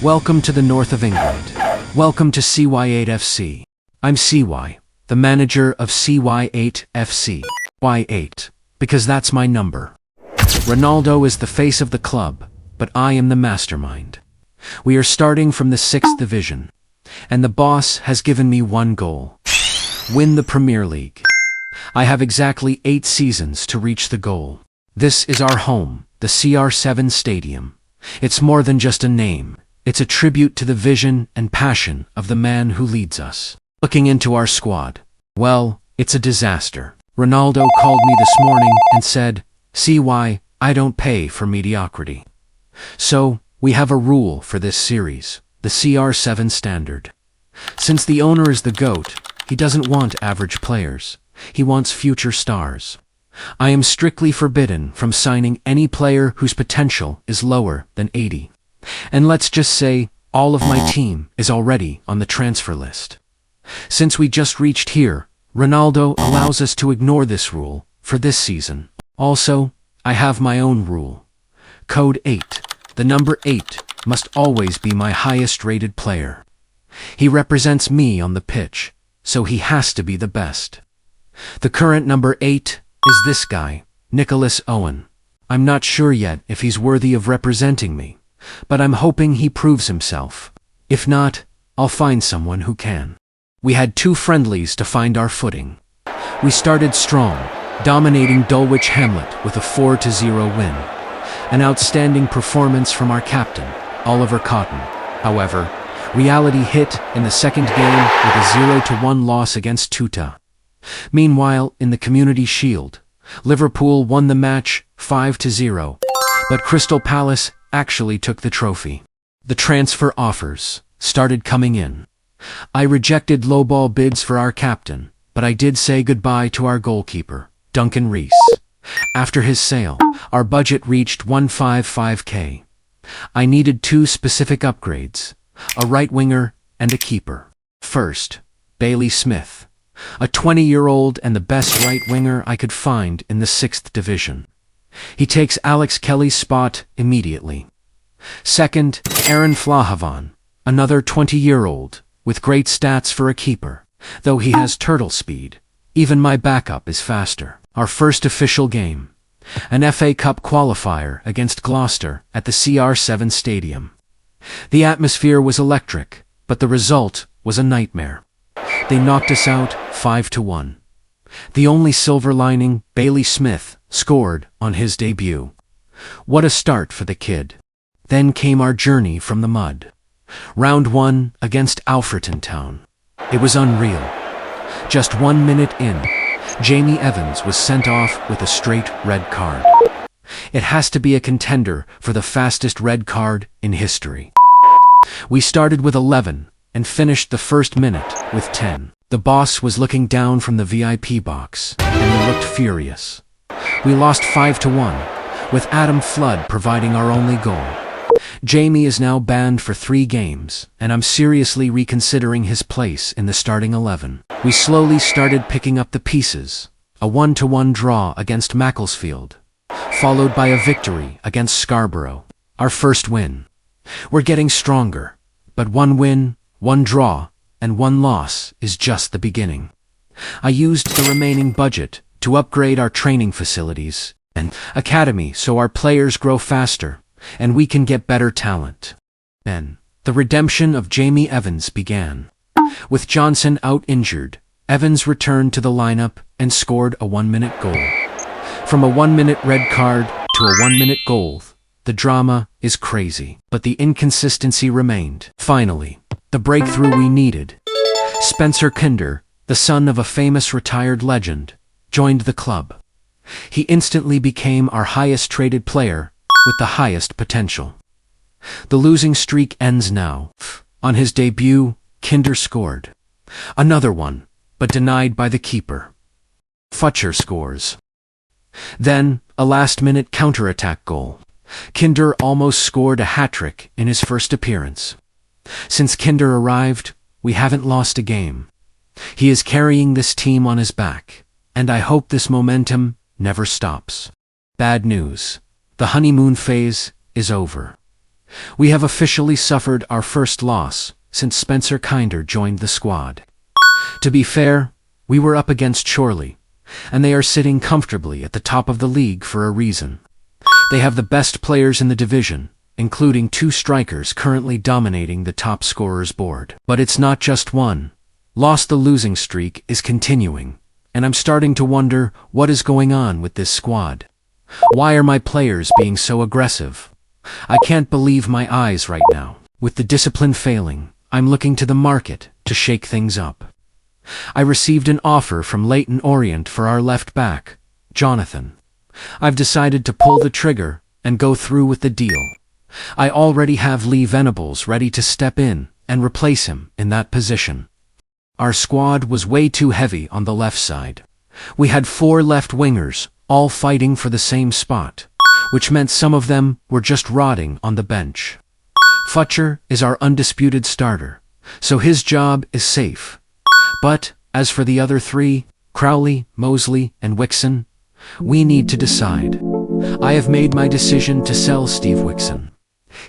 Welcome to the north of England. Welcome to CY8 FC. I'm CY, the manager of CY8 FC. Y8, because that's my number. Ronaldo is the face of the club, but I am the mastermind. We are starting from the 6th division, and the boss has given me one goal: win the Premier League. I have exactly 8 seasons to reach the goal. This is our home, the CR7 Stadium. It's more than just a name. It's a tribute to the vision and passion of the man who leads us. Looking into our squad, well, it's a disaster. Ronaldo called me this morning and said, "CY, I don't pay for mediocrity." So, we have a rule for this series, the CR7 standard. Since the owner is the GOAT, he doesn't want average players. He wants future stars. I am strictly forbidden from signing any player whose potential is lower than 80. And let's just say, all of my team is already on the transfer list. Since we just reached here, Ronaldo allows us to ignore this rule for this season. Also, I have my own rule. Code 8. The number 8 must always be my highest rated player. He represents me on the pitch, so he has to be the best. The current number 8 is this guy, Nicholas Owen. I'm not sure yet if he's worthy of representing me, but I'm hoping he proves himself. If not, I'll find someone who can. We had 2 friendlies to find our footing. We started strong, dominating Dulwich Hamlet with a 4-0 win. An outstanding performance from our captain, Oliver Cotton. However, reality hit in the second game with a 0-1 loss against Tuta. Meanwhile, in the Community Shield, Liverpool won the match 5-0, but Crystal Palace actually took the trophy. The transfer offers started coming in. I rejected lowball bids for our captain, but I did say goodbye to our goalkeeper, Duncan Rees. After his sale, our budget reached £155k. I needed 2 specific upgrades, a right winger and a keeper. First, Bailey Smith, a 20-year-old and the best right winger I could find in the 6th division. He takes Alex Kelly's spot immediately. Second, Aaron Flahavan, another 20-year-old, with great stats for a keeper, though he has turtle speed. Even my backup is faster. Our first official game, an FA Cup qualifier against Gloucester at the CR7 Stadium. The atmosphere was electric, but the result was a nightmare. They knocked us out 5-1. The only silver lining, Bailey Smith scored on his debut. What a start for the kid. Then came our journey from the mud. Round 1 against Alfreton Town. It was unreal. Just 1 minute in, Jamie Evans was sent off with a straight red card. It has to be a contender for the fastest red card in history. We started with 11 and finished the first minute with 10. The boss was looking down from the VIP box, and he looked furious. We lost 5-1, with Adam Flood providing our only goal. Jamie is now banned for 3 games, and I'm seriously reconsidering his place in the starting 11. We slowly started picking up the pieces. A 1-1 draw against Macclesfield, followed by a victory against Scarborough, our first win. We're getting stronger, but 1 win, 1 draw, and 1 loss is just the beginning. I used the remaining budget to upgrade our training facilities and academy so our players grow faster and we can get better talent. Then, the redemption of Jamie Evans began. With Johnson out injured, Evans returned to the lineup and scored a 1-minute goal. From a 1-minute red card to a 1-minute goal, the drama is crazy, but the inconsistency remained. Finally, the breakthrough we needed. Spencer Kinder, the son of a famous retired legend, joined the club. He instantly became our highest traded player with the highest potential. The losing streak ends now. On his debut, Kinder scored. Another one, but denied by the keeper. Futcher scores. Then, a last-minute counter-attack goal. Kinder almost scored a hat-trick in his first appearance. Since Kinder arrived, we haven't lost a game. He is carrying this team on his back, and I hope this momentum never stops. Bad news. The honeymoon phase is over. We have officially suffered our first loss since Spencer Kinder joined the squad. To be fair, we were up against Chorley, and they are sitting comfortably at the top of the league for a reason. They have the best players in the division, including 2 strikers currently dominating the top scorers board. But it's not just one. The losing streak is continuing, and I'm starting to wonder what is going on with this squad. Why are my players being so aggressive? I can't believe my eyes right now. With the discipline failing, I'm looking to the market to shake things up. I received an offer from Leyton Orient for our left back, Jonathan. I've decided to pull the trigger and go through with the deal. I already have Lee Venables ready to step in and replace him in that position. Our squad was way too heavy on the left side. We had 4 left wingers, all fighting for the same spot, which meant some of them were just rotting on the bench. Futcher is our undisputed starter, so his job is safe. But as for the other 3, Crowley, Mosley, and Wixon, we need to decide. I have made my decision to sell Steve Wixon.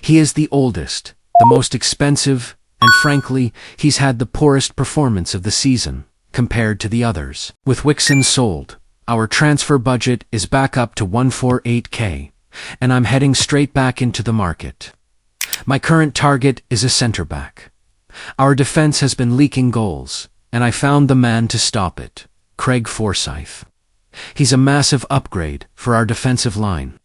He is the oldest, the most expensive, and frankly, he's had the poorest performance of the season, compared to the others. With Wixon sold, our transfer budget is back up to 148k, and I'm heading straight back into the market. My current target is a centre-back. Our defence has been leaking goals, and I found the man to stop it, Craig Forsyth. He's a massive upgrade for our defensive line.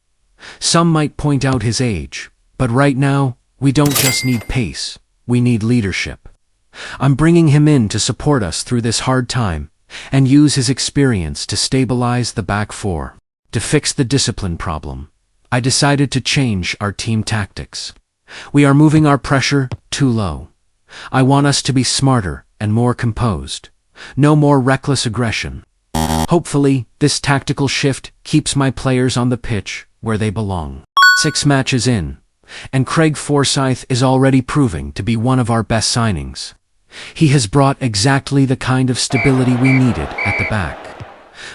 Some might point out his age, but right now, we don't just need pace, we need leadership. I'm bringing him in to support us through this hard time and use his experience to stabilize the back 4. To fix the discipline problem, I decided to change our team tactics. We are moving our pressure too low. I want us to be smarter and more composed. No more reckless aggression. Hopefully, this tactical shift keeps my players on the pitch where they belong. 6 matches in, and Craig Forsyth is already proving to be one of our best signings. He has brought exactly the kind of stability we needed at the back.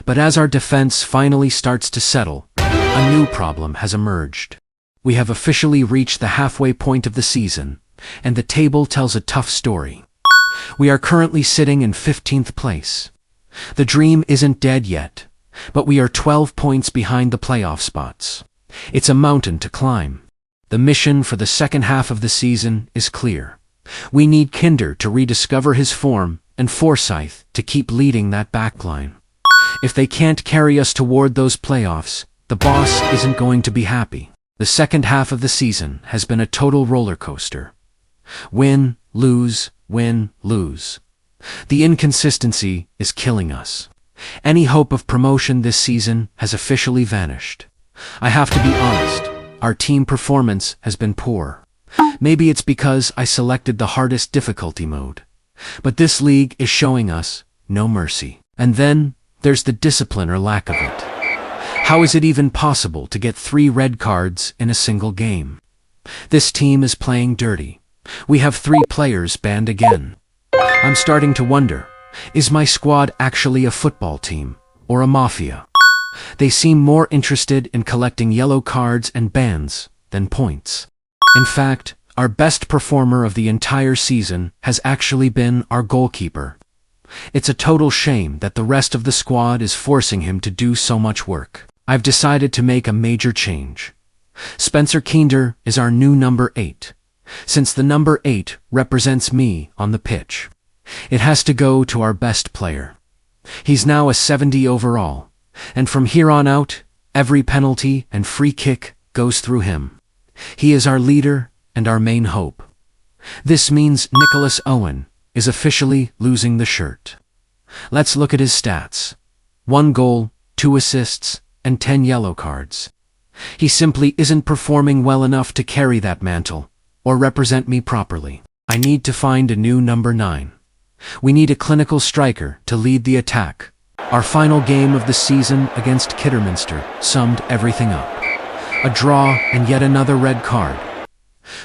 But as our defense finally starts to settle, a new problem has emerged. We have officially reached the halfway point of the season, and the table tells a tough story. We are currently sitting in 15th place. The dream isn't dead yet, but we are 12 points behind the playoff spots. It's a mountain to climb. The mission for the second half of the season is clear. We need Kinder to rediscover his form and Forsyth to keep leading that backline. If they can't carry us toward those playoffs, the boss isn't going to be happy. The second half of the season has been a total roller coaster. Win, lose, win, lose. The inconsistency is killing us. Any hope of promotion this season has officially vanished. I have to be honest, our team performance has been poor. Maybe it's because I selected the hardest difficulty mode. But this league is showing us no mercy. And then, there's the discipline or lack of it. How is it even possible to get 3 red cards in a single game? This team is playing dirty. We have 3 players banned again. I'm starting to wonder, is my squad actually a football team, or a mafia? They seem more interested in collecting yellow cards and bans than points. In fact, our best performer of the entire season has actually been our goalkeeper. It's a total shame that the rest of the squad is forcing him to do so much work. I've decided to make a major change. Spencer Kinder is our new number 8. Since the number 8 represents me on the pitch, it has to go to our best player. He's now a 70 overall, and from here on out, every penalty and free kick goes through him. He is our leader and our main hope. This means Nicholas Owen is officially losing the shirt. Let's look at his stats. 1 goal, 2 assists, and 10 yellow cards. He simply isn't performing well enough to carry that mantle, or represent me properly. I need to find a new number 9. We need a clinical striker to lead the attack. Our final game of the season against Kidderminster summed everything up. A draw and yet another red card.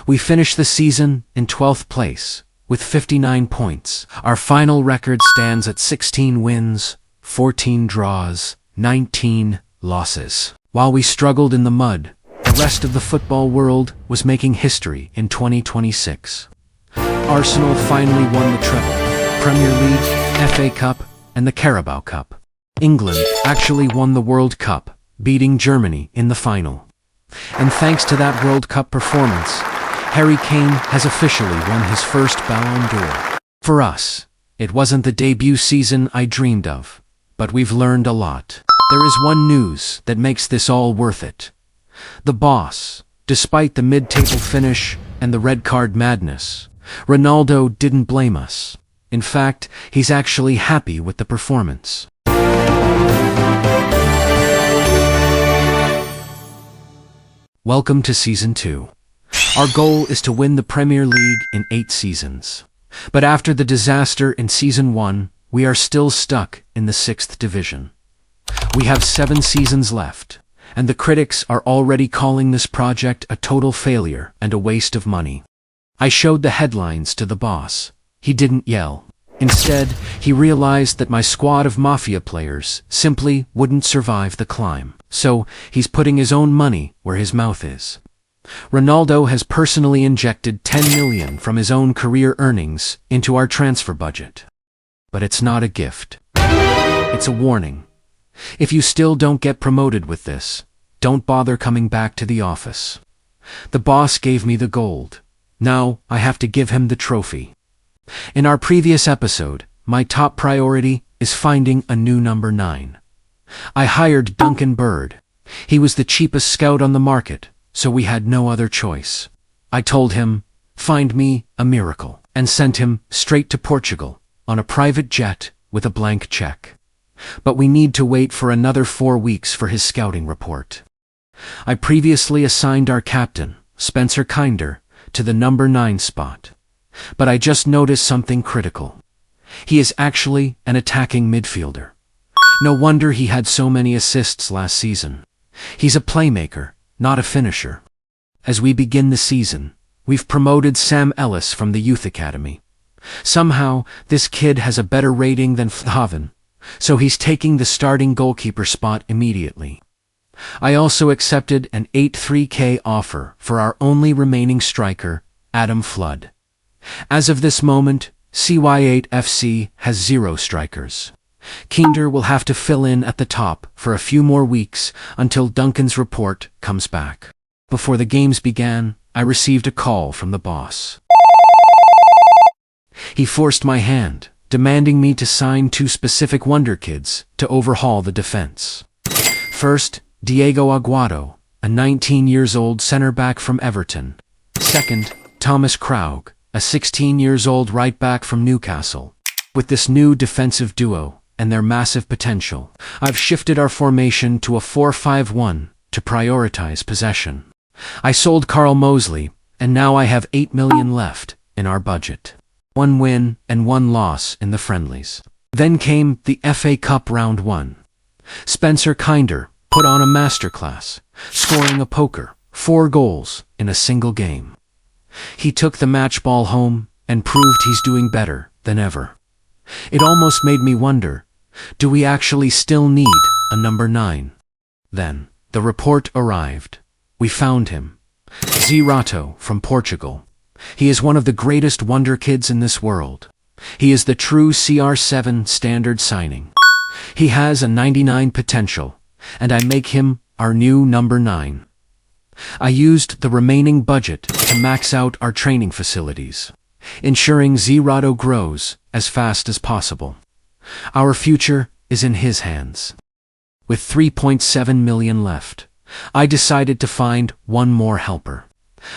We finished the season in 12th place, with 59 points. Our final record stands at 16 wins, 14 draws, 19 losses. While we struggled in the mud, rest of the football world was making history in 2026. Arsenal finally won the treble: Premier League, FA Cup, and the Carabao Cup. England actually won the World Cup, beating Germany in the final. And thanks to that World Cup performance, Harry Kane has officially won his first Ballon d'Or. For us, it wasn't the debut season I dreamed of, but we've learned a lot. There is one news that makes this all worth it. The boss, despite the mid-table finish and the red card madness, Ronaldo didn't blame us. In fact, he's actually happy with the performance. Welcome to Season 2. Our goal is to win the Premier League in 8 seasons. But after the disaster in Season 1, we are still stuck in the 6th division. We have 7 seasons left, and the critics are already calling this project a total failure and a waste of money. I showed the headlines to the boss. He didn't yell. Instead, he realized that my squad of mafia players simply wouldn't survive the climb. So, he's putting his own money where his mouth is. Ronaldo has personally injected 10 million from his own career earnings into our transfer budget. But it's not a gift. It's a warning. If you still don't get promoted with this, don't bother coming back to the office. The boss gave me the gold. Now, I have to give him the trophy. In our previous episode, my top priority is finding a new number 9. I hired Duncan Bird. He was the cheapest scout on the market, so we had no other choice. I told him, find me a miracle, and sent him straight to Portugal on a private jet with a blank check. But we need to wait for another 4 weeks for his scouting report. I previously assigned our captain, Spencer Kinder, to the number 9 spot. But I just noticed something critical. He is actually an attacking midfielder. No wonder he had so many assists last season. He's a playmaker, not a finisher. As we begin the season, we've promoted Sam Ellis from the youth academy. Somehow, this kid has a better rating than Verhaven, so he's taking the starting goalkeeper spot immediately. I also accepted an 83K offer for our only remaining striker, Adam Flood. As of this moment, CY8 FC has 0 strikers. Kinder will have to fill in at the top for a few more weeks until Duncan's report comes back. Before the games began, I received a call from the boss. He forced my hand, demanding me to sign 2 specific wonder kids to overhaul the defense. First, Diego Aguado, a 19-year-old center-back from Everton. Second, Thomas Kraug, a 16-year-old right-back from Newcastle. With this new defensive duo and their massive potential, I've shifted our formation to a 4-5-1 to prioritize possession. I sold Carl Mosley, and now I have 8 million left in our budget. 1 win and 1 loss in the friendlies. Then came the FA Cup Round 1. Spencer Kinder put on a masterclass, scoring a poker, 4 goals in a single game. He took the match ball home and proved he's doing better than ever. It almost made me wonder, do we actually still need a number 9? Then, the report arrived. We found him. CY8 from Portugal. He is one of the greatest wonder kids in this world. He is the true CR7 standard signing. He has a 99 potential, and I make him our new number 9. I used the remaining budget to max out our training facilities, ensuring CY8 grows as fast as possible. Our future is in his hands. With 3.7 million left, I decided to find one more helper,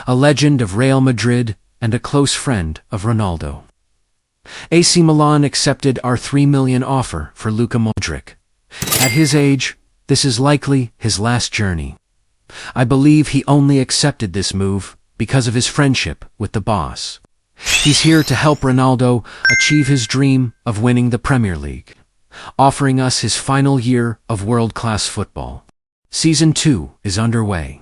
a legend of Real Madrid and a close friend of Ronaldo. AC Milan accepted our 3 million offer for Luka Modric. At his age, this is likely his last journey. I believe he only accepted this move because of his friendship with the boss. He's here to help Ronaldo achieve his dream of winning the Premier League, offering us his final year of world-class football. Season 2 is underway.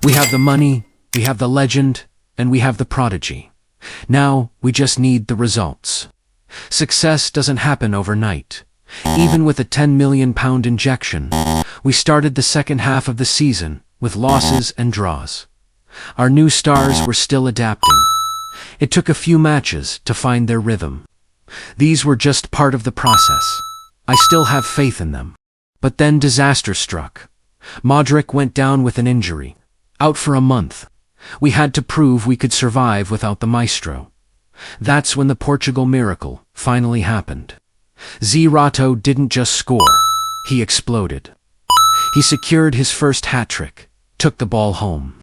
We have the money, we have the legend, and we have the prodigy. Now, we just need the results. Success doesn't happen overnight. Even with a £10 million injection, we started the second half of the season with losses and draws. Our new stars were still adapting. It took a few matches to find their rhythm. These were just part of the process. I still have faith in them. But then disaster struck. Modric went down with an injury, out for a month. We had to prove we could survive without the maestro. That's when the Portugal miracle finally happened. CY8 didn't just score, he exploded. He secured his first hat-trick, took the ball home,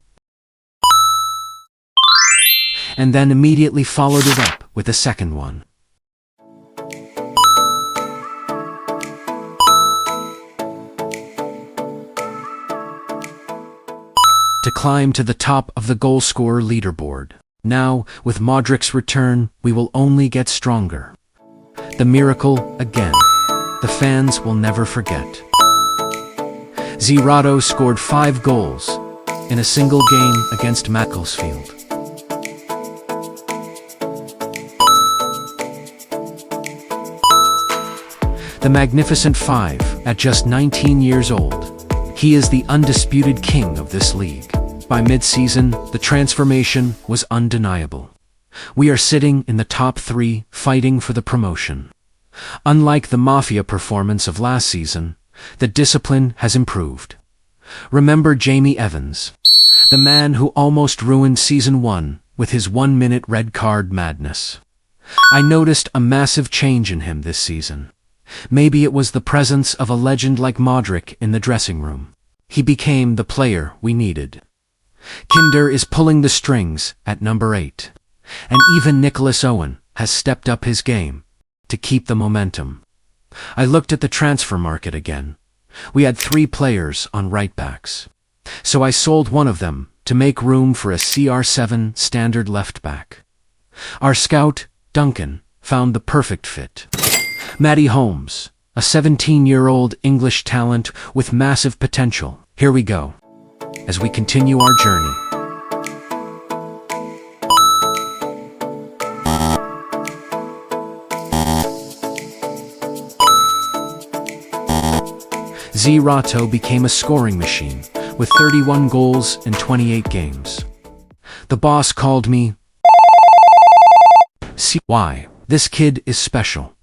and then immediately followed it up with a second one. To climb to the top of the goal-scorer leaderboard. Now, with Modric's return, we will only get stronger. The miracle again. The fans will never forget. CY8 scored 5 goals in a single game against Macclesfield. The Magnificent Five, at just 19 years old. He is the undisputed king of this league. By mid-season, the transformation was undeniable. We are sitting in the top 3, fighting for the promotion. Unlike the Mafia performance of last season, the discipline has improved. Remember Jamie Evans, the man who almost ruined Season 1 with his 1-minute red card madness. I noticed a massive change in him this season. Maybe it was the presence of a legend like Modric in the dressing room. He became the player we needed. Kinder is pulling the strings at number 8. And even Nicholas Owen has stepped up his game to keep the momentum. I looked at the transfer market again. We had 3 players on right backs. So I sold one of them to make room for a CR7 standard left back. Our scout, Duncan, found the perfect fit. Matty Holmes, a 17-year-old English talent with massive potential. Here we go, as we continue our journey. CY8 became a scoring machine, with 31 goals in 28 games. The boss called me CY. This kid is special.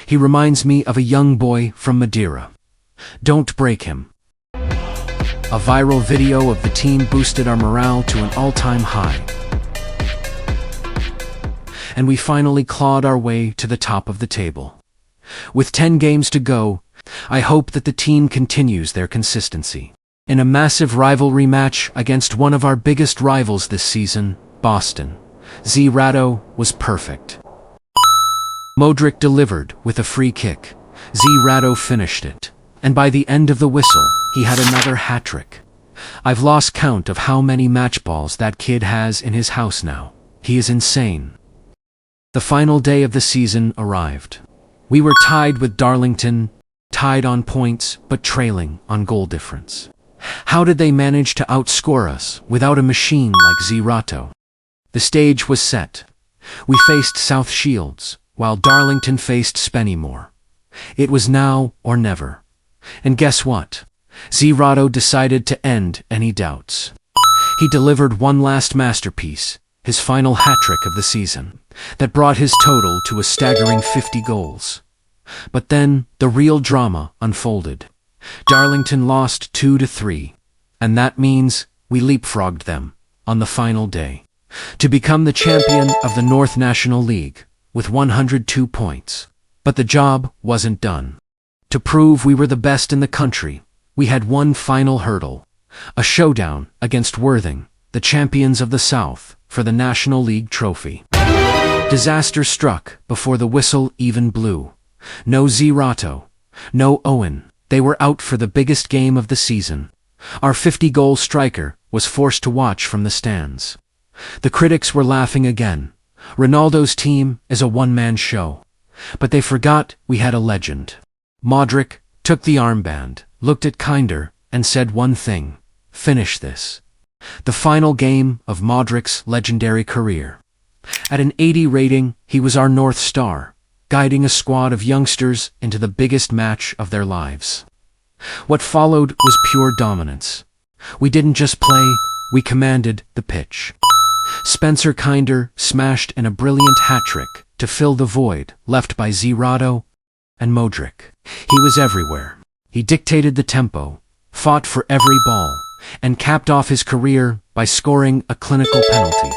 He reminds me of a young boy from Madeira. Don't break him. A viral video of the team boosted our morale to an all-time high. And we finally clawed our way to the top of the table. With 10 games to go, I hope that the team continues their consistency. In a massive rivalry match against one of our biggest rivals this season, Boston, CY8 was perfect. Modric delivered with a free kick. CY8 finished it. And by the end of the whistle, he had another hat-trick. I've lost count of how many match balls that kid has in his house now. He is insane. The final day of the season arrived. We were tied with Darlington, tied on points, but trailing on goal difference. How did they manage to outscore us without a machine like CY8? The stage was set. We faced South Shields, while Darlington faced Spennymoor. It was now or never. And guess what? CY8 decided to end any doubts. He delivered one last masterpiece, his final hat-trick of the season, that brought his total to a staggering 50 goals. But then, the real drama unfolded. Darlington lost 2-3, and that means we leapfrogged them on the final day to become the champion of the North National League with 102 points. But the job wasn't done. To prove we were the best in the country, we had one final hurdle, a showdown against Worthing, the champions of the South, for the National League trophy. Disaster struck before the whistle even blew. No CY8, no Owen. They were out for the biggest game of the season. Our 50-goal striker was forced to watch from the stands. The critics were laughing again. Ronaldo's team is a one-man show. But they forgot we had a legend. Modric took the armband, looked at Kinder, and said one thing: finish this. The final game of Modric's legendary career. At an 80 rating, he was our North Star, guiding a squad of youngsters into the biggest match of their lives. What followed was pure dominance. We didn't just play, we commanded the pitch. Spencer Kinder smashed in a brilliant hat-trick to fill the void left by CY8 and Modric. He was everywhere. He dictated the tempo, fought for every ball, and capped off his career by scoring a clinical penalty.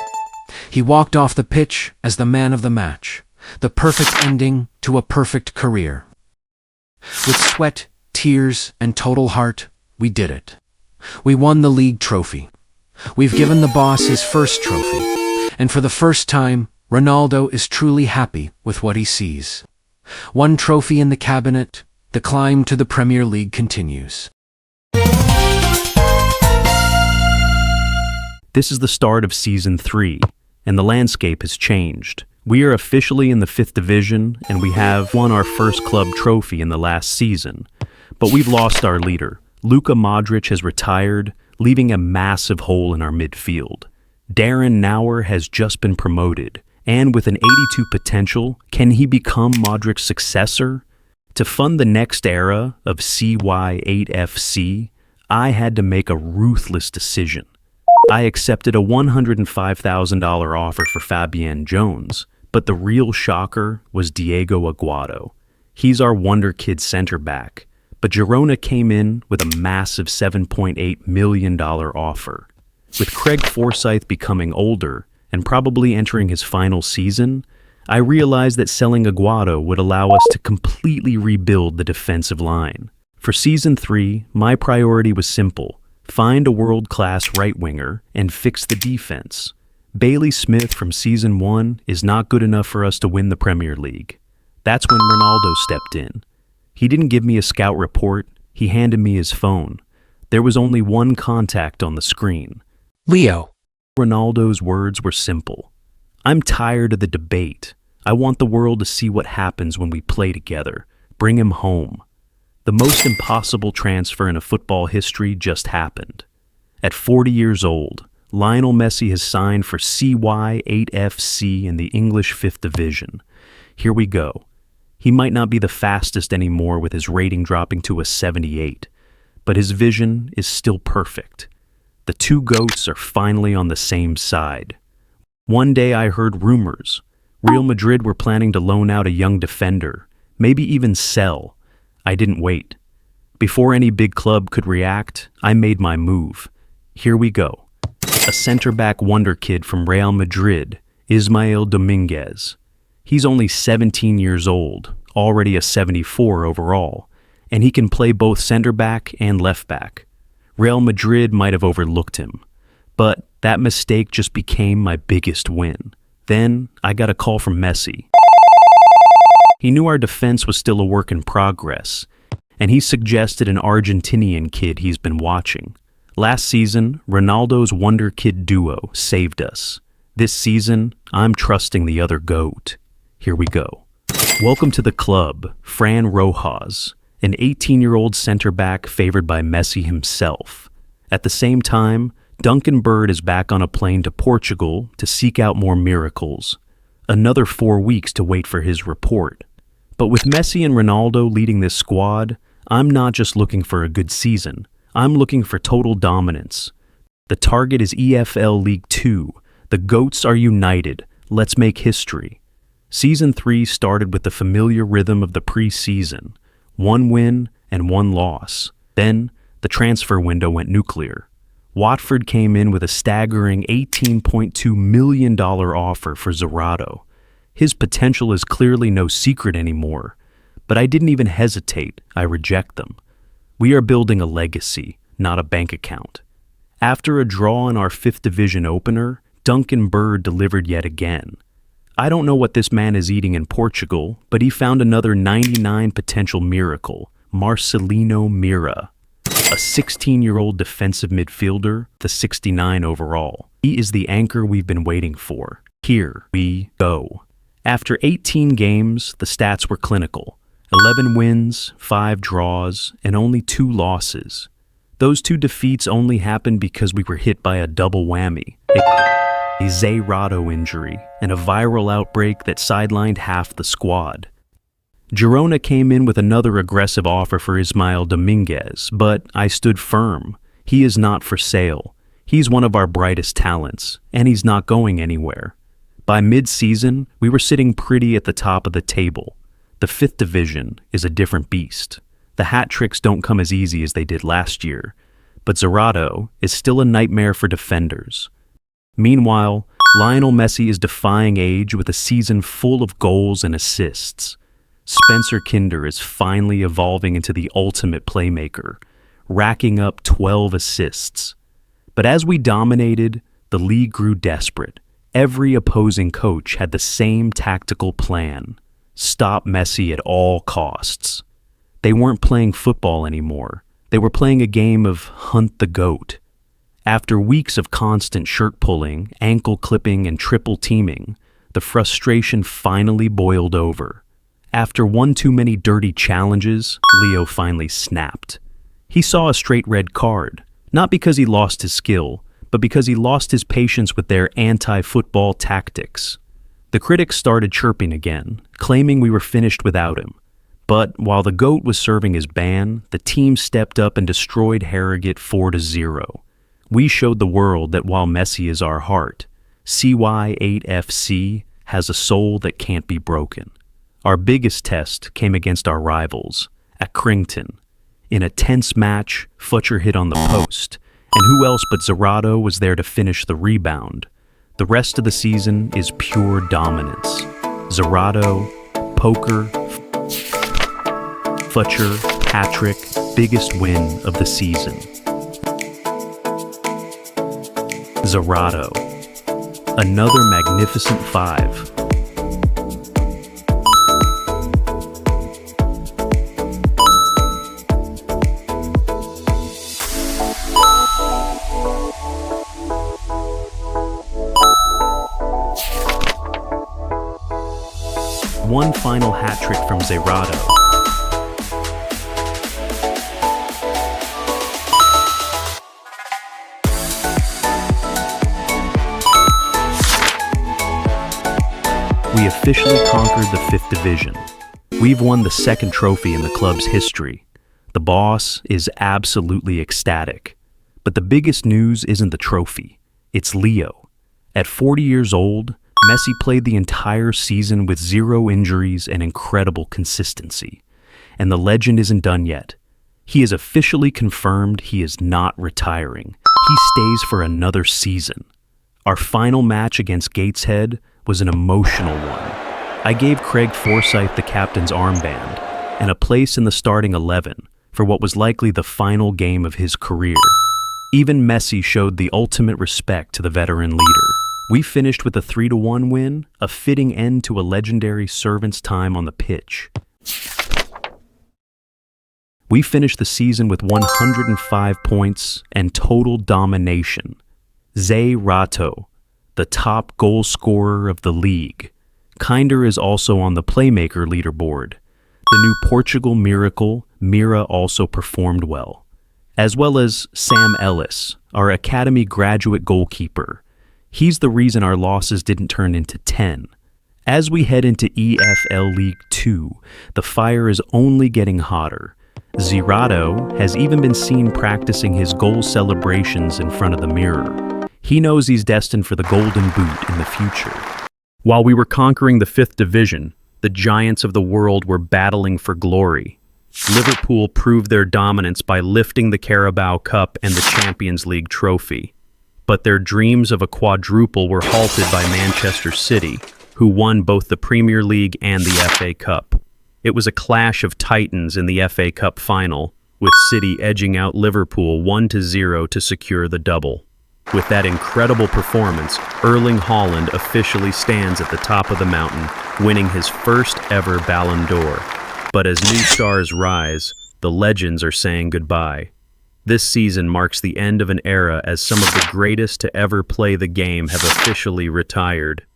He walked off the pitch as the man of the match, the perfect ending to a perfect career. With sweat, tears, and total heart, we did it. We won the league trophy. We've given the boss his first trophy, and for the first time, Ronaldo is truly happy with what he sees. One trophy in the cabinet, the climb to the Premier League continues. This is the start of Season 3, and the landscape has changed. We are officially in the 5th division, and we have won our first club trophy in the last season. But we've lost our leader. Luka Modric has retired, leaving a massive hole in our midfield. Darren Nauer has just been promoted, and with an 82 potential, can he become Modric's successor? To fund the next era of CY8 FC, I had to make a ruthless decision. I accepted a $105,000 offer for Fabian Jones, but the real shocker was Diego Aguado. He's our wonder kid center back, but Girona came in with a massive $7.8 million offer. With Craig Forsyth becoming older and probably entering his final season, I realized that selling Aguado would allow us to completely rebuild the defensive line. For Season 3, my priority was simple: find a world-class right-winger and fix the defense. Bailey Smith from Season 1 is not good enough for us to win the Premier League. That's when Ronaldo stepped in. He didn't give me a scout report, he handed me his phone. There was only one contact on the screen. Leo. Ronaldo's words were simple. I'm tired of the debate. I want the world to see what happens when we play together. Bring him home. The most impossible transfer in a football history just happened. At 40 years old, Lionel Messi has signed for CY8 FC in the English 5th division. Here we go. He might not be the fastest anymore with his rating dropping to a 78, but his vision is still perfect. The two GOATs are finally on the same side. One day I heard rumors. Real Madrid were planning to loan out a young defender, maybe even sell. I didn't wait. Before any big club could react, I made my move. Here we go. A center-back wonder kid from Real Madrid, Ismael Dominguez. He's only 17 years old, already a 74 overall, and he can play both center-back and left-back. Real Madrid might have overlooked him, but that mistake just became my biggest win. Then I got a call from Messi. He knew our defense was still a work in progress, and he suggested an Argentinian kid he's been watching. Last season, Ronaldo's wonder kid duo saved us. This season, I'm trusting the other GOAT. Here we go. Welcome to the club, Fran Rojas, an 18-year-old center-back favored by Messi himself. At the same time, Duncan Bird is back on a plane to Portugal to seek out more miracles. Another 4 weeks to wait for his report. But with Messi and Ronaldo leading this squad, I'm not just looking for a good season. I'm looking for total dominance. The target is EFL League 2. The GOATs are united. Let's make history. Season 3 started with the familiar rhythm of the pre-season. 1 win and 1 loss. Then, the transfer window went nuclear. Watford came in with a staggering $18.2 million offer for Zerato. His potential is clearly no secret anymore, but I didn't even hesitate. I reject them. We are building a legacy, not a bank account. After a draw in our 5th division opener, Duncan Bird delivered yet again. I don't know what this man is eating in Portugal, but he found another 99 potential miracle, Marcelino Mira. A 16-year-old defensive midfielder, the 69 overall. He is the anchor we've been waiting for. Here we go. After 18 games, the stats were clinical. 11 wins, 5 draws, and only 2 losses. Those 2 defeats only happened because we were hit by a double whammy. A Zerato injury and a viral outbreak that sidelined half the squad. Girona came in with another aggressive offer for Ismael Dominguez, but I stood firm. He is not for sale. He's one of our brightest talents, and he's not going anywhere. By mid-season, we were sitting pretty at the top of the table. The 5th division is a different beast. The hat tricks don't come as easy as they did last year, but Zerrato is still a nightmare for defenders. Meanwhile, Lionel Messi is defying age with a season full of goals and assists. Spencer Kinder is finally evolving into the ultimate playmaker, racking up 12 assists. But as we dominated, the league grew desperate. Every opposing coach had the same tactical plan: stop Messi at all costs. They weren't playing football anymore. They were playing a game of hunt the goat. After weeks of constant shirt pulling, ankle clipping, and triple teaming, the frustration finally boiled over. After one too many dirty challenges, Leo finally snapped. He saw a straight red card, not because he lost his skill, but because he lost his patience with their anti-football tactics. The critics started chirping again, claiming we were finished without him. But while the GOAT was serving his ban, the team stepped up and destroyed Harrogate 4-0. We showed the world that while Messi is our heart, CY8 FC has a soul that can't be broken. Our biggest test came against our rivals, at Crington. In a tense match, Futcher hit on the post, and who else but Zerrato was there to finish the rebound? The rest of the season is pure dominance. Zerrato, poker, Futcher, hat-trick, biggest win of the season. Zerrato, another magnificent 5. One final hat trick from Zerrato. We officially conquered the 5th division. We've won the 2nd trophy in the club's history. The boss is absolutely ecstatic. But the biggest news isn't the trophy. It's Leo. At 40 years old, Messi played the entire season with 0 injuries and incredible consistency. And the legend isn't done yet. He has officially confirmed he is not retiring. He stays for another season. Our final match against Gateshead was an emotional one. I gave Craig Forsyth the captain's armband and a place in the starting 11 for what was likely the final game of his career. Even Messi showed the ultimate respect to the veteran leader. We finished with a 3-1 win, a fitting end to a legendary servant's time on the pitch. We finished the season with 105 points and total domination. Zerrato, the top goal scorer of the league. Kinder is also on the playmaker leaderboard. The new Portugal miracle, Mira, also performed well. As well as Sam Ellis, our academy graduate goalkeeper. He's the reason our losses didn't turn into 10. As we head into EFL League 2, the fire is only getting hotter. Zerrato has even been seen practicing his goal celebrations in front of the mirror. He knows he's destined for the golden boot in the future. While we were conquering the 5th division, the giants of the world were battling for glory. Liverpool proved their dominance by lifting the Carabao Cup and the Champions League trophy. But their dreams of a quadruple were halted by Manchester City, who won both the Premier League and the FA Cup. It was a clash of titans in the FA Cup final, with City edging out Liverpool 1-0 to secure the double. With that incredible performance, Erling Haaland officially stands at the top of the mountain, winning his first ever Ballon d'Or. But as new stars rise, the legends are saying goodbye. This season marks the end of an era as some of the greatest to ever play the game have officially retired.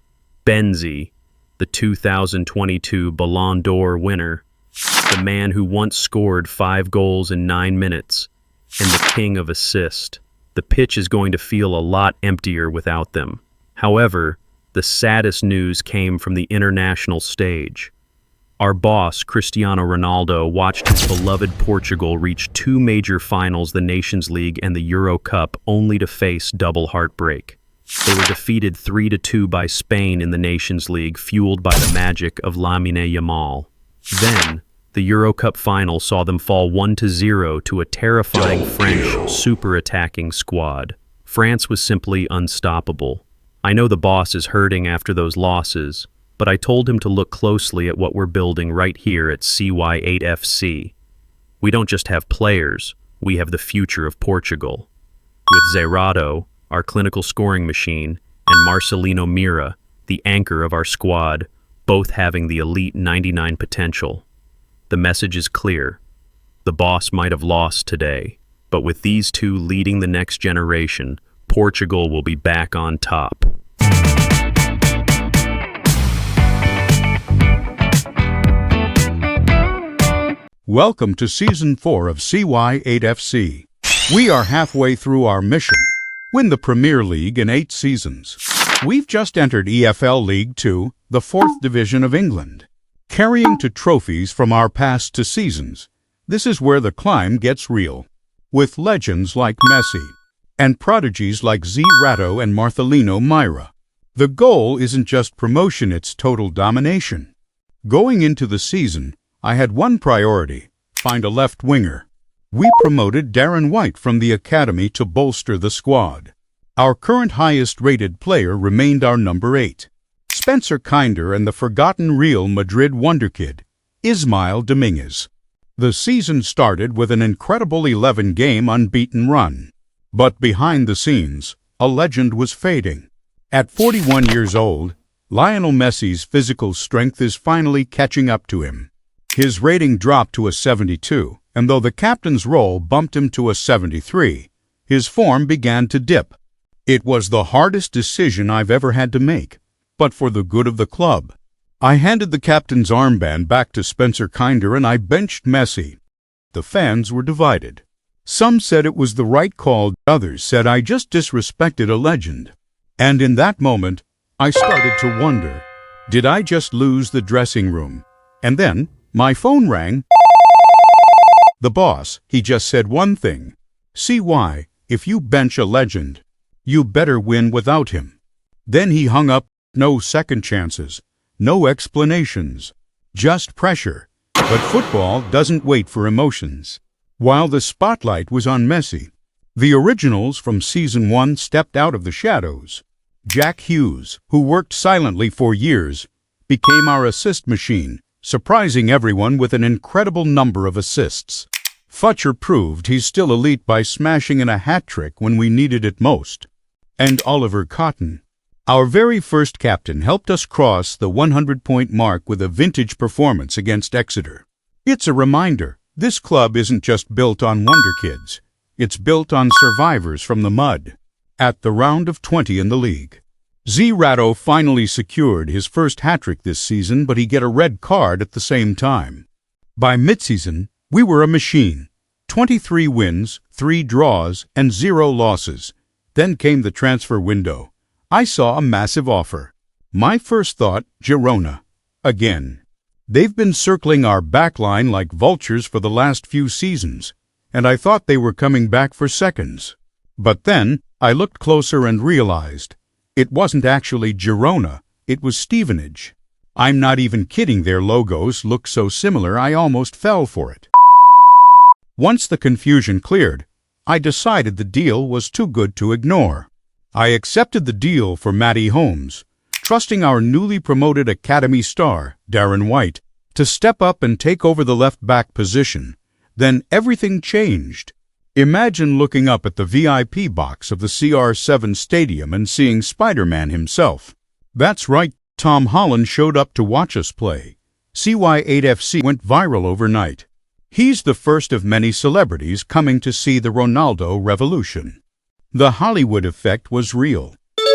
Benzi, the 2022 Ballon d'Or winner, the man who once scored 5 goals in 9 minutes, and the king of assist. The pitch is going to feel a lot emptier without them. However, the saddest news came from the international stage. Our boss, Cristiano Ronaldo, watched his beloved Portugal reach two major finals, the Nations League and the Euro Cup, only to face double heartbreak. They were defeated 3-2 by Spain in the Nations League, fueled by the magic of Lamine Yamal. Then, the Euro Cup final saw them fall 1-0 to a terrifying French super-attacking squad. France was simply unstoppable. I know the boss is hurting after those losses, but I told him to look closely at what we're building right here at CY8 FC. We don't just have players, we have the future of Portugal. With Zerato, our clinical scoring machine, and Marcelino Mira, the anchor of our squad, both having the elite 99 potential. The message is clear. The boss might have lost today, but with these two leading the next generation, Portugal will be back on top. Welcome to Season 4 of CY8 FC. We are halfway through our mission: win the Premier League in 8 seasons. We've just entered EFL League 2, the 4th division of England. Carrying to trophies from our past 2 seasons, this is where the climb gets real. With legends like Messi and prodigies like Zerato and Marcelino Mira, the goal isn't just promotion, it's total domination. Going into the season, I had one priority: find a left winger. We promoted Darren White from the academy to bolster the squad. Our current highest-rated player remained our number 8. Spencer Kinder and the forgotten Real Madrid wonderkid, Ismail Dominguez. The season started with an incredible 11-game unbeaten run. But behind the scenes, a legend was fading. At 41 years old, Lionel Messi's physical strength is finally catching up to him. His rating dropped to a 72, and though the captain's role bumped him to a 73, his form began to dip. It was the hardest decision I've ever had to make, but for the good of the club. I handed the captain's armband back to Spencer Kinder and I benched Messi. The fans were divided. Some said it was the right call, others said I just disrespected a legend. And in that moment, I started to wonder, did I just lose the dressing room? And then, my phone rang. The boss, he just said one thing: CY, if you bench a legend, you better win without him. Then he hung up. No second chances, no explanations, just pressure. But football doesn't wait for emotions. While the spotlight was on Messi, the originals from Season 1 stepped out of the shadows. Jack Hughes, who worked silently for years, became our assist machine, surprising everyone with an incredible number of assists. Futcher proved he's still elite by smashing in a hat-trick when we needed it most. And Oliver Cotton, our very first captain, helped us cross the 100-point mark with a vintage performance against Exeter. It's a reminder, this club isn't just built on wonder kids. It's built on survivors from the mud. At the round of 20 in the league, Zerato finally secured his first hat-trick this season, but he got a red card at the same time. By midseason, we were a machine. 23 wins, 3 draws, and 0 losses. Then came the transfer window. I saw a massive offer. My first thought, Girona. Again. They've been circling our backline like vultures for the last few seasons, and I thought they were coming back for seconds. But then, I looked closer and realized it wasn't actually Girona, it was Stevenage. I'm not even kidding, their logos look so similar I almost fell for it. Once the confusion cleared, I decided the deal was too good to ignore. I accepted the deal for Matty Holmes, trusting our newly promoted academy star, Darren White, to step up and take over the left-back position. Then everything changed. Imagine looking up at the VIP box of the CR7 stadium and seeing Spider-Man himself. That's right, Tom Holland showed up to watch us play. CY8 FC went viral overnight. He's the first of many celebrities coming to see the Ronaldo revolution. The Hollywood effect was real.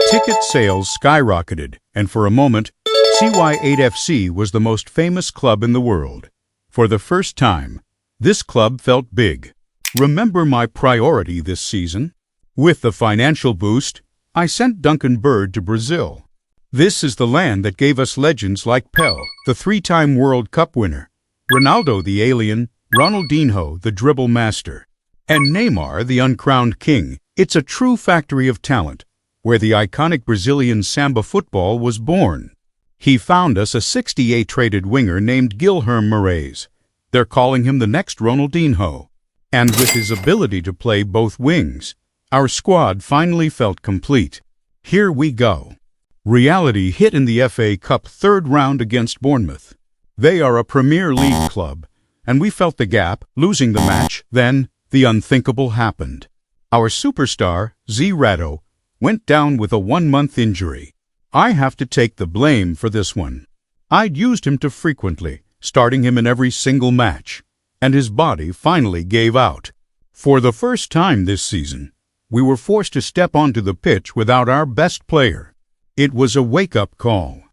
Ticket sales skyrocketed, and for a moment, CY8 FC was the most famous club in the world. For the first time, this club felt big. Remember my priority this season? With the financial boost, I sent Duncan Bird to Brazil. This is the land that gave us legends like Pele, the 3-time World Cup winner, Ronaldo the alien, Ronaldinho the dribble master, and Neymar the uncrowned king. It's a true factory of talent, where the iconic Brazilian samba football was born. He found us a 68 traded winger named Guilherme Moraes. They're calling him the next Ronaldinho. And with his ability to play both wings, our squad finally felt complete. Here we go. Reality hit in the FA Cup third round against Bournemouth. They are a Premier League club, and we felt the gap, losing the match. Then, the unthinkable happened. Our superstar, CY8, went down with a 1-month injury. I have to take the blame for this one. I'd used him too frequently, starting him in every single match, and his body finally gave out. For the first time this season, we were forced to step onto the pitch without our best player. It was a wake-up call.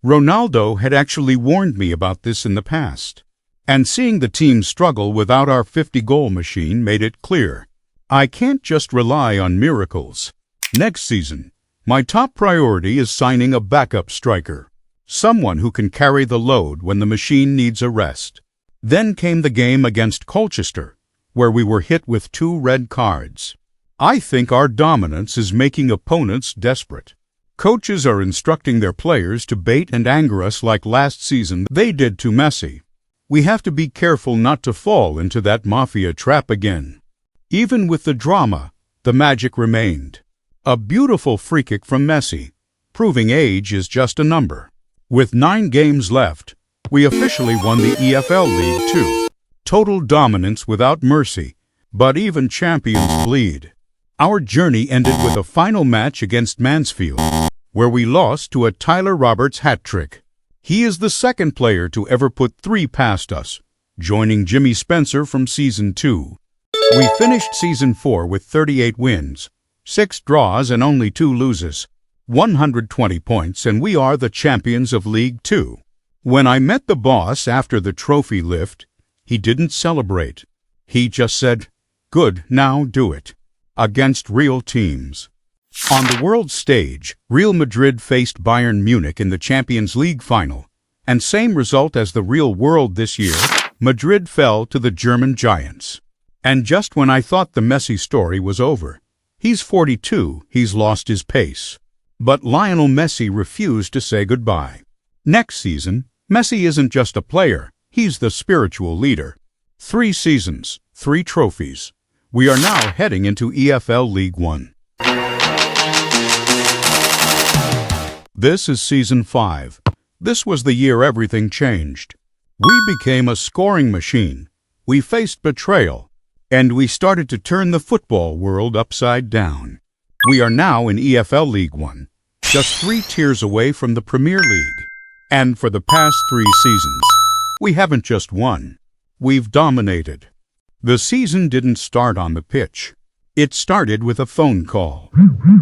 Ronaldo had actually warned me about this in the past, and seeing the team struggle without our 50-goal machine made it clear. I can't just rely on miracles. Next season, my top priority is signing a backup striker, someone who can carry the load when the machine needs a rest. Then came the game against Colchester, where we were hit with 2 red cards. I think our dominance is making opponents desperate. Coaches are instructing their players to bait and anger us like last season they did to Messi. We have to be careful not to fall into that mafia trap again. Even with the drama, the magic remained. A beautiful free kick from Messi, proving age is just a number. With 9 games left, we officially won the EFL League too. Total dominance without mercy, but even champions bleed. Our journey ended with a final match against Mansfield, where we lost to a Tyler Roberts hat-trick. He is the second player to ever put 3 past us, joining Jimmy Spencer from Season 2. We finished Season 4 with 38 wins, 6 draws and only 2 losses, 120 points, and we are the champions of League 2. When I met the boss after the trophy lift, he didn't celebrate. He just said, "Good, now do it," against real teams. On the world stage, Real Madrid faced Bayern Munich in the Champions League final, and same result as the real world this year, Madrid fell to the German giants. And just when I thought the Messi story was over, he's 42, he's lost his pace. But Lionel Messi refused to say goodbye. Next season, Messi isn't just a player, he's the spiritual leader. 3 seasons, 3 trophies. We are now heading into EFL League 1. This is Season 5. This was the year everything changed. We became a scoring machine. We faced betrayal. And we started to turn the football world upside down. We are now in EFL League 1, just 3 tiers away from the Premier League. And for the past 3 seasons, we haven't just won. We've dominated. The season didn't start on the pitch. It started with a phone call.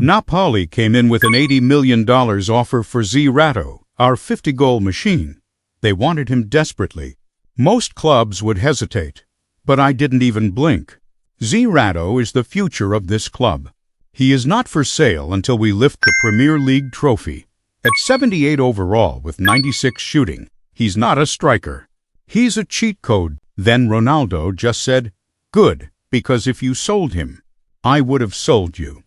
Napoli came in with an $80 million offer for CY8, our 50-goal machine. They wanted him desperately. Most clubs would hesitate, but I didn't even blink. CY8 is the future of this club. He is not for sale until we lift the Premier League trophy. At 78 overall with 96 shooting, he's not a striker. He's a cheat code. Then Ronaldo just said, "Good, because if you sold him, I would have sold you."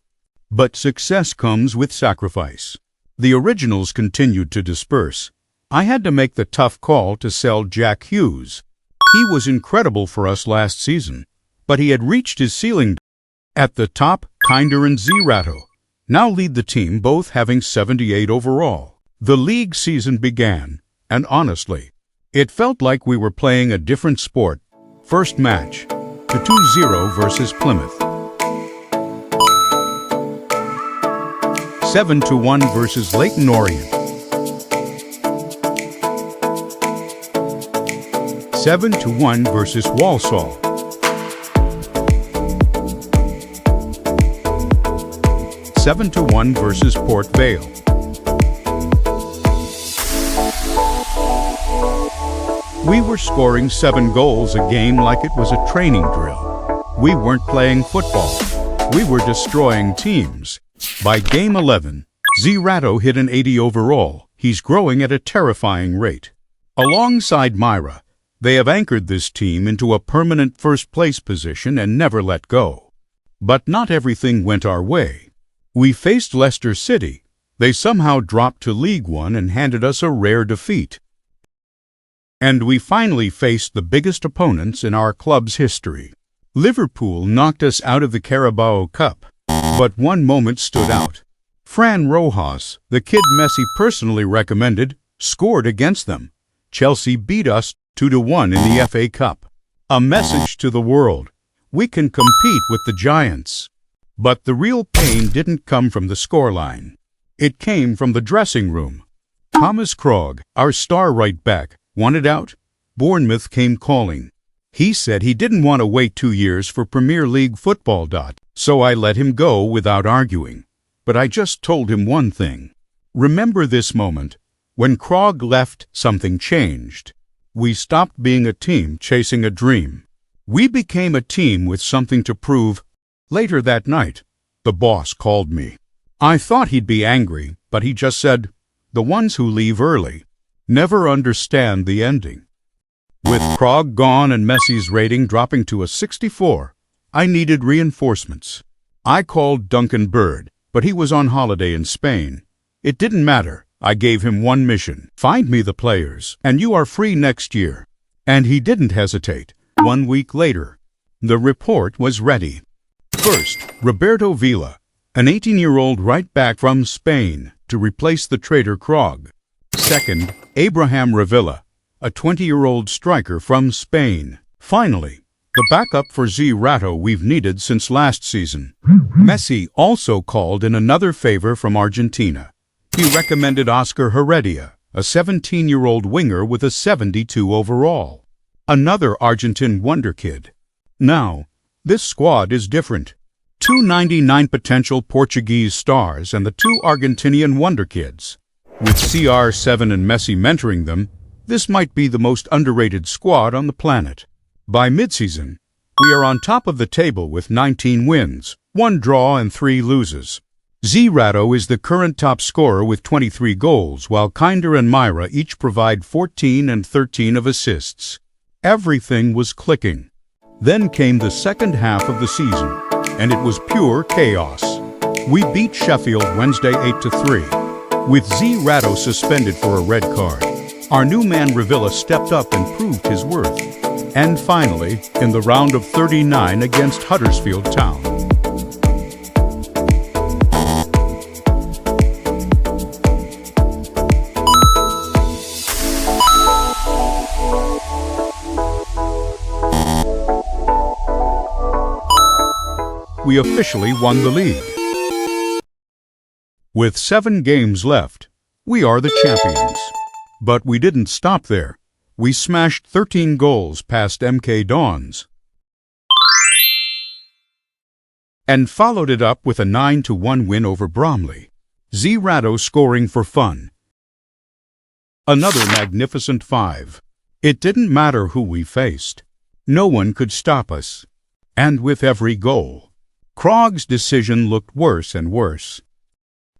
But success comes with sacrifice. The originals continued to disperse. I had to make the tough call to sell Jack Hughes. He was incredible for us last season, but he had reached his ceiling. At the top, Kinder and CY8 now lead the team, both having 78 overall. The league season began, and honestly, it felt like we were playing a different sport. First match, the 2-0 versus Plymouth. 7-1 versus Leyton Orient. 7-1 versus Walsall. 7-1 versus Port Vale. We were scoring 7 goals a game like it was a training drill. We weren't playing football. We were destroying teams. By game 11, Zerato hit an 80 overall. He's growing at a terrifying rate. Alongside Myra, they have anchored this team into a permanent first-place position and never let go. But not everything went our way. We faced Leicester City. They somehow dropped to League One and handed us a rare defeat. And we finally faced the biggest opponents in our club's history. Liverpool knocked us out of the Carabao Cup. But one moment stood out. Fran Rojas, the kid Messi personally recommended, scored against them. Chelsea beat us 2-1 in the FA Cup. A message to the world. We can compete with the giants. But the real pain didn't come from the scoreline. It came from the dressing room. Thomas Krog, our star right back, wanted out. Bournemouth came calling. He said he didn't want to wait 2 years for Premier League football. So I let him go without arguing. But I just told him one thing. Remember this moment. When Krog left, something changed. We stopped being a team chasing a dream. We became a team with something to prove. Later that night, the boss called me. I thought he'd be angry, but he just said, "The ones who leave early never understand the ending." With Krog gone and Messi's rating dropping to a 64, I needed reinforcements. I called Duncan Bird, but he was on holiday in Spain. It didn't matter. I gave him one mission. Find me the players, and you are free next year. And he didn't hesitate. 1 week later, the report was ready. First, Roberto Villa, an 18-year-old right-back from Spain, to replace the traitor Krog. Second, Abraham Revilla, a 20-year-old striker from Spain. Finally, the backup for Zerato we've needed since last season. Messi also called in another favor from Argentina. He recommended Oscar Heredia, a 17-year-old winger with a 72 overall. Another Argentine wonder kid. Now, this squad is different. 299 potential Portuguese stars and the 2 Argentinian wonder kids. With CR7 and Messi mentoring them, this might be the most underrated squad on the planet. By midseason, we are on top of the table with 19 wins, 1 draw and 3 loses. Zerato is the current top scorer with 23 goals, while Kinder and Myra each provide 14 and 13 of assists. Everything was clicking. Then came the second half of the season, and it was pure chaos. We beat Sheffield Wednesday 8-3, with Zerato suspended for a red card. Our new man Revilla stepped up and proved his worth. And finally, in the round of 39 against Huddersfield Town, we officially won the league. With 7 games left, we are the champions. But we didn't stop there. We smashed 13 goals past MK Dons and followed it up with a 9-1 win over Bromley. Zerato scoring for fun. Another magnificent 5. It didn't matter who we faced. No one could stop us. And with every goal, Krog's decision looked worse and worse.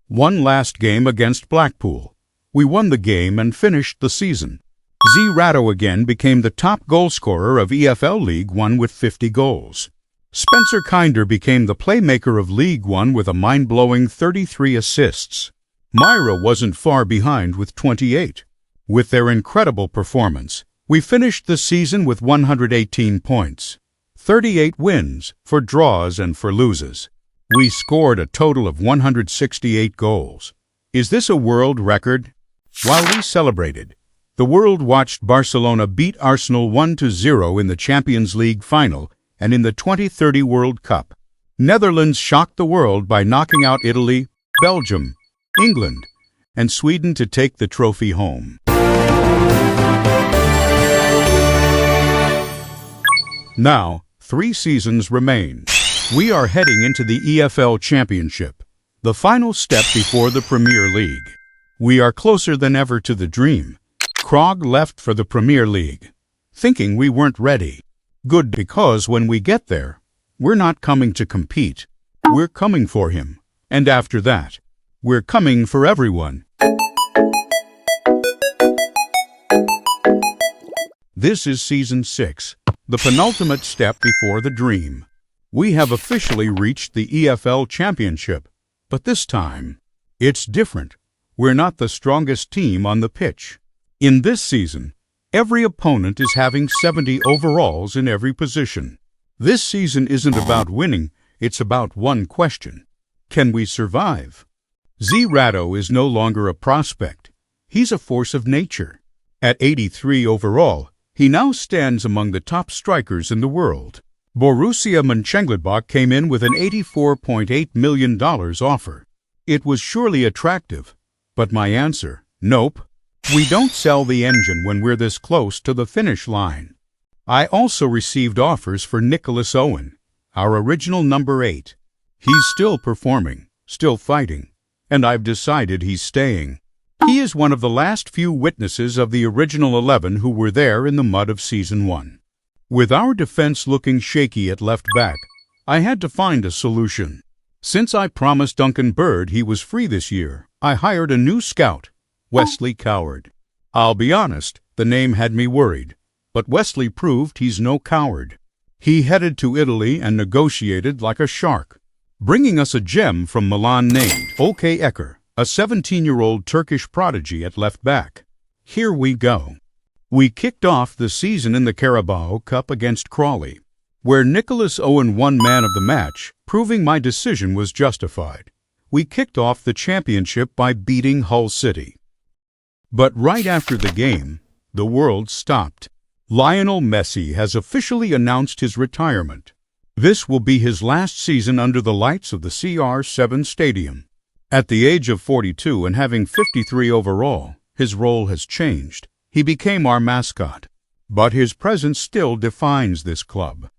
One last game against Blackpool. We won the game and finished the season. Zerato again became the top goalscorer of EFL League One with 50 goals. Spencer Kinder became the playmaker of League One with a mind-blowing 33 assists. Myra wasn't far behind with 28. With their incredible performance, we finished the season with 118 points, 38 wins for draws and for loses. We scored a total of 168 goals. Is this a world record? While we celebrated, the world watched Barcelona beat Arsenal 1-0 in the Champions League final and in the 2030 World Cup. Netherlands shocked the world by knocking out Italy, Belgium, England, and Sweden to take the trophy home. Now, 3 seasons remain. We are heading into the EFL Championship, the final step before the Premier League. We are closer than ever to the dream. Krog left for the Premier League, thinking we weren't ready. Good, because when we get there, we're not coming to compete. We're coming for him. And after that, We're coming for everyone. This is Season 6, the penultimate step before the dream. We have officially reached the EFL Championship, but this time, it's different. We're not the strongest team on the pitch. In this season, every opponent is having 70 overalls in every position. This season isn't about winning, it's about one question. Can we survive? CY8 is no longer a prospect. He's a force of nature. At 83 overall, he now stands among the top strikers in the world. Borussia Mönchengladbach came in with an $84.8 million offer. It was surely attractive, but my answer, nope. We don't sell the engine when we're this close to the finish line. I also received offers for Nicholas Owen, our original number 8. He's still performing, still fighting, and I've decided he's staying. He is one of the last few witnesses of the original 11 who were there in the mud of Season 1. With our defense looking shaky at left back, I had to find a solution. Since I promised Duncan Bird he was free this year, I hired a new scout, Wesley Coward. I'll be honest, the name had me worried, but Wesley proved he's no coward. He headed to Italy and negotiated like a shark, bringing us a gem from Milan named Olcay Eker, a 17-year-old Turkish prodigy at left back. Here we go. We kicked off the season in the Carabao Cup against Crawley, where Nicholas Owen won man of the match, proving my decision was justified. We kicked off the championship by beating Hull City. But right after the game, the world stopped. Lionel Messi has officially announced his retirement. This will be his last season under the lights of the CR7 Stadium. At the age of 42 and having 53 overall, his role has changed. He became our mascot. But his presence still defines this club.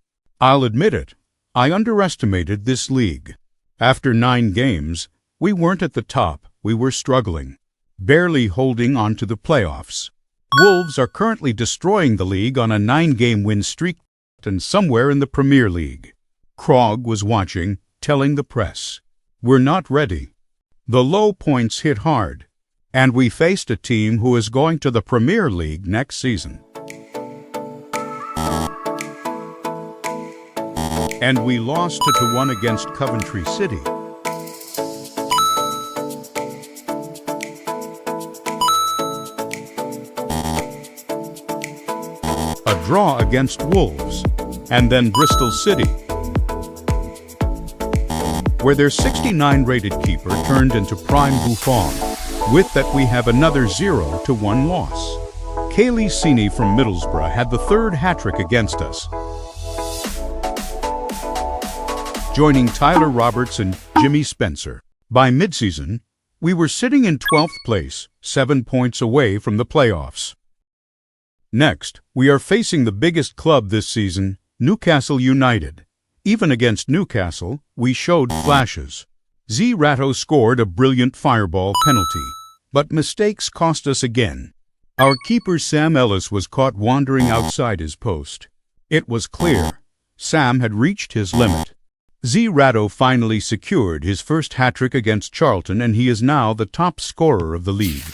I'll admit it, I underestimated this league. After 9 games, we weren't at the top, we were struggling, barely holding on to the playoffs. Wolves are currently destroying the league on a 9-game win streak and somewhere in the Premier League. Krog was watching, telling the press, "We're not ready." The low points hit hard, and we faced a team who is going to the Premier League next season. And we lost 2-1 against Coventry City. A draw against Wolves, and then Bristol City, where their 69-rated keeper turned into prime Buffon. With that, we have another 0-1 loss. Kaylee Sini from Middlesbrough had the 3rd hat-trick against us, joining Tyler Roberts and Jimmy Spencer. By mid-season, we were sitting in 12th place, 7 points away from the playoffs. Next, we are facing the biggest club this season, Newcastle United. Even against Newcastle, we showed flashes. CY8 scored a brilliant fireball penalty, but mistakes cost us again. Our keeper Sam Ellis was caught wandering outside his post. It was clear Sam had reached his limit. CY8 finally secured his first hat-trick against Charlton, and he is now the top scorer of the league.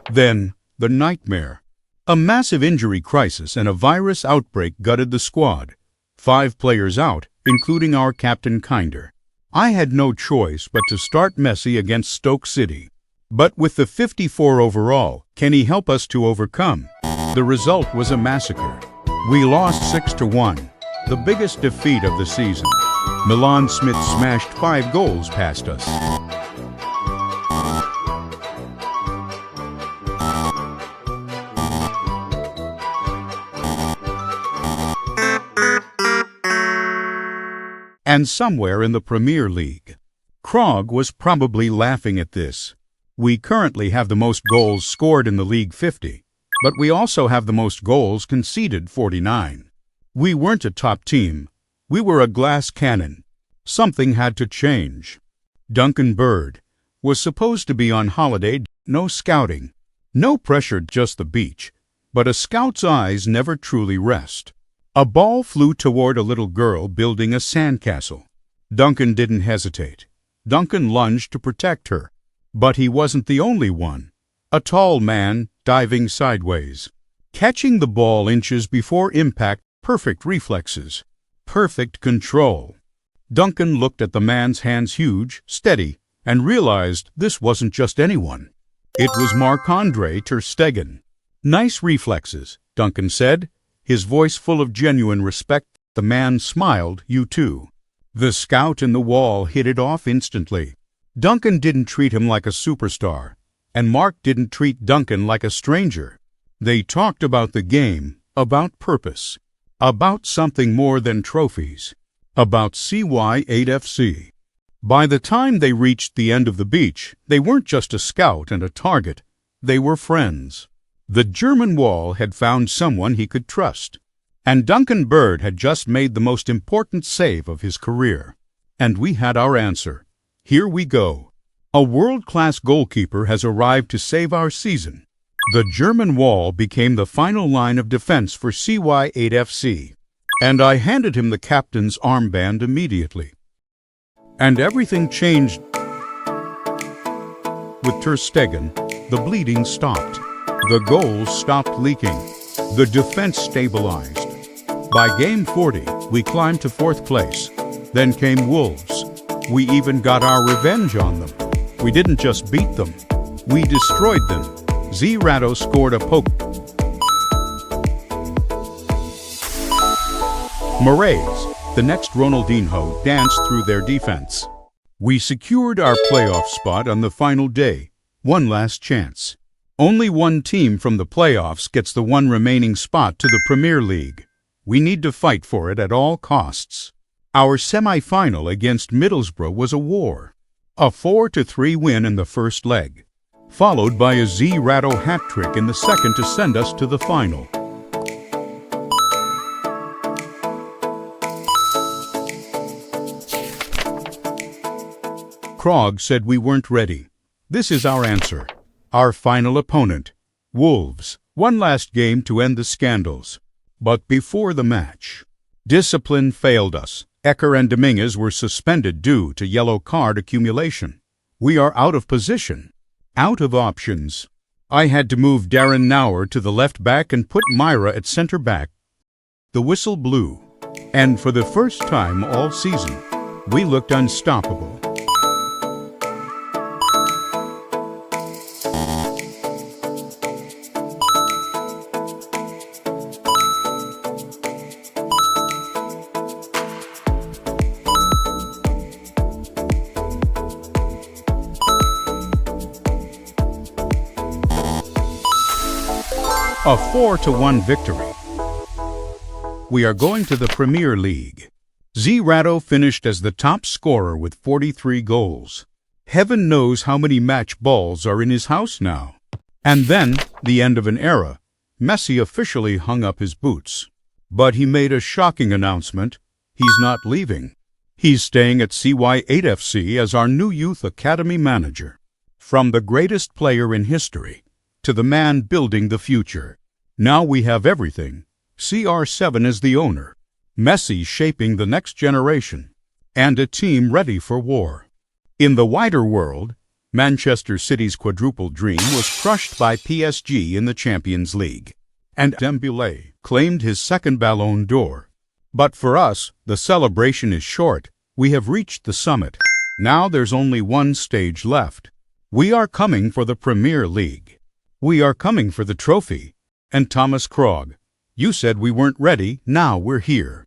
Then, the nightmare. A massive injury crisis and a virus outbreak gutted the squad. 5 players out, including our captain Kinder. I had no choice but to start Messi against Stoke City. But with the 54 overall, can he help us to overcome? The result was a massacre. We lost 6-1, the biggest defeat of the season. Milan Smith smashed 5 goals past us. And somewhere in the Premier League. Krog was probably laughing at this. We currently have the most goals scored in the league, 50, but we also have the most goals conceded, 49. We weren't a top team. We were a glass cannon. Something had to change. Duncan Bird was supposed to be on holiday, no scouting. No pressure, just the beach. But a scout's eyes never truly rest. A ball flew toward a little girl building a sandcastle. Duncan didn't hesitate. Duncan lunged to protect her. But he wasn't the only one. A tall man diving sideways. Catching the ball inches before impact, perfect reflexes. Perfect control. Duncan looked at the man's hands, huge, steady, and realized this wasn't just anyone. It was Marc-Andre ter Stegen. "Nice reflexes," Duncan said, his voice full of genuine respect. The man smiled, "You too." The scout in the wall hit it off instantly. Duncan didn't treat him like a superstar, and Mark didn't treat Duncan like a stranger. They talked about the game, about purpose, about something more than trophies, about CY8 FC. By the time they reached the end of the beach, they weren't just a scout and a target, they were friends. The German wall had found someone he could trust, and Duncan Bird had just made the most important save of his career. And we had our answer. Here we go. A world-class goalkeeper has arrived to save our season. The German wall became the final line of defense for CY8 FC, and I handed him the captain's armband immediately. And everything changed. With ter Stegen, the bleeding stopped. The goals stopped leaking. The defense stabilized. By game 40, we climbed to 4th place. Then came Wolves. We even got our revenge on them. We didn't just beat them, we destroyed them. CY8 scored a poke. Moraes, the next Ronaldinho, danced through their defense. We secured our playoff spot on the final day. One last chance. Only one team from the playoffs gets the one remaining spot to the Premier League. We need to fight for it at all costs. Our semi-final against Middlesbrough was a war. A 4-3 win in the first leg, followed by a CY8 hat-trick in the second to send us to the final. Krog said we weren't ready. This is our answer. Our final opponent, Wolves. One last game to end the scandals. But before the match, discipline failed us. Ecker and Dominguez were suspended due to yellow card accumulation. We are out of position, out of options. I had to move Darren Nauer to the left back and put Myra at center back. The whistle blew, and for the first time all season, we looked unstoppable. A 4-1 victory. We are going to the Premier League. CY8 finished as the top scorer with 43 goals. Heaven knows how many match balls are in his house now. And then, the end of an era. Messi officially hung up his boots. But he made a shocking announcement. He's not leaving. He's staying at CY8 FC as our new youth academy manager. From the greatest player in history to the man building the future. Now we have everything. CR7 is the owner, Messi shaping the next generation, and a team ready for war. In the wider world, Manchester City's quadruple dream was crushed by PSG in the Champions League, and Dembélé claimed his second Ballon d'Or. But for us, the celebration is short. We have reached the summit. Now there's only one stage left. We are coming for the Premier League. We are coming for the trophy. And Thomas Krog, you said we weren't ready, now we're here.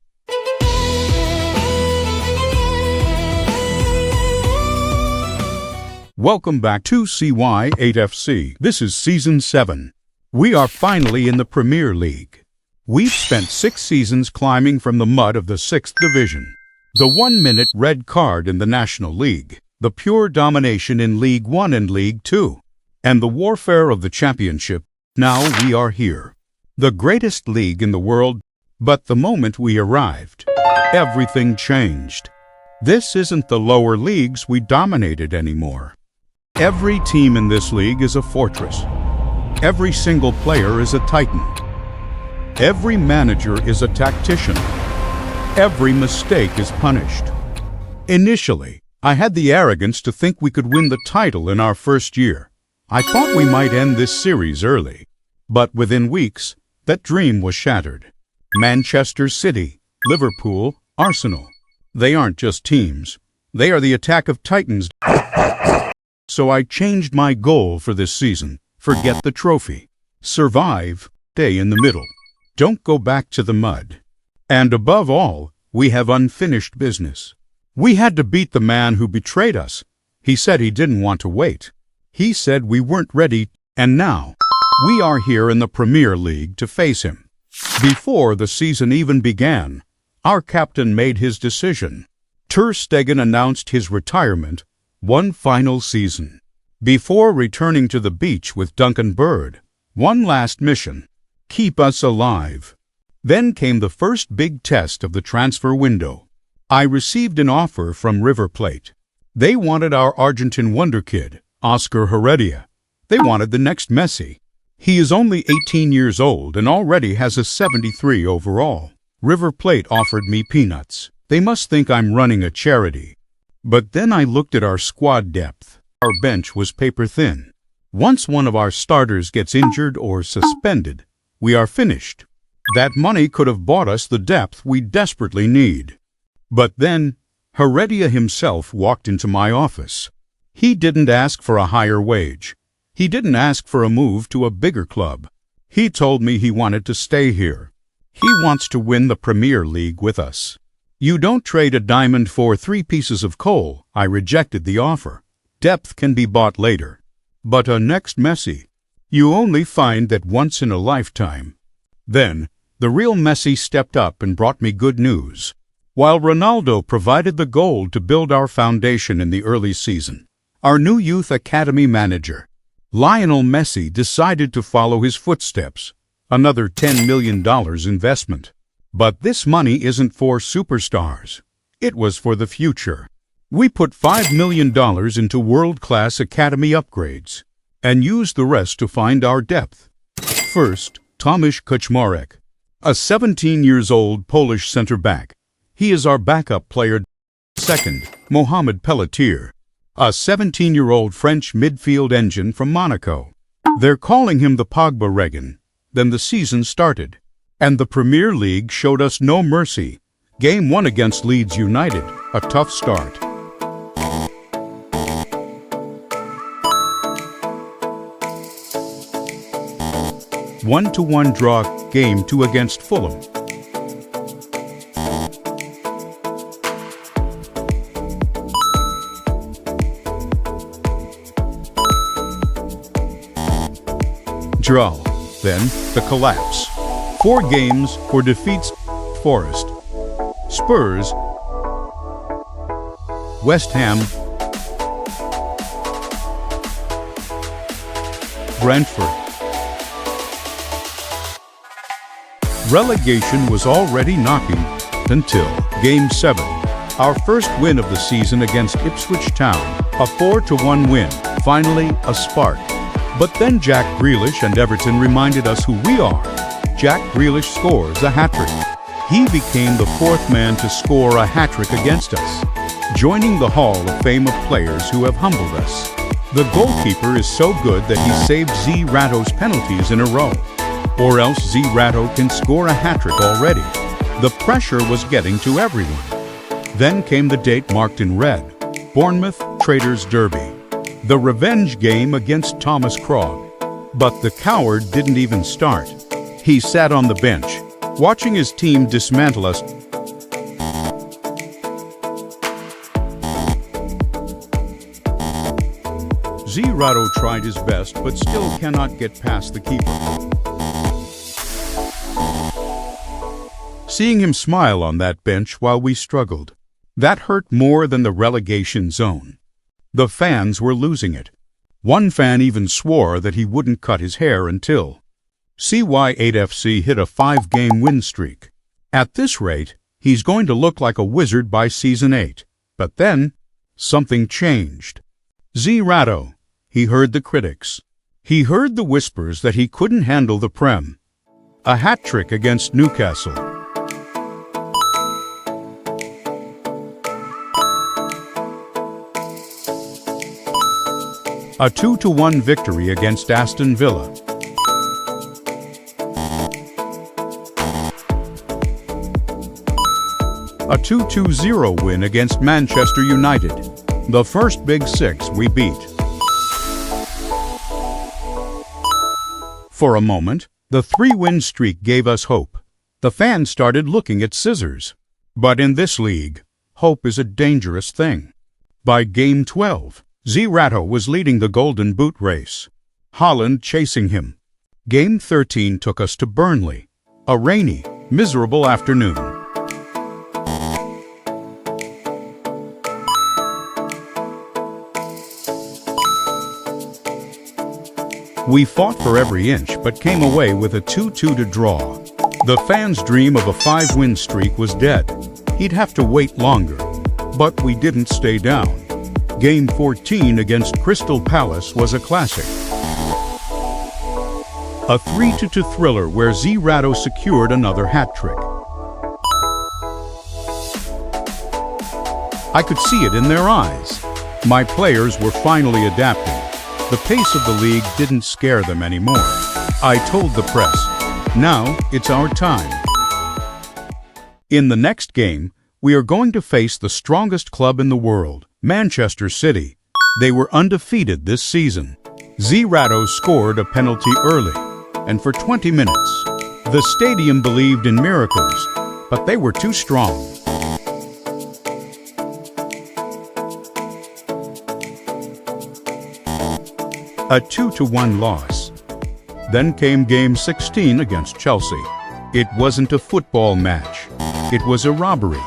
Welcome back to CY8 FC. This is Season 7. We are finally in the Premier League. We've spent 6 seasons climbing from the mud of the 6th Division. The 1-minute red card in the National League. The pure domination in League 1 and League 2. And the warfare of the championship. Now we are here. The greatest league in the world. But the moment we arrived, everything changed. This isn't the lower leagues we dominated anymore. Every team in this league is a fortress. Every single player is a titan. Every manager is a tactician. Every mistake is punished. Initially, I had the arrogance to think we could win the title in our first year. I thought we might end this series early. But within weeks, that dream was shattered. Manchester City, Liverpool, Arsenal. They aren't just teams. They are the attack of titans. So I changed my goal for this season. Forget the trophy. Survive, stay in the middle. Don't go back to the mud. And above all, we have unfinished business. We had to beat the man who betrayed us. He said he didn't want to wait. He said we weren't ready, and now we are here in the Premier League to face him. Before the season even began, our captain made his decision. Ter Stegen announced his retirement, one final season. Before returning to the beach with Duncan Bird, one last mission: keep us alive. Then came the first big test of the transfer window. I received an offer from River Plate. They wanted our Argentine wonder kid, Oscar Heredia. They wanted the next Messi. He is only 18 years old and already has a 73 overall. River Plate offered me peanuts. They must think I'm running a charity. But then I looked at our squad depth. Our bench was paper thin. Once one of our starters gets injured or suspended, we are finished. That money could have bought us the depth we desperately need. But then, Heredia himself walked into my office. He didn't ask for a higher wage. He didn't ask for a move to a bigger club. He told me he wanted to stay here. He wants to win the Premier League with us. You don't trade a diamond for 3 pieces of coal. I rejected the offer. Depth can be bought later. But a next Messi, you only find that once in a lifetime. Then, the real Messi stepped up and brought me good news. While Ronaldo provided the gold to build our foundation in the early season, our new youth academy manager, Lionel Messi, decided to follow his footsteps, another $10 million investment. But this money isn't for superstars. It was for the future. We put $5 million into world-class academy upgrades and used the rest to find our depth. First, Tomasz Kaczmarek, a 17-year-old Polish center-back. He is our backup player. Second, Mohamed Pelletier, a 17-year-old French midfield engine from Monaco. They're calling him the Pogba Regan. Then the season started, and the Premier League showed us no mercy. Game 1 against Leeds United, a tough start. 1-1 draw. Game 2 against Fulham. Draw. Then the collapse. 4 games for defeats. Forest, Spurs, West Ham, Brentford. Relegation was already knocking until Game 7, our first win of the season against Ipswich Town, a 4-1 win, finally a spark. But then Jack Grealish and Everton reminded us who we are. Jack Grealish scores a hat-trick. He became the 4th man to score a hat-trick against us, joining the Hall of Fame of players who have humbled us. The goalkeeper is so good that he saved Z-Rato's penalties in a row. Or else Z-Rato can score a hat-trick already. The pressure was getting to everyone. Then came the date marked in red, Bournemouth Traders Derby, the revenge game against Thomas Krog. But the coward didn't even start. He sat on the bench, watching his team dismantle us. Z-Rato tried his best, but still cannot get past the keeper. Seeing him smile on that bench while we struggled, that hurt more than the relegation zone. The fans were losing it. One fan even swore that he wouldn't cut his hair until CY8 FC hit a 5-game win streak. At this rate, he's going to look like a wizard by season 8. But then, something changed. Z-Rato, he heard the critics. He heard the whispers that he couldn't handle the Prem. A hat-trick against Newcastle. A 2-1 victory against Aston Villa. A 2-0 win against Manchester United. The first Big Six we beat. For a moment, the 3-win streak gave us hope. The fans started looking at scissors. But in this league, hope is a dangerous thing. By Game 12, CY8 was leading the Golden Boot race. Haaland chasing him. Game 13 took us to Burnley. A rainy, miserable afternoon. We fought for every inch but came away with a 2-2 draw. The fans' dream of a 5-win streak was dead. He'd have to wait longer. But we didn't stay down. Game 14 against Crystal Palace was a classic. A 3-2 thriller where CY8 secured another hat-trick. I could see it in their eyes. My players were finally adapting. The pace of the league didn't scare them anymore. I told the press, now it's our time. In the next game, we are going to face the strongest club in the world, Manchester City. They were undefeated this season. CY8 scored a penalty early, and for 20 minutes, the stadium believed in miracles, but they were too strong. A 2-1 loss. Then came Game 16 against Chelsea. It wasn't a football match. It was a robbery.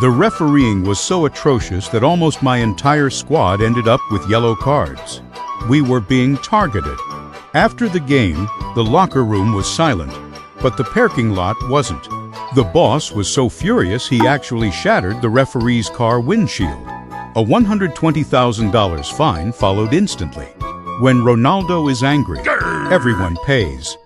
The refereeing was so atrocious that almost my entire squad ended up with yellow cards. We were being targeted. After the game, the locker room was silent, but the parking lot wasn't. The boss was so furious he actually shattered the referee's car windshield. A $120,000 fine followed instantly. When Ronaldo is angry, everyone pays.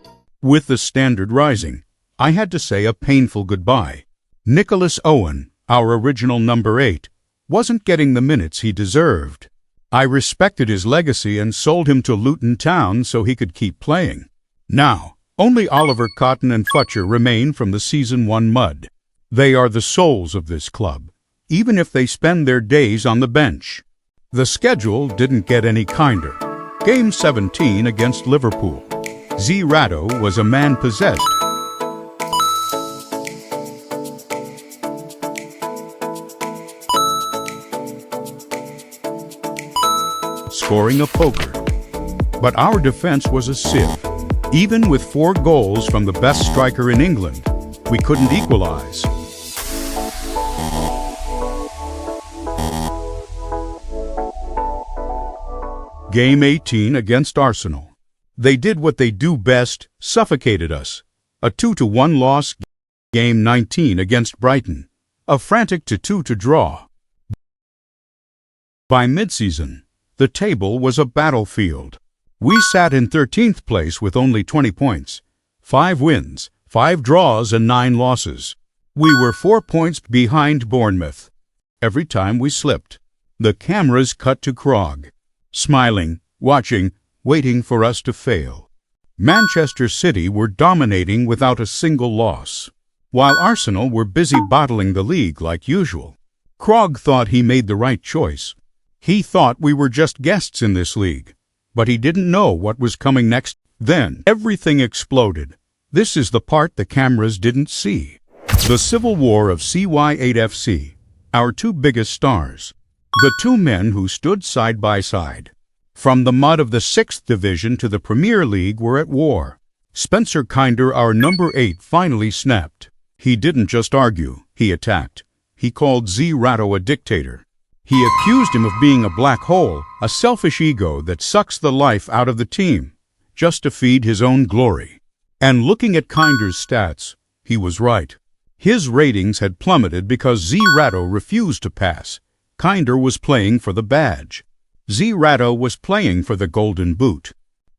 With the standard rising, I had to say a painful goodbye. Nicholas Owen, our original number 8, wasn't getting the minutes he deserved. I respected his legacy and sold him to Luton Town so he could keep playing. Now, only Oliver Cotton and Futcher remain from the Season 1 mud. They are the souls of this club, even if they spend their days on the bench. The schedule didn't get any kinder. Game 17 against Liverpool. CY8 was a man possessed. Scoring a poker. But our defense was a sieve. Even with 4 goals from the best striker in England, we couldn't equalize. Game 18 against Arsenal. They did what they do best, suffocated us. A 2-1 loss. Game 19 against Brighton. A frantic 2-2 draw. By mid-season, the table was a battlefield. We sat in 13th place with only 20 points. 5 wins, 5 draws and 9 losses. We were 4 points behind Bournemouth. Every time we slipped, the cameras cut to Krog. Smiling, watching, waiting for us to fail. Manchester City were dominating without a single loss, while Arsenal were busy bottling the league like usual. Krog thought he made the right choice. He thought we were just guests in this league, but he didn't know what was coming next. Then everything exploded. This is the part the cameras didn't see. The civil war of CY8 FC, our 2 biggest stars. The 2 men who stood side by side. From the mud of the 6th Division to the Premier League were at war. Spencer Kinder, our number 8, finally snapped. He didn't just argue, he attacked. He called CY8 a dictator. He accused him of being a black hole, a selfish ego that sucks the life out of the team, just to feed his own glory. And looking at Kinder's stats, he was right. His ratings had plummeted because CY8 refused to pass. Kinder was playing for the badge. CY8 was playing for the Golden Boot.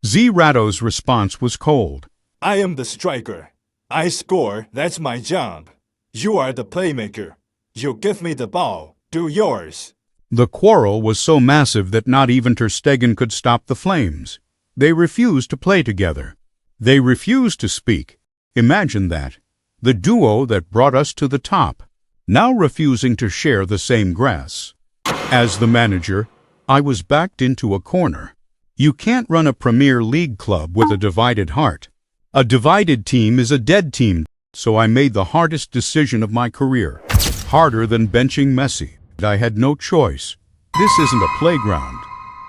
CY8's response was cold. I am the striker. I score, that's my job. You are the playmaker. You give me the ball, do yours. The quarrel was so massive that not even Ter Stegen could stop the flames. They refused to play together. They refused to speak. Imagine that. The duo that brought us to the top, now refusing to share the same grass. As the manager, I was backed into a corner. You can't run a Premier League club with a divided heart. A divided team is a dead team, so I made the hardest decision of my career. Harder than benching Messi. I had no choice. This isn't a playground.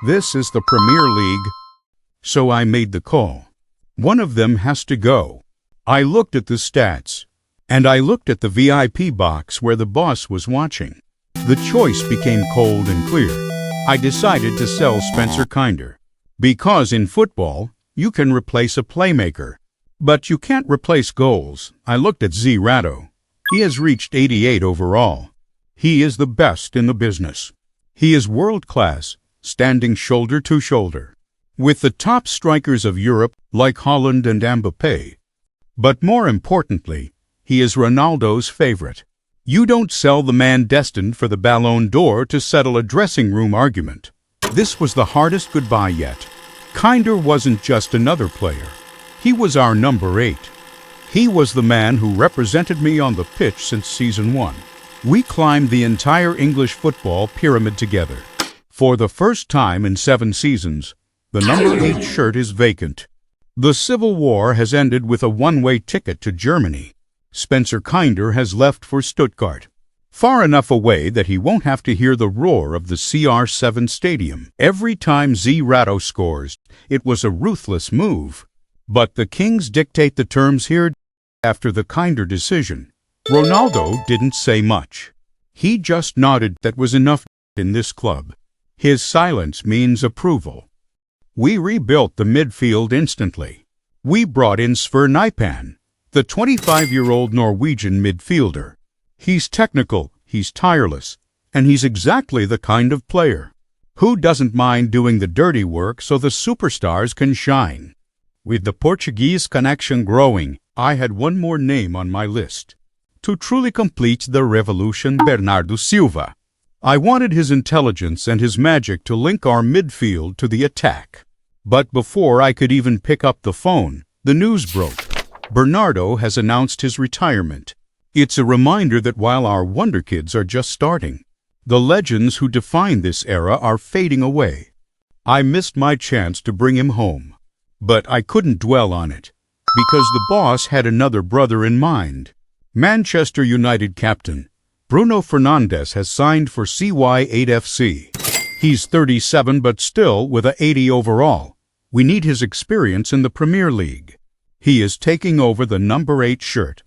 This is the Premier League. So I made the call. One of them has to go. I looked at the stats, and I looked at the VIP box where the boss was watching. The choice became cold and clear. I decided to sell Spencer Kinder. Because in football, you can replace a playmaker, but you can't replace goals. I looked at CY8. He has reached 88 overall. He is the best in the business. He is world-class, standing shoulder to shoulder with the top strikers of Europe like Haaland and Mbappé. But more importantly, he is Ronaldo's favorite. You don't sell the man destined for the Ballon d'Or to settle a dressing room argument. This was the hardest goodbye yet. Kinder wasn't just another player. He was our number 8. He was the man who represented me on the pitch since season 1. We climbed the entire English football pyramid together. For the first time in 7 seasons, the number 8 shirt is vacant. The Civil War has ended with a one-way ticket to Germany. Spencer Kinder has left for Stuttgart, far enough away that he won't have to hear the roar of the CR7 stadium. Every time CY8 scores, it was a ruthless move. But the Kings dictate the terms here. After the Kinder decision, Ronaldo didn't say much. He just nodded. That was enough in this club. His silence means approval. We rebuilt the midfield instantly. We brought in Sver Nypan, the 25-year-old Norwegian midfielder. He's technical, he's tireless, and he's exactly the kind of player who doesn't mind doing the dirty work so the superstars can shine. With the Portuguese connection growing, I had one more name on my list. To truly complete the revolution, Bernardo Silva. I wanted his intelligence and his magic to link our midfield to the attack. But before I could even pick up the phone, the news broke. Bernardo has announced his retirement. It's a reminder that while our wonder kids are just starting, the legends who define this era are fading away. I missed my chance to bring him home, but I couldn't dwell on it, because the boss had another brother in mind. Manchester United captain Bruno Fernandes has signed for CY8 FC. He's 37 but still with a 80 overall. We need his experience in the Premier League. He is taking over the number 8 shirt.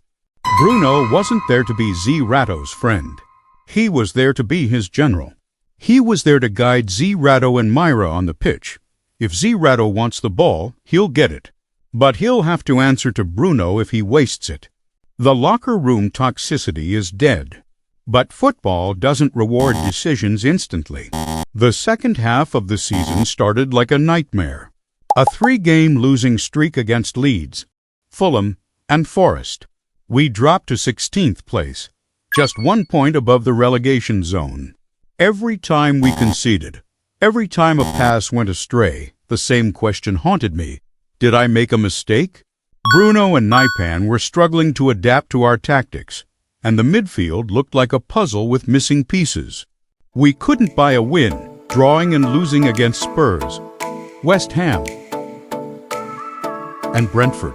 Bruno wasn't there to be CY8's friend. He was there to be his general. He was there to guide CY8 and Myra on the pitch. If CY8 wants the ball, he'll get it. But he'll have to answer to Bruno if he wastes it. The locker room toxicity is dead. But football doesn't reward decisions instantly. The second half of the season started like a nightmare. A 3-game losing streak against Leeds, Fulham, and Forest. We dropped to 16th place, just 1 point above the relegation zone. Every time we conceded, every time a pass went astray, the same question haunted me. Did I make a mistake? Bruno and Nypan were struggling to adapt to our tactics, and the midfield looked like a puzzle with missing pieces. We couldn't buy a win, drawing and losing against Spurs, West Ham, and Brentford.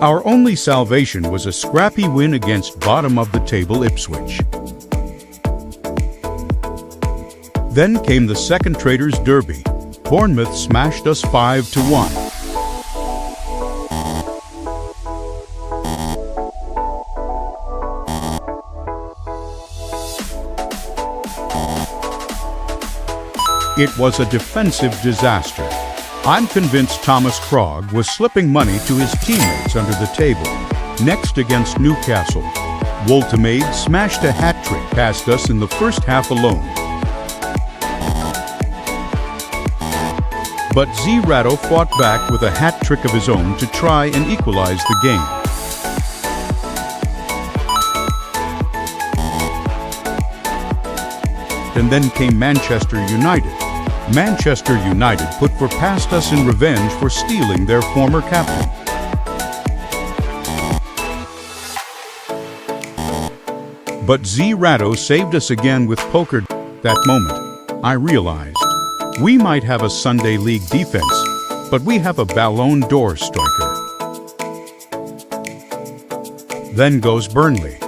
Our only salvation was a scrappy win against bottom-of-the-table Ipswich. Then came the second Traders' Derby. Bournemouth smashed us 5-1. It was a defensive disaster. I'm convinced Thomas Krog was slipping money to his teammates under the table. Next against Newcastle, Woltemade smashed a hat-trick past us in the first half alone. But CY8 fought back with a hat-trick of his own to try and equalize the game. and then came Manchester United. Manchester United put for past us in revenge for stealing their former captain. But CY8 saved us again with poker. That moment, I realized we might have a Sunday League defense, but we have a Ballon d'Or striker. Then goes Burnley.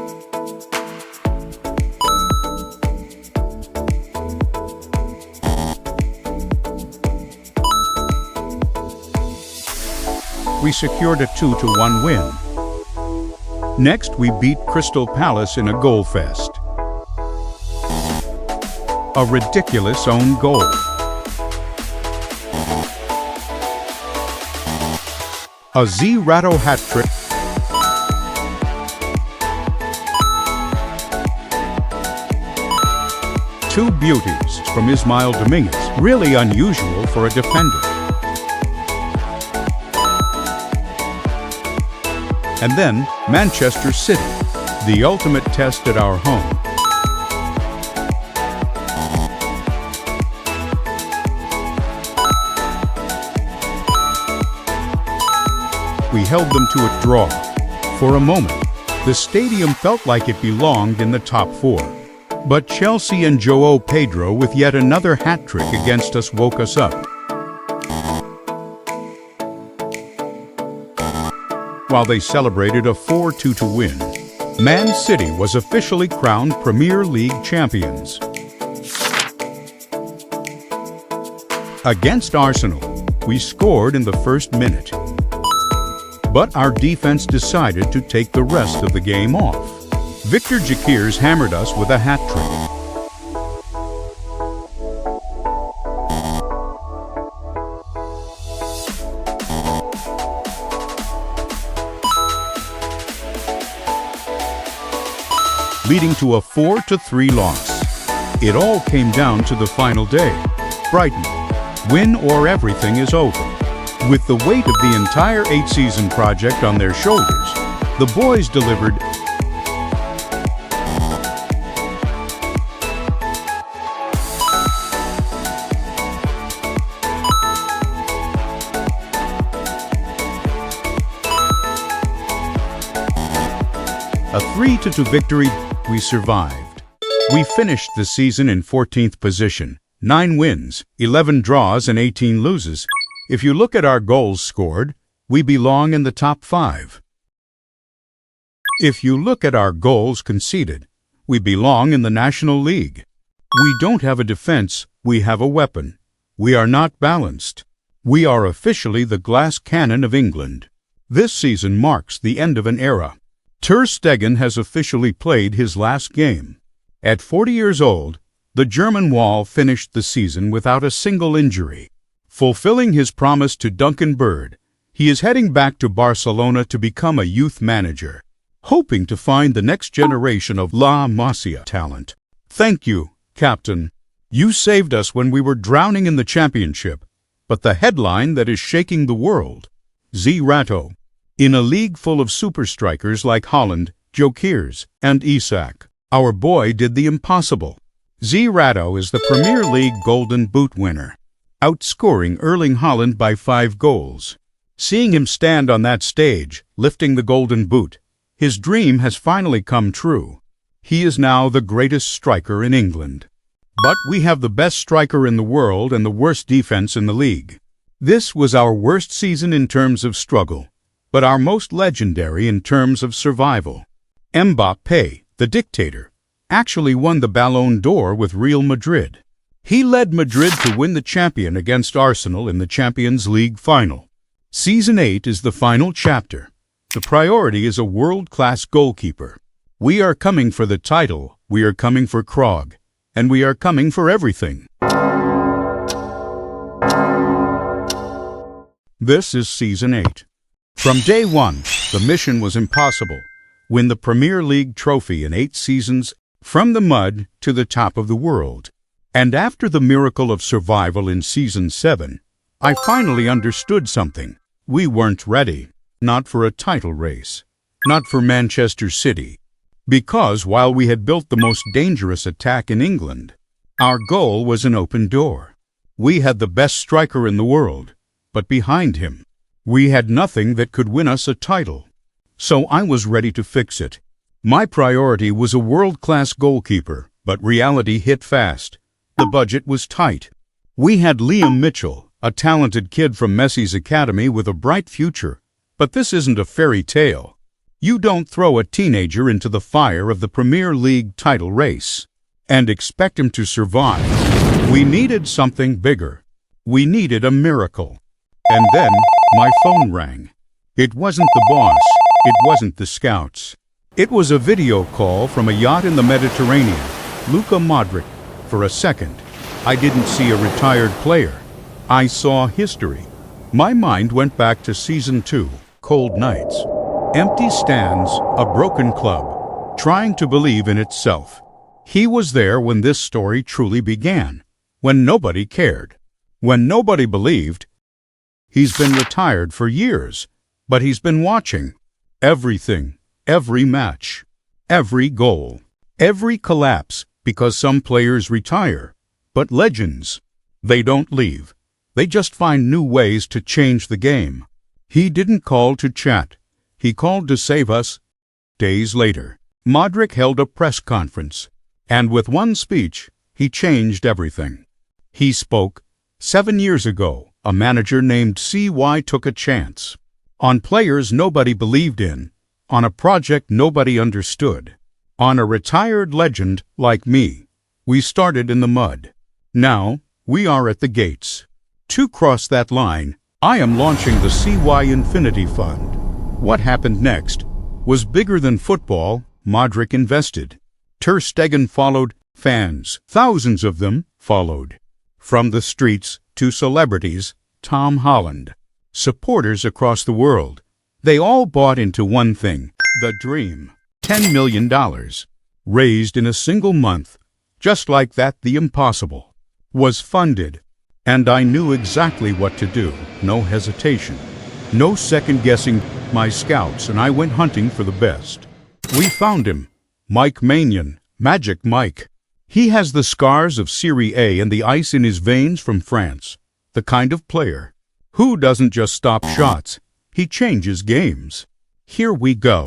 We secured a 2-1 win. Next, we beat Crystal Palace in a goal fest. A ridiculous own goal. A CY8 hat-trick. Two beauties from Ismail Dominguez, really unusual for a defender. And then, Manchester City, the ultimate test at our home. We held them to a draw. For a moment, the stadium felt like it belonged in the top four. But Chelsea and João Pedro with yet another hat-trick against us woke us up. While they celebrated a 4-2 win, Man City was officially crowned Premier League champions. Against Arsenal, we scored in the first minute. But our defense decided to take the rest of the game off. Victor Jaquirs hammered us with a hat-trick. Leading to a 4-3 loss. It all came down to the final day. Brighton, win or everything is over. With the weight of the entire 8-season project on their shoulders, the boys delivered. A 3-2 victory. We survived. We finished the season in 14th position, 9 wins, 11 draws and 18 loses. If you look at our goals scored, we belong in the top 5. If you look at our goals conceded, we belong in the National League. We don't have a defense, we have a weapon. We are not balanced. We are officially the glass cannon of England. This season marks the end of an era. Ter Stegen has officially played his last game. At 40 years old, the German Wall finished the season without a single injury. Fulfilling his promise to Duncan Bird, he is heading back to Barcelona to become a youth manager, hoping to find the next generation of La Masia talent. Thank you, Captain. You saved us when we were drowning in the championship, but the headline that is shaking the world, CY8. In a league full of super strikers like Haaland, Jaquirs, and Isak, our boy did the impossible. CY8 is the Premier League Golden Boot winner, outscoring Erling Haaland by 5 goals. Seeing him stand on that stage, lifting the Golden Boot, his dream has finally come true. He is now the greatest striker in England. But we have the best striker in the world and the worst defense in the league. This was our worst season in terms of struggle, but our most legendary in terms of survival. Mbappé, the dictator, actually won the Ballon d'Or with Real Madrid. He led Madrid to win the champion against Arsenal in the Champions League final. Season 8 is the final chapter. The priority is a world-class goalkeeper. We are coming for the title, we are coming for Krog, and we are coming for everything. This is Season 8. From day one, the mission was impossible. Win the Premier League trophy in 8 seasons, from the mud to the top of the world. And after the miracle of survival in Season 7, I finally understood something. We weren't ready. Not for a title race. Not for Manchester City. Because while we had built the most dangerous attack in England, Our goal was an open door. We had the best striker in the world, but behind him, we had nothing that could win us a title. So I was ready to fix it. My priority was a world-class goalkeeper, but reality hit fast. The budget was tight. We had Liam Mitchell, a talented kid from Messi's academy with a bright future. But this isn't a fairy tale. You don't throw a teenager into the fire of the Premier League title race and expect him to survive. We needed something bigger. We needed a miracle. And then my phone rang. It wasn't the boss. It wasn't the scouts. It was a video call from a yacht in the Mediterranean. Luka Modric. For a second, I didn't see a retired player. I saw history. My mind went back to Season 2, cold nights, empty stands, a broken club, trying to believe in itself. He was there when this story truly began, when nobody cared, when nobody believed. He's been retired for years, but he's been watching everything, every match, every goal, every collapse, because some players retire, but legends, they don't leave. They just find new ways to change the game. He didn't call to chat. He called to save us. Days later, Modric held a press conference, and with one speech, he changed everything. He spoke, 7 years ago, a manager named CY took a chance on players nobody believed in, on a project nobody understood, on a retired legend like me. We started in the mud. Now, we are at the gates. To cross that line, I am launching the CY Infinity Fund. What happened next was bigger than football. Modric invested. Ter Stegen followed. Fans, thousands of them, followed. From the streets to celebrities, Tom Holland. Supporters across the world. They all bought into one thing, the dream. $10 million. Raised in a single month. Just like that, the impossible was funded. And I knew exactly what to do. No hesitation. No second-guessing. My scouts and I went hunting for the best. We found him. Mike Maignan, Magic Mike. He has the scars of Serie A and the ice in his veins from France. The kind of player who doesn't just stop shots. He changes games. Here we go.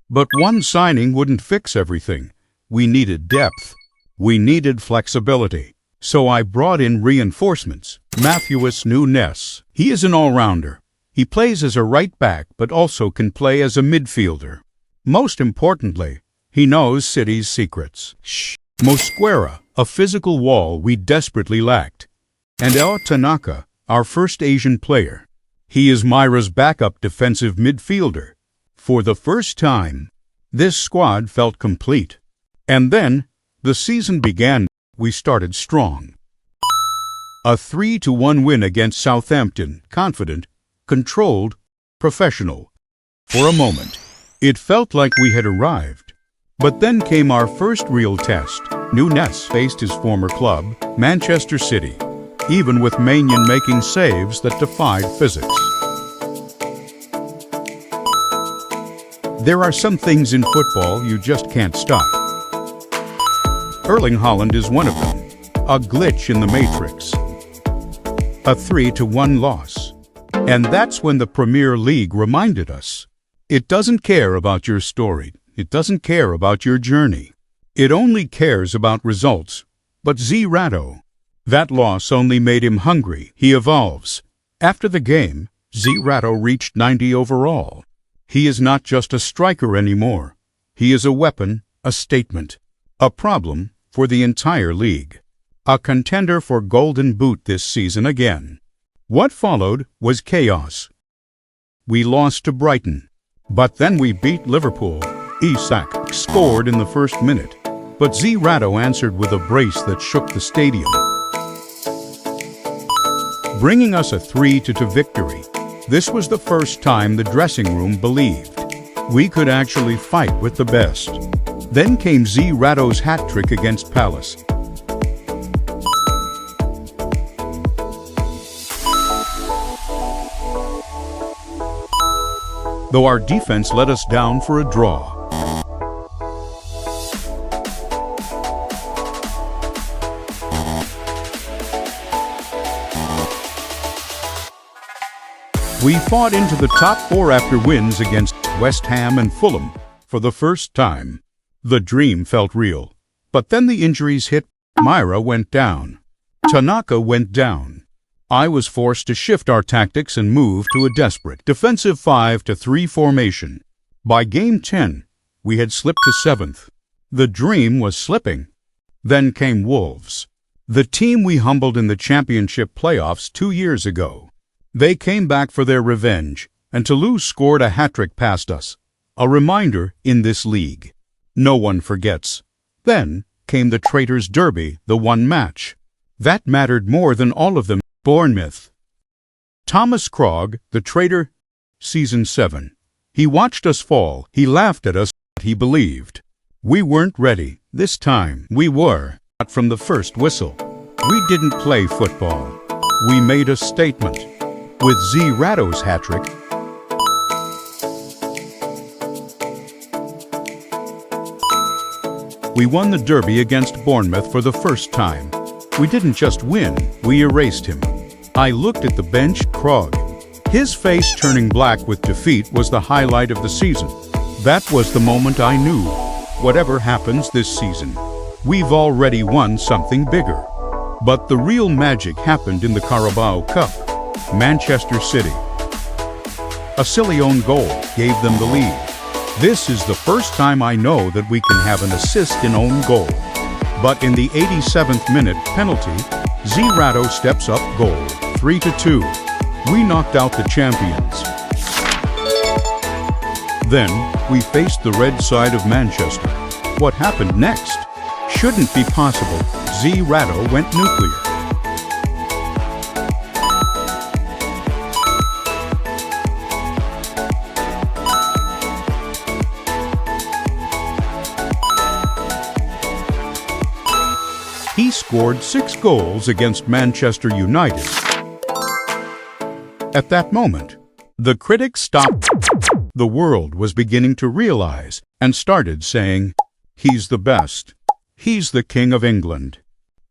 But one signing wouldn't fix everything. We needed depth. We needed flexibility. So I brought in reinforcements. Matheus Nunes. He is an all-rounder. He plays as a right back but also can play as a midfielder. Most importantly, he knows City's secrets. Mosquera, a physical wall we desperately lacked. And El Tanaka, our first Asian player. He is Myra's backup defensive midfielder. For the first time, this squad felt complete. And then, the season began. We started strong. A 3-1 win against Southampton, confident, controlled, professional. For a moment, it felt like we had arrived. But then came our first real test. Nunes faced his former club, Manchester City, even with Maignan making saves that defied physics. There are some things in football you just can't stop. Erling Haaland is one of them. A glitch in the matrix. A 3-1 loss. And that's when the Premier League reminded us. It doesn't care about your story. It doesn't care about your journey. It only cares about results. But Zerato, that loss only made him hungry. He evolves. After the game, Zerato reached 90 overall. He is not just a striker anymore. He is a weapon, a statement, a problem for the entire league. A contender for Golden Boot this season again. What followed was chaos. We lost to Brighton, but then we beat Liverpool. Isak scored in the first minute, but Zerato answered with a brace that shook the stadium, bringing us a 3-2 victory. This was the first time the dressing room believed we could actually fight with the best. Then came Zerato's hat-trick against Palace. Though our defense let us down for a draw. We fought into the top four after wins against West Ham and Fulham for the first time. The dream felt real. But then the injuries hit. Myra went down. Tanaka went down. I was forced to shift our tactics and move to a desperate defensive 5-3 formation. By game 10, we had slipped to 7th. The dream was slipping. Then came Wolves, the team we humbled in the championship playoffs 2 years ago. They came back for their revenge, and Toulouse scored a hat-trick past us. A reminder in this league. No one forgets. Then came the Traitors' Derby, the one match. That mattered more than all of them. Bournemouth. Thomas Krog, the traitor, Season 7. He watched us fall. He laughed at us. He believed. We weren't ready. This time, we were. Not from the first whistle. We didn't play football. We made a statement. With CY8's hat-trick, we won the derby against Bournemouth for the first time. We didn't just win, we erased him. I looked at the bench, Krog. His face turning black with defeat was the highlight of the season. That was the moment I knew. Whatever happens this season, we've already won something bigger. But the real magic happened in the Carabao Cup. Manchester City. A silly own goal gave them the lead. This is the first time I know that we can have an assist in own goal. But in the 87th minute penalty, CY8 steps up goal, 3-2. We knocked out the champions. Then, we faced the red side of Manchester. What happened next? Shouldn't be possible. CY8 went nuclear. He scored 6 goals against Manchester United. At that moment, the critics stopped. The world was beginning to realize and started saying, he's the best. He's the King of England.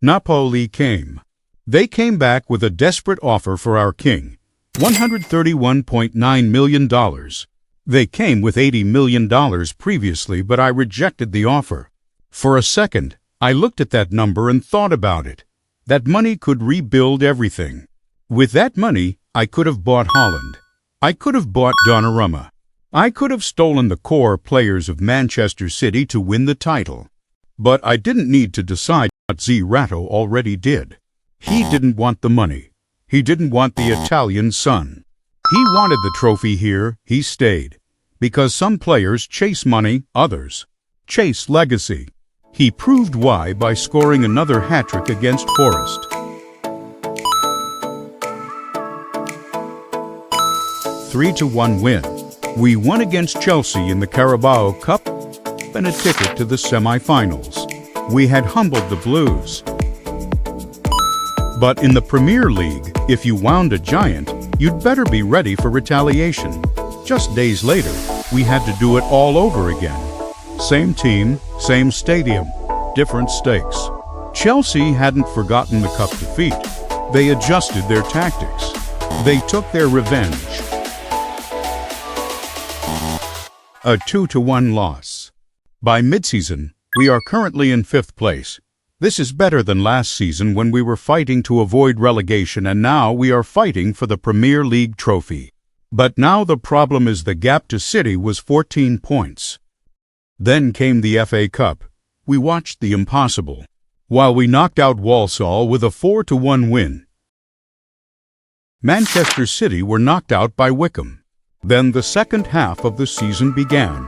Napoli came. They came back with a desperate offer for our king, $131.9 million. They came with $80 million previously, but I rejected the offer. For a second, I looked at that number and thought about it. That money could rebuild everything. With that money, I could have bought Holland. I could have bought Donnarumma. I could have stolen the core players of Manchester City to win the title. But I didn't need to decide what CY8 already did. He didn't want the money. He didn't want the Italian sun. He wanted the trophy here. He stayed. Because some players chase money, others chase legacy. He proved why by scoring another hat-trick against Forest. 3-1 win. We won against Chelsea in the Carabao Cup and a ticket to the semi-finals. We had humbled the Blues. But in the Premier League, if you wound a giant, you'd better be ready for retaliation. Just days later, we had to do it all over again. Same team, same stadium, different stakes. Chelsea hadn't forgotten the cup defeat. They adjusted their tactics. They took their revenge. A 2-1 loss. By mid-season, we are currently in 5th place. This is better than last season when we were fighting to avoid relegation, and now we are fighting for the Premier League trophy. But now the problem is the gap to City was 14 points. Then came the FA Cup. We watched the impossible. While we knocked out Walsall with a 4-1 win, Manchester City were knocked out by Wycombe. Then the second half of the season began.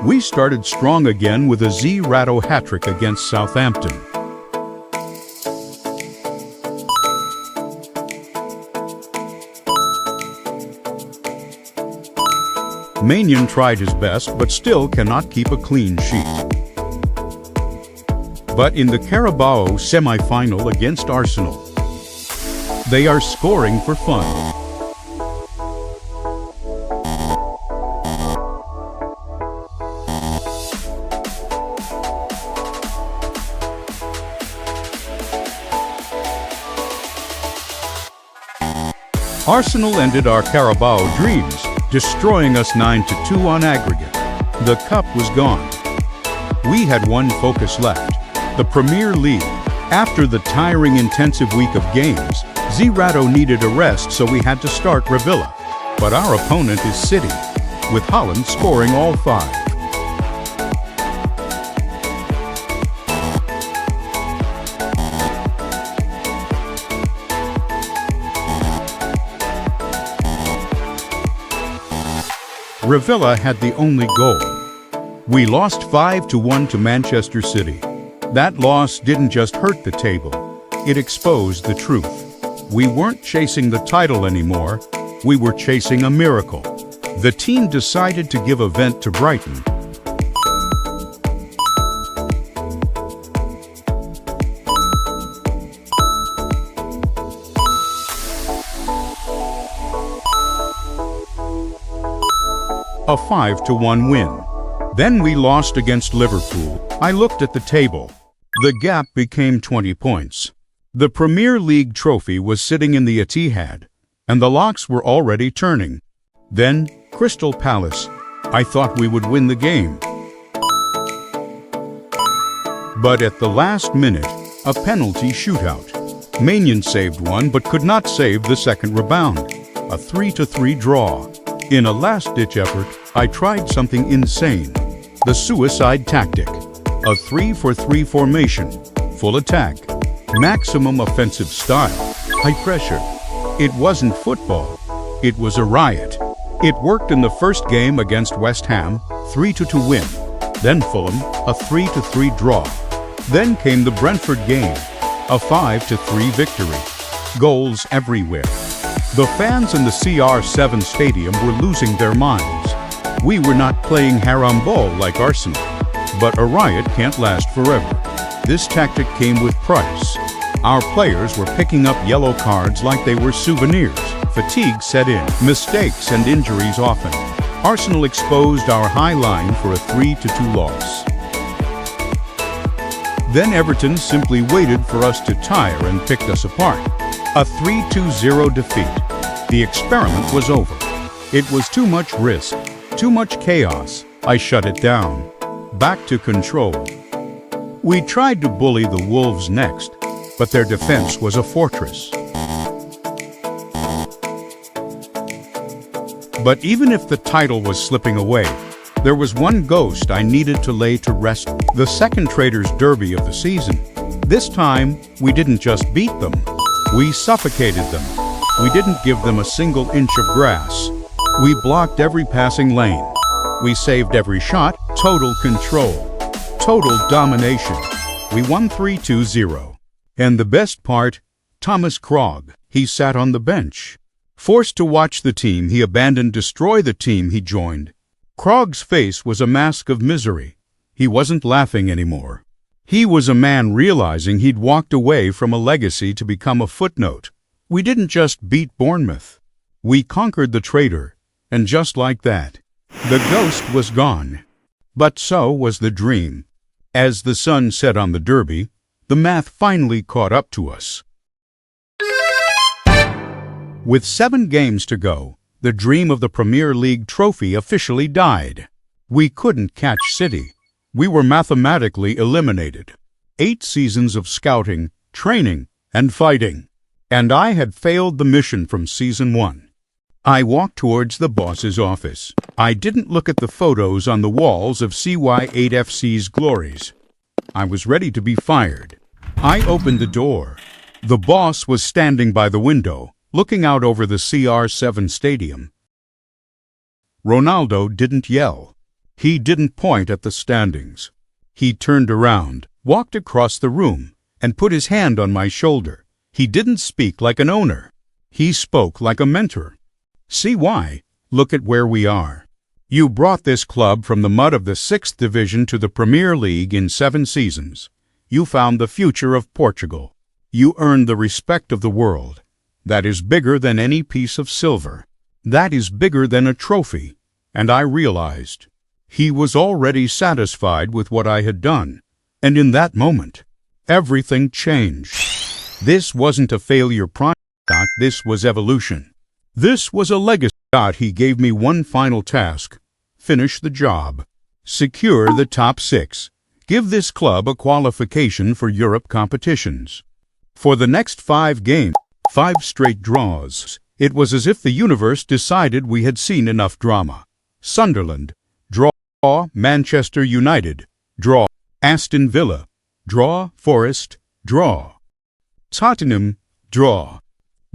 We started strong again with a CY8 hat-trick against Southampton. Maignan tried his best but still cannot keep a clean sheet. But in the Carabao semi-final against Arsenal, they are scoring for fun. Arsenal ended our Carabao dreams, destroying us 9-2 on aggregate. The cup was gone. We had one focus left, the Premier League. After the tiring intensive week of games, Zerato needed a rest, so we had to start Revilla. But our opponent is City, with Holland scoring all 5. Revilla had the only goal. We lost 5-1 to Manchester City. That loss didn't just hurt the table, it exposed the truth. We weren't chasing the title anymore, we were chasing a miracle. The team decided to give a vent to Brighton. A 5-1 win. Then we lost against Liverpool. I looked at the table. The gap became 20 points. The Premier League trophy was sitting in the Etihad, and the locks were already turning. Then, Crystal Palace. I thought we would win the game. But at the last minute, a penalty shootout. Maignan saved one but could not save the second rebound. A 3-3 draw. In a last-ditch effort, I tried something insane. The suicide tactic. A 3-4-3 formation. Full attack. Maximum offensive style. High pressure. It wasn't football. It was a riot. It worked in the first game against West Ham, 3-2 win. Then Fulham, a 3-3 draw. Then came the Brentford game, a 5-3 victory. Goals everywhere. The fans in the CR7 stadium were losing their minds. We were not playing haram ball like Arsenal. But a riot can't last forever. This tactic came with price. Our players were picking up yellow cards like they were souvenirs. Fatigue set in, mistakes and injuries often. Arsenal exposed our high line for a 3-2 loss. Then Everton simply waited for us to tire and picked us apart. A 3-0 defeat. The experiment was over. It was too much risk, too much chaos. I shut it down. Back to control. We tried to bully the Wolves next, but their defense was a fortress. But even if the title was slipping away, there was one ghost I needed to lay to rest. The second Traders' Derby of the season. This time, we didn't just beat them. We suffocated them. We didn't give them a single inch of grass. We blocked every passing lane. We saved every shot. Total control. Total domination. We won 3-2-0. And the best part, Thomas Krog. He sat on the bench. Forced to watch the team he abandoned destroy the team he joined. Krog's face was a mask of misery. He wasn't laughing anymore. He was a man realizing he'd walked away from a legacy to become a footnote. We didn't just beat Bournemouth. We conquered the traitor, and just like that, the ghost was gone. But so was the dream. As the sun set on the Derby, the math finally caught up to us. With 7 games to go, the dream of the Premier League trophy officially died. We couldn't catch City. We were mathematically eliminated. 8 seasons of scouting, training, and fighting. And I had failed the mission from season 1. I walked towards the boss's office. I didn't look at the photos on the walls of CY8 FC's glories. I was ready to be fired. I opened the door. The boss was standing by the window, looking out over the CR7 stadium. Ronaldo didn't yell. He didn't point at the standings. He turned around, walked across the room, and put his hand on my shoulder. He didn't speak like an owner. He spoke like a mentor. CY, look at where we are. You brought this club from the mud of the 6th Division to the Premier League in 7 seasons. You found the future of Portugal. You earned the respect of the world. That is bigger than any piece of silver. That is bigger than a trophy. And I realized he was already satisfied with what I had done. And in that moment, everything changed. This wasn't a failure project. This was evolution. This was a legacy. He gave me one final task. Finish the job. Secure the top 6. Give this club a qualification for Europe competitions. For the next 5 games, 5 straight draws. It was as if the universe decided we had seen enough drama. Sunderland, draw. Manchester United, draw. Aston Villa, draw. Forest, draw. Tottenham, draw.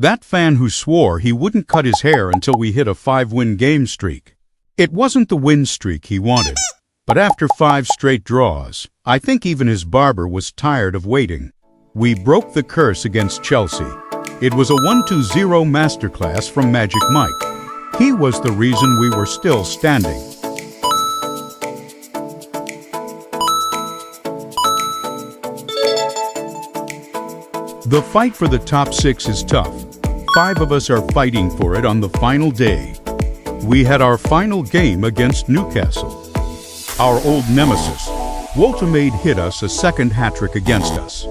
That fan who swore he wouldn't cut his hair until we hit a 5-win game streak. It wasn't the win streak he wanted, but after 5 straight draws, I think even his barber was tired of waiting. We broke the curse against Chelsea. It was a 1-2-0 masterclass from Magic Mike. He was the reason we were still standing. The fight for the top 6 is tough. 5 of us are fighting for it on the final day. We had our final game against Newcastle. Our old nemesis, Walter Maid, hit us a second hat-trick against us.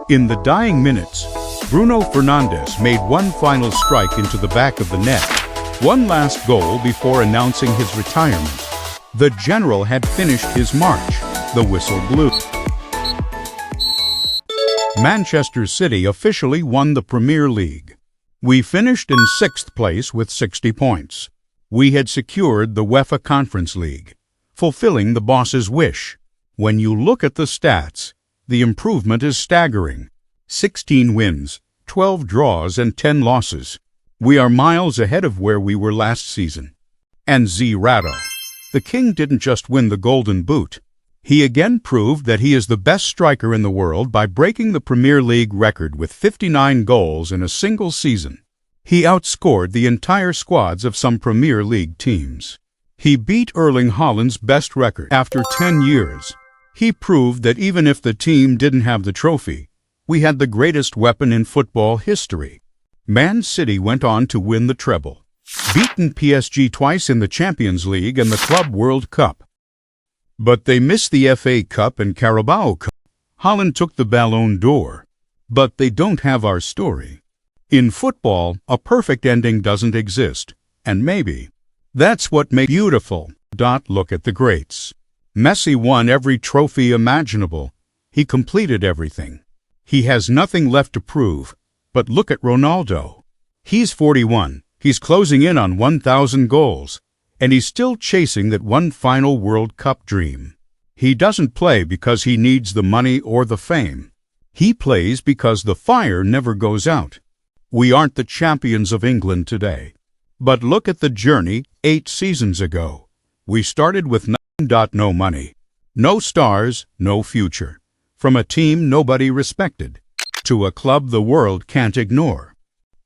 In the dying minutes, Bruno Fernandes made one final strike into the back of the net, one last goal before announcing his retirement. The general had finished his march. The whistle blew. Manchester City officially won the Premier League. We finished in 6th place with 60 points. We had secured the UEFA Conference League, fulfilling the boss's wish. When you look at the stats, the improvement is staggering. 16 wins, 12 draws, and 10 losses. We are miles ahead of where we were last season. And Zerato, the king, didn't just win the Golden Boot. He again proved that he is the best striker in the world by breaking the Premier League record with 59 goals in a single season. He outscored the entire squads of some Premier League teams. He beat Erling Haaland's best record after 10 years. He proved that even if the team didn't have the trophy, we had the greatest weapon in football history. Man City went on to win the treble, beaten PSG twice in the Champions League and the Club World Cup. But they missed the FA Cup and Carabao Cup. Haaland took the Ballon d'Or. But they don't have our story. In football, a perfect ending doesn't exist, and maybe that's what makes it beautiful. Look at the greats. Messi won every trophy imaginable. He completed everything. He has nothing left to prove, but look at Ronaldo. He's 41. He's closing in on 1,000 goals. And he's still chasing that one final World Cup dream. He doesn't play because he needs the money or the fame. He plays because the fire never goes out. We aren't the champions of England today. But look at the journey 8 seasons ago. We started with nothing. No money, no stars, no future. From a team nobody respected, to a club the world can't ignore.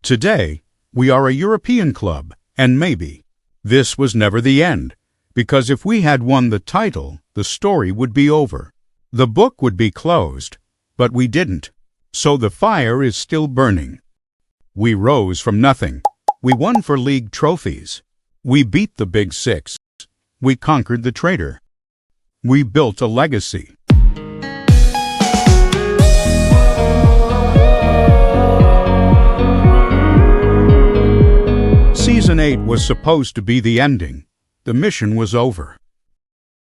Today, we are a European club, and maybe this was never the end, because if we had won the title, the story would be over. The book would be closed, but we didn't. So the fire is still burning. We rose from nothing. We won for league trophies. We beat the Big Six. We conquered the traitor. We built a legacy. Season 8 was supposed to be the ending. The mission was over.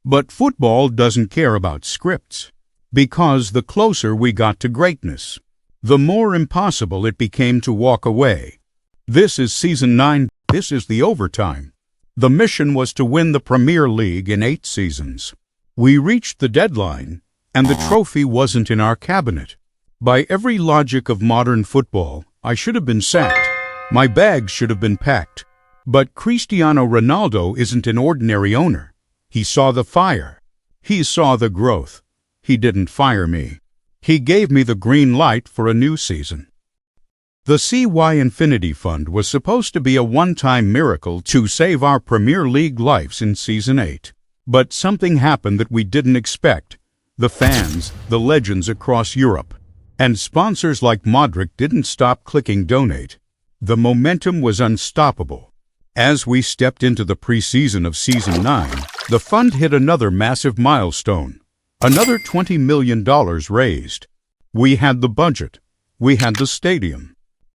But football doesn't care about scripts, because the closer we got to greatness, the more impossible it became to walk away. This is Season 9. This is the overtime. The mission was to win the Premier League in 8 seasons. We reached the deadline, and the trophy wasn't in our cabinet. By every logic of modern football, I should have been sacked. My bags should have been packed. But Cristiano Ronaldo isn't an ordinary owner. He saw the fire. He saw the growth. He didn't fire me. He gave me the green light for a new season. The CY Infinity Fund was supposed to be a one-time miracle to save our Premier League lives in Season 8. But something happened that we didn't expect. The fans, the legends across Europe, and sponsors like Modric didn't stop clicking donate. The momentum was unstoppable. As we stepped into the preseason of Season 9, the fund hit another massive milestone. Another $20 million raised. We had the budget. We had the stadium.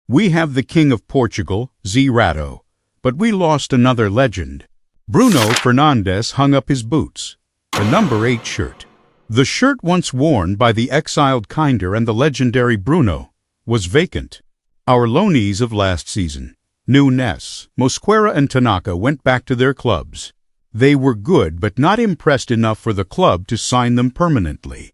We have the King of Portugal, CY8, but we lost another legend. Bruno Fernandes hung up his boots, the number 8 shirt. The shirt once worn by the exiled Kinder and the legendary Bruno was vacant. Our loanees of last season, Nunes, Mosquera and Tanaka, went back to their clubs. They were good but not impressed enough for the club to sign them permanently.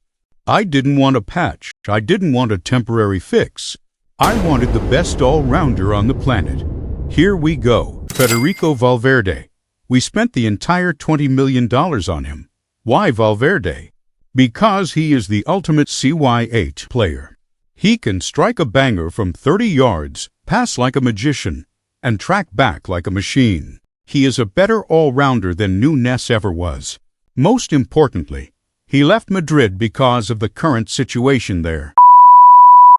I didn't want a patch. I didn't want a temporary fix. I wanted the best all-rounder on the planet. Here we go, Federico Valverde. We spent the entire $20 million on him. Why Valverde? Because he is the ultimate CY8 player. He can strike a banger from 30 yards, pass like a magician, and track back like a machine. He is a better all-rounder than Nunes ever was. Most importantly, he left Madrid because of the current situation there.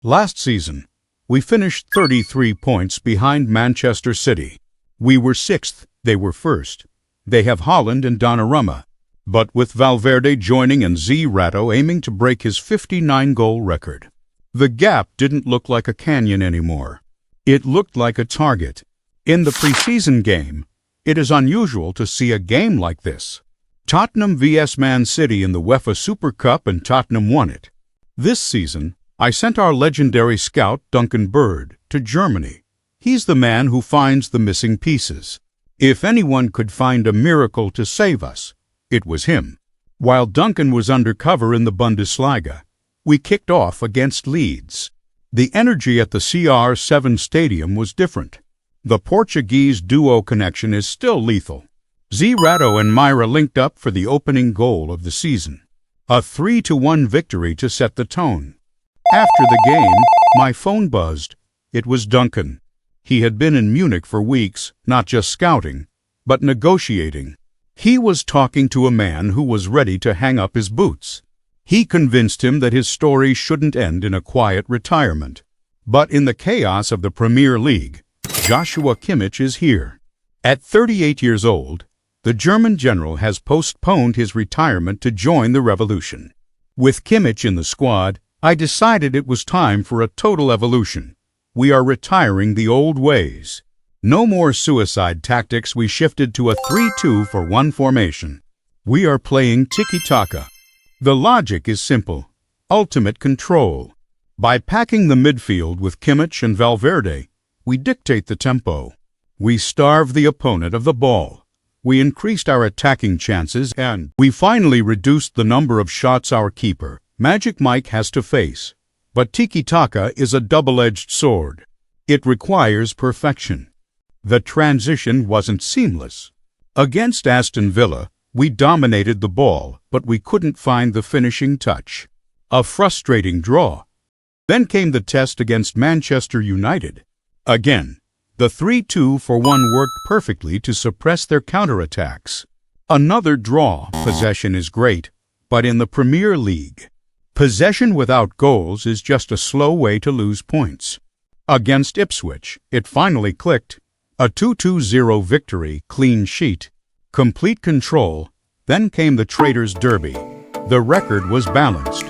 Last season, we finished 33 points behind Manchester City. We were 6th, they were 1st. They have Haaland and Donnarumma. But with Valverde joining and CY8 aiming to break his 59-goal record, the gap didn't look like a canyon anymore. It looked like a target. In the preseason game, it is unusual to see a game like this. Tottenham vs Man City in the UEFA Super Cup, and Tottenham won it. This season, I sent our legendary scout Duncan Bird to Germany. He's the man who finds the missing pieces. If anyone could find a miracle to save us, it was him. While Duncan was undercover in the Bundesliga, we kicked off against Leeds. The energy at the CR7 stadium was different. The Portuguese duo connection is still lethal. CY8 and Myra linked up for the opening goal of the season. A 3-1 victory to set the tone. After the game, my phone buzzed. It was Duncan. He had been in Munich for weeks, not just scouting, but negotiating. He was talking to a man who was ready to hang up his boots. He convinced him that his story shouldn't end in a quiet retirement. But in the chaos of the Premier League, Joshua Kimmich is here. At 38 years old, the German general has postponed his retirement to join the revolution. With Kimmich in the squad, I decided it was time for a total evolution. We are retiring the old ways. No more suicide tactics. We shifted to a 3-2-1 formation. We are playing tiki-taka. The logic is simple. Ultimate control. By packing the midfield with Kimmich and Valverde, we dictate the tempo. We starve the opponent of the ball. We increased our attacking chances, and we finally reduced the number of shots our keeper, Magic Mike, has to face. But tiki-taka is a double-edged sword. It requires perfection. The transition wasn't seamless. Against Aston Villa, we dominated the ball, but we couldn't find the finishing touch. A frustrating draw. Then came the test against Manchester United. Again, the 3-2-1 worked perfectly to suppress their counterattacks. Another draw. Possession is great, but in the Premier League, possession without goals is just a slow way to lose points. Against Ipswich, it finally clicked. A 2-2-0 victory, clean sheet, complete control. Then came the Traitors' Derby. The record was balanced.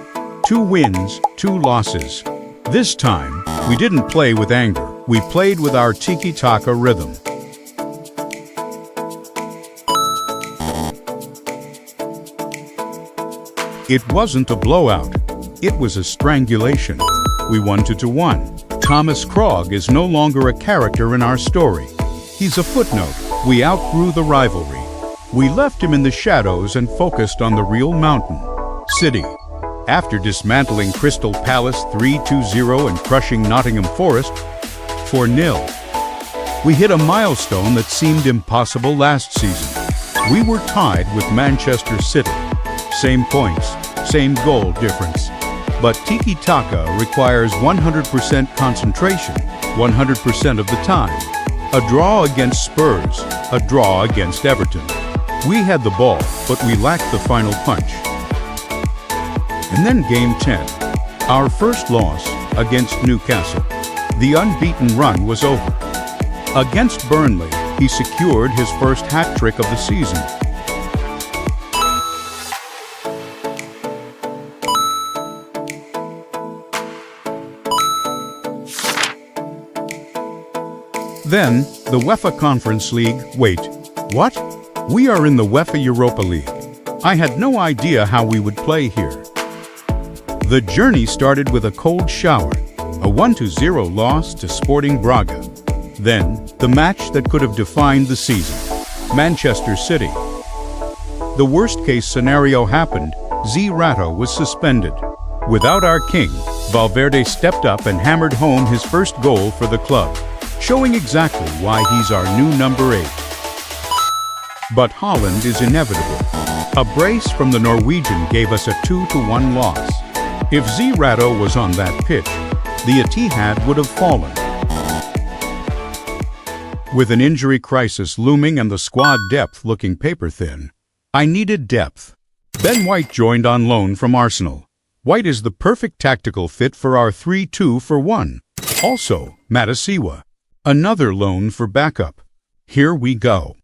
2 wins, 2 losses. This time, we didn't play with anger. We played with our tiki-taka rhythm. It wasn't a blowout. It was a strangulation. We won 2-1. Thomas Krog is no longer a character in our story. He's a footnote. We outgrew the rivalry. We left him in the shadows and focused on the real mountain, City. After dismantling Crystal Palace 3-2-0 and crushing Nottingham Forest 4-0, we hit a milestone that seemed impossible last season. We were tied with Manchester City. Same points, same goal difference. But tiki-taka requires 100% concentration, 100% of the time. A draw against Spurs, a draw against Everton. We had the ball, but we lacked the final punch. And then Game 10, our first loss against Newcastle. The unbeaten run was over. Against Burnley, he secured his first hat-trick of the season. Then, the UEFA Conference League. Wait, what? We are in the UEFA Europa League. I had no idea how we would play here. The journey started with a cold shower, a 1-0 loss to Sporting Braga. Then, the match that could have defined the season, Manchester City. The worst-case scenario happened. CY8 was suspended. Without our king, Valverde stepped up and hammered home his first goal for the club, showing exactly why he's our new number 8. But Holland is inevitable. A brace from the Norwegian gave us a 2-1 loss. If CY8 was on that pitch, the Etihad would have fallen. With an injury crisis looming and the squad depth looking paper-thin, I needed depth. Ben White joined on loan from Arsenal. White is the perfect tactical fit for our 3-2-1. Also, Matasiwa, another loan for backup. Here we go.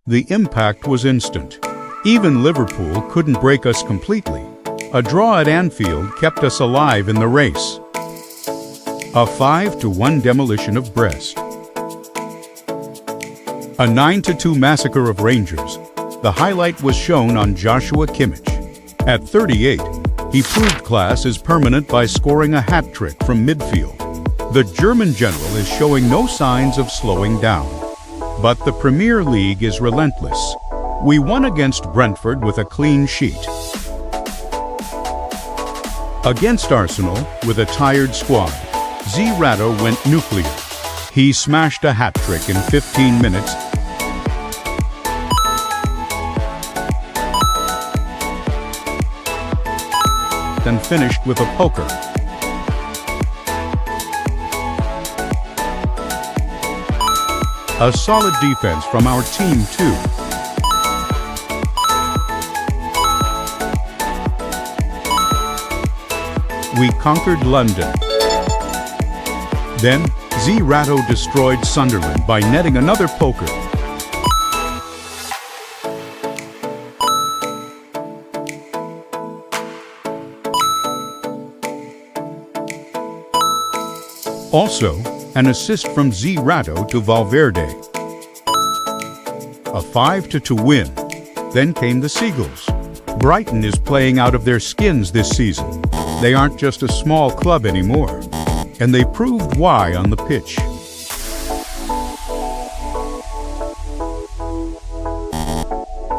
The impact was instant. Even Liverpool couldn't break us completely. A draw at Anfield kept us alive in the race. A 5-1 demolition of Brest. A 9-2 massacre of Rangers. The highlight was shown on Joshua Kimmich. At 38, he proved class is permanent by scoring a hat-trick from midfield. The German general is showing no signs of slowing down. But the Premier League is relentless. We won against Brentford with a clean sheet. Against Arsenal, with a tired squad, CY8 went nuclear. He smashed a hat-trick in 15 minutes. Then finished with a poker. A solid defense from our team too. We conquered London. Then, CY8 destroyed Sunderland by netting another poker. Also, an assist from CY8 to Valverde. A 5-2 win. Then came the Seagulls. Brighton is playing out of their skins this season. They aren't just a small club anymore. And they proved why on the pitch.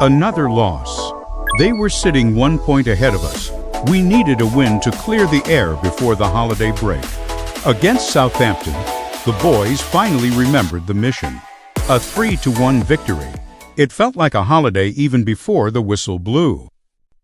Another loss. They were sitting 1 point ahead of us. We needed a win to clear the air before the holiday break. Against Southampton, the boys finally remembered the mission. A 3-1 victory. It felt like a holiday even before the whistle blew.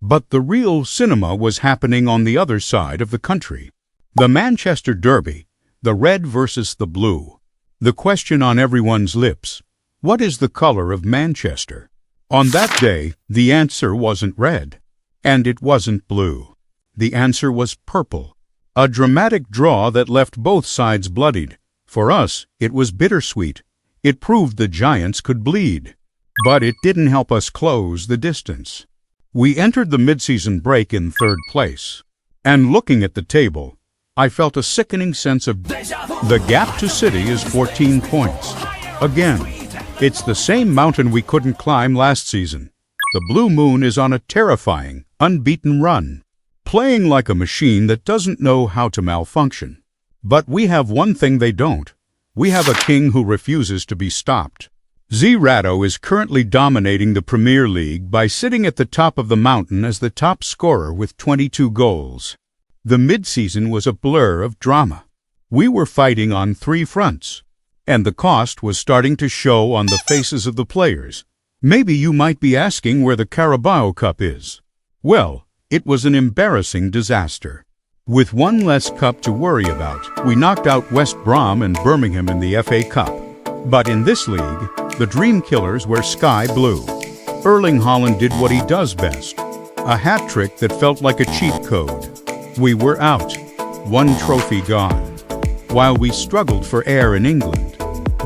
But the real cinema was happening on the other side of the country. The Manchester Derby, the red versus the blue. The question on everyone's lips, what is the color of Manchester? On that day, the answer wasn't red, and it wasn't blue. The answer was purple. A dramatic draw that left both sides bloodied. For us, it was bittersweet. It proved the Giants could bleed. But it didn't help us close the distance. We entered the mid-season break in 3rd place. And looking at the table, I felt a sickening sense of the gap to City is 14 points. Again, it's the same mountain we couldn't climb last season. The Blue Moon is on a terrifying, unbeaten run, playing like a machine that doesn't know how to malfunction. But we have one thing they don't. We have a king who refuses to be stopped. CY8 is currently dominating the Premier League by sitting at the top of the mountain as the top scorer with 22 goals. The mid-season was a blur of drama. We were fighting on 3 fronts, and the cost was starting to show on the faces of the players. Maybe you might be asking where the Carabao Cup is. Well, it was an embarrassing disaster. With one less cup to worry about, we knocked out West Brom and Birmingham in the FA Cup. But in this league, the Dream Killers were sky blue. Erling Haaland did what he does best, a hat-trick that felt like a cheat code. We were out, 1 trophy gone. While we struggled for air in England,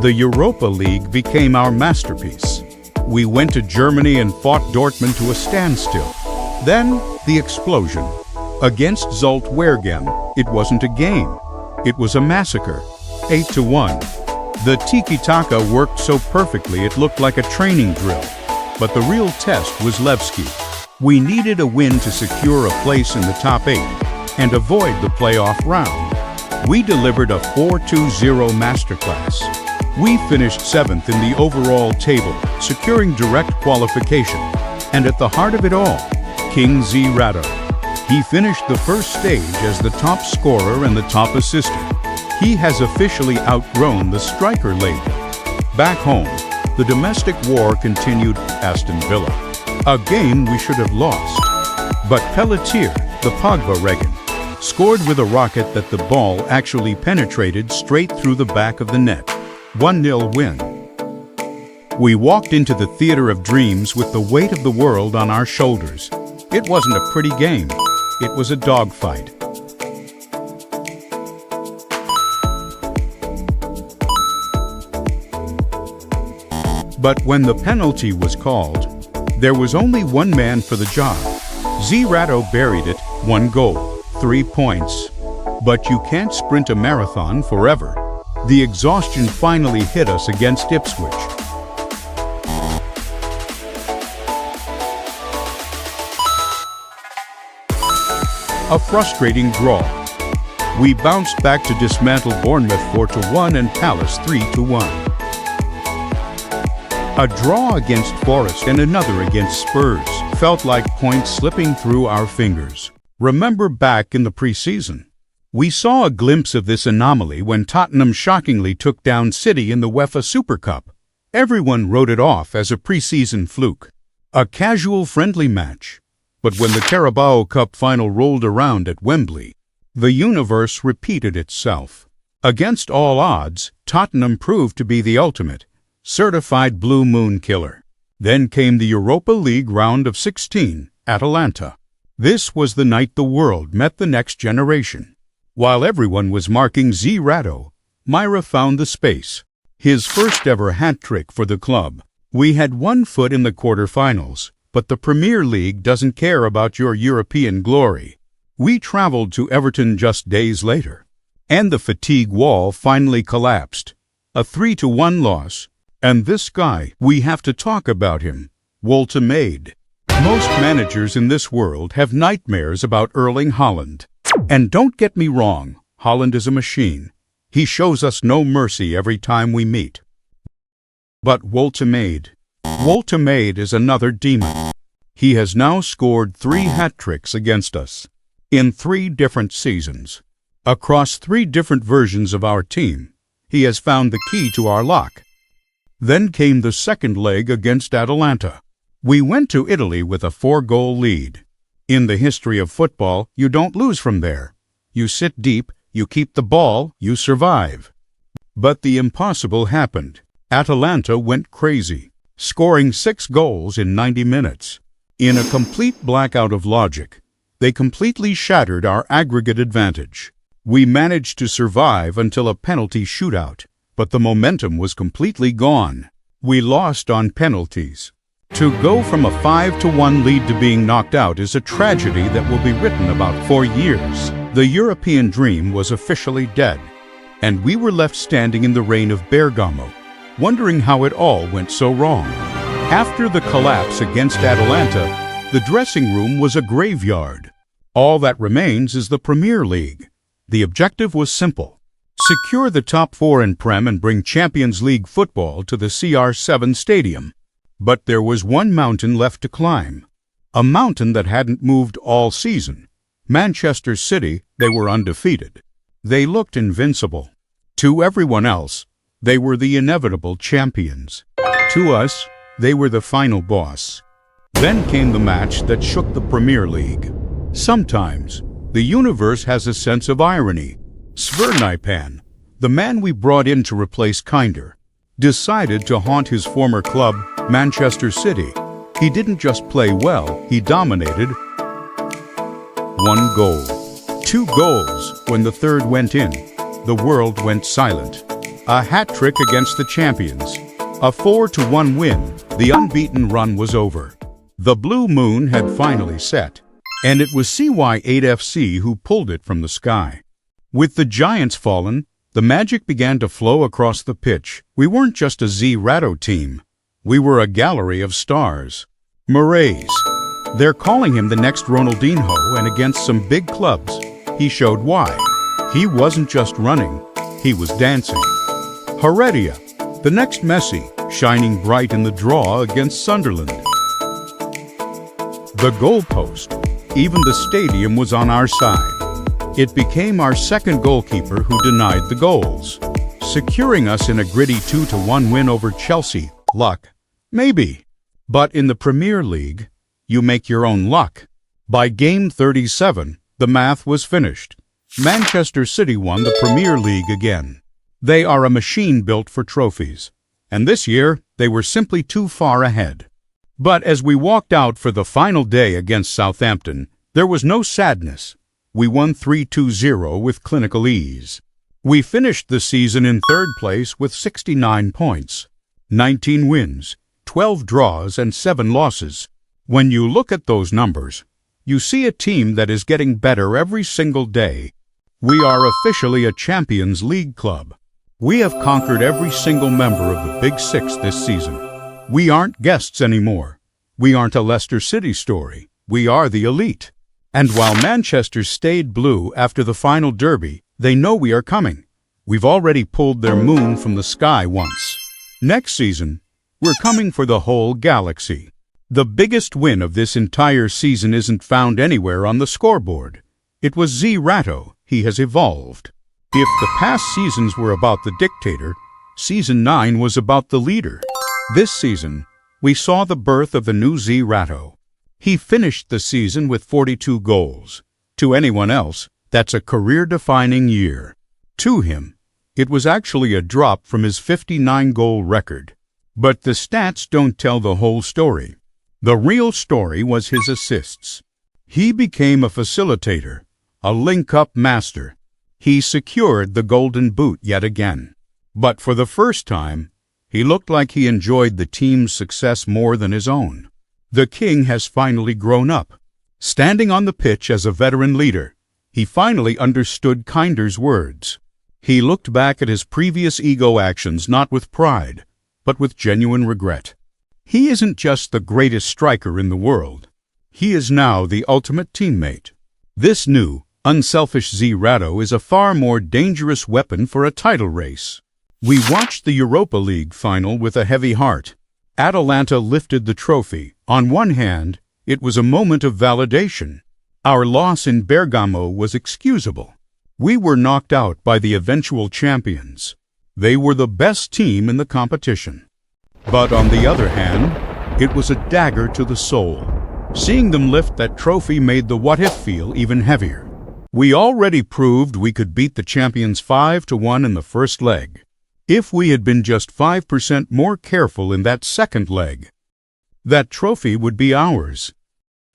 the Europa League became our masterpiece. We went to Germany and fought Dortmund to a standstill. Then, the explosion. Against Zulte Waregem, it wasn't a game. It was a massacre. 8-1. The tiki-taka worked so perfectly it looked like a training drill. But the real test was Levski. We needed a win to secure a place in the top 8 and avoid the playoff round. We delivered a 4-2-0 masterclass. We finished 7th in the overall table, securing direct qualification. And at the heart of it all, King CY8. He finished the first stage as the top scorer and the top assister. He has officially outgrown the striker label. Back home, the domestic war continued. Aston Villa, a game we should have lost. But Pelletier, the Pogba Regan, scored with a rocket that the ball actually penetrated straight through the back of the net. 1-0 win. We walked into the theater of dreams with the weight of the world on our shoulders. It wasn't a pretty game. It was a dogfight. But when the penalty was called, there was only one man for the job. CY8 buried it, 1 goal, 3 points. But you can't sprint a marathon forever. The exhaustion finally hit us against Ipswich. A frustrating draw. We bounced back to dismantle Bournemouth 4-1 and Palace 3-1. A draw against Forest and another against Spurs felt like points slipping through our fingers. Remember back in the pre-season? We saw a glimpse of this anomaly when Tottenham shockingly took down City in the UEFA Super Cup. Everyone wrote it off as a pre-season fluke, a casual friendly match. But when the Carabao Cup final rolled around at Wembley, the universe repeated itself. Against all odds, Tottenham proved to be the ultimate, certified blue moon killer. Then came the Europa League round of 16, Atalanta. This was the night the world met the next generation. While everyone was marking CY8, Myra found the space. His first ever hat-trick for the club. We had 1 foot in the quarter-finals, but the Premier League doesn't care about your European glory. We traveled to Everton just days later, and the fatigue wall finally collapsed. A 3-1 loss. And this guy, we have to talk about him, Walter Maid. Most managers in this world have nightmares about Erling Haaland. And don't get me wrong, Haaland is a machine. He shows us no mercy every time we meet. But Walter Maid is another demon. He has now scored 3 hat-tricks against us in 3 different seasons. Across 3 different versions of our team, he has found the key to our lock. Then came the second leg against Atalanta. We went to Italy with a 4-goal lead. In the history of football, you don't lose from there. You sit deep, you keep the ball, you survive. But the impossible happened. Atalanta went crazy, scoring 6 goals in 90 minutes. In a complete blackout of logic, they completely shattered our aggregate advantage. We managed to survive until a penalty shootout. But the momentum was completely gone. We lost on penalties. To go from a 5-1 lead to being knocked out is a tragedy that will be written about for years. The European dream was officially dead, and we were left standing in the rain of Bergamo, wondering how it all went so wrong. After the collapse against Atalanta, the dressing room was a graveyard. All that remains is the Premier League. The objective was simple. Secure the top 4 in Prem and bring Champions League football to the CR7 stadium. But there was one mountain left to climb. A mountain that hadn't moved all season. Manchester City, they were undefeated. They looked invincible. To everyone else, they were the inevitable champions. To us, they were the final boss. Then came the match that shook the Premier League. Sometimes, the universe has a sense of irony. Svernipan, the man we brought in to replace Kinder, decided to haunt his former club, Manchester City. He didn't just play well, he dominated. 1 goal. 2 goals. When the third went in, the world went silent. A hat-trick against the champions. A 4-1 win. The unbeaten run was over. The blue moon had finally set, and it was CY8 FC who pulled it from the sky. With the giants fallen, The magic began to flow across the pitch. We weren't just a Z-Ratto team. We were a gallery of stars. Moraes. They're calling him the next Ronaldinho, and against some big clubs, he showed why. He wasn't just running, he was dancing. Heredia. The next Messi, shining bright in the draw against Sunderland. The goalpost. Even the stadium was on our side. It became our second goalkeeper who denied the goals, securing us in a gritty 2-1 win over Chelsea. Luck? Maybe. But in the Premier League, you make your own luck. By game 37, the math was finished. Manchester City won the Premier League again. They are a machine built for trophies, and this year they were simply too far ahead. But as we walked out for the final day against Southampton, there was no sadness. We won 3-2-0 with clinical ease. We finished the season in third place with 69 points, 19 wins, 12 draws, and 7 losses. When you look at those numbers, you see a team that is getting better every single day. We are officially a Champions League club. We have conquered every single member of the Big Six this season. We aren't guests anymore. We aren't a Leicester City story. We are the elite. And while Manchester stayed blue after the final derby, they know we are coming. We've already pulled their moon from the sky once. Next season, we're coming for the whole galaxy. The biggest win of this entire season isn't found anywhere on the scoreboard. It was Z-Ratto. He has evolved. If the past seasons were about the dictator, Season 9 was about the leader. This season, we saw the birth of the new Z-Ratto. He finished the season with 42 goals. To anyone else, that's a career-defining year. To him, it was actually a drop from his 59-goal record. But the stats don't tell the whole story. The real story was his assists. He became a facilitator, a link-up master. He secured the Golden Boot yet again. But for the first time, he looked like he enjoyed the team's success more than his own. The king has finally grown up. Standing on the pitch as a veteran leader, he finally understood Kinder's words. He looked back at his previous ego actions not with pride, but with genuine regret. He isn't just the greatest striker in the world. He is now the ultimate teammate. This new, unselfish Z-Ratto is a far more dangerous weapon for a title race. We watched the Europa League final with a heavy heart. Atalanta lifted the trophy. On one hand, it was a moment of validation. Our loss in Bergamo was excusable. We were knocked out by the eventual champions. They were the best team in the competition. But on the other hand, it was a dagger to the soul. Seeing them lift that trophy made the what-if feel even heavier. We already proved we could beat the champions 5-1 in the first leg. If we had been just 5% more careful in that second leg, that trophy would be ours.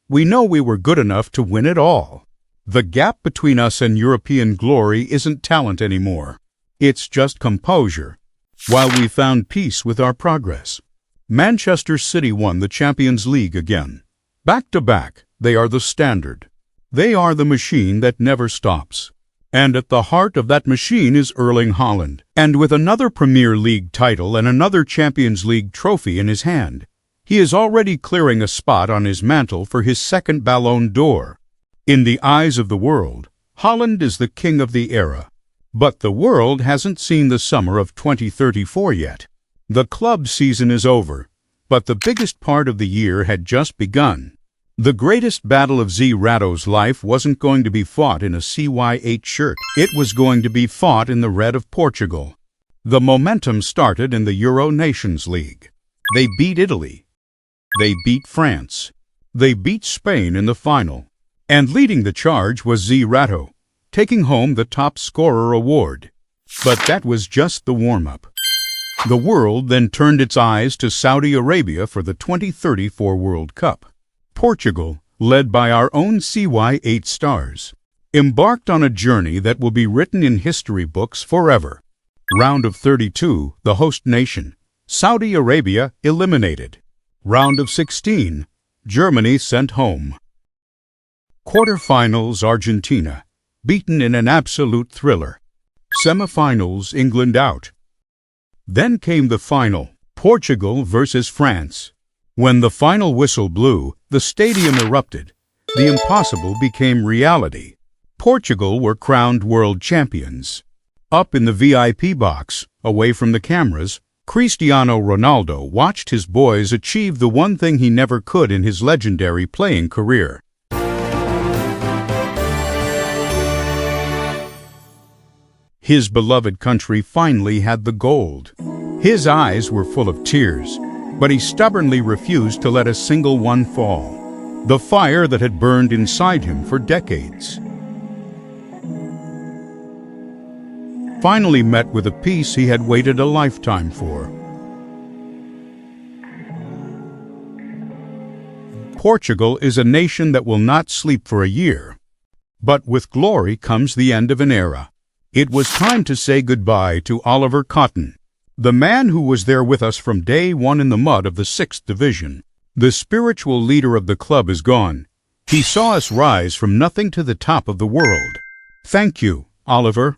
We know we were good enough to win it all. The gap between us and European glory isn't talent anymore. It's just composure. While we found peace with our progress, Manchester City won the Champions League again. Back to back, they are the standard. They are the machine that never stops. And at the heart of that machine is Erling Haaland. And with another Premier League title and another Champions League trophy in his hand, he is already clearing a spot on his mantle for his second Ballon d'Or. In the eyes of the world, Haaland is the king of the era. But the world hasn't seen the summer of 2034 yet. The club season is over, but the biggest part of the year had just begun. The greatest battle of Z-Ratto's life wasn't going to be fought in a CY8 shirt. It was going to be fought in the red of Portugal. The momentum started in the Euro Nations League. They beat Italy. They beat France. They beat Spain in the final. And leading the charge was Z-Ratto, taking home the top scorer award. But that was just the warm-up. The world then turned its eyes to Saudi Arabia for the 2034 World Cup. Portugal, led by our own CY8 stars, embarked on a journey that will be written in history books forever. Round of 32, the host nation, Saudi Arabia eliminated. Round of 16, Germany sent home. Quarterfinals, Argentina, beaten in an absolute thriller. Semifinals, England out. Then came the final, Portugal versus France. When the final whistle blew, the stadium erupted. The impossible became reality. Portugal were crowned world champions. Up in the VIP box, away from the cameras, Cristiano Ronaldo watched his boys achieve the one thing he never could in his legendary playing career. His beloved country finally had the gold. His eyes were full of tears, but he stubbornly refused to let a single one fall. The fire that had burned inside him for decades finally met with a peace he had waited a lifetime for. Portugal is a nation that will not sleep for a year. But with glory comes the end of an era. It was time to say goodbye to Oliver Cotton, the man who was there with us from day one in the mud of the 6th Division. The spiritual leader of the club is gone. He saw us rise from nothing to the top of the world. Thank you, Oliver.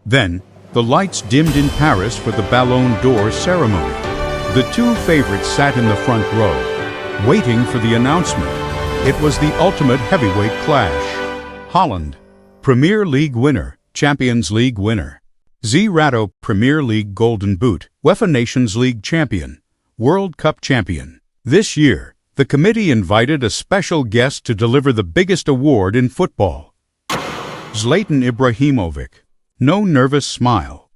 Then, the lights dimmed in Paris for the Ballon d'Or ceremony. The two favorites sat in the front row, waiting for the announcement. It was the ultimate heavyweight clash. Holland, Premier League winner, Champions League winner. CY8 Premier League Golden Boot, UEFA Nations League champion, World Cup champion. This year, the committee invited a special guest to deliver the biggest award in football. Zlatan Ibrahimovic. No nervous smile.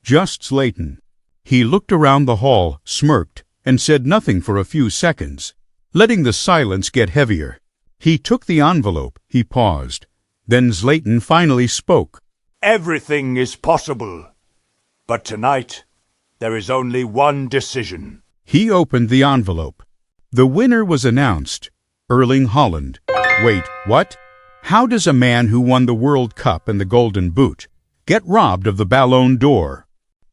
Just Zlatan. He looked around the hall, smirked, and said nothing for a few seconds, letting the silence get heavier. He took the envelope, he paused. Then Zlatan finally spoke. Everything is possible. But tonight, there is only one decision. He opened the envelope. The winner was announced. Erling Haaland. Wait, what? How does a man who won the World Cup and the Golden Boot get robbed of the Ballon d'Or?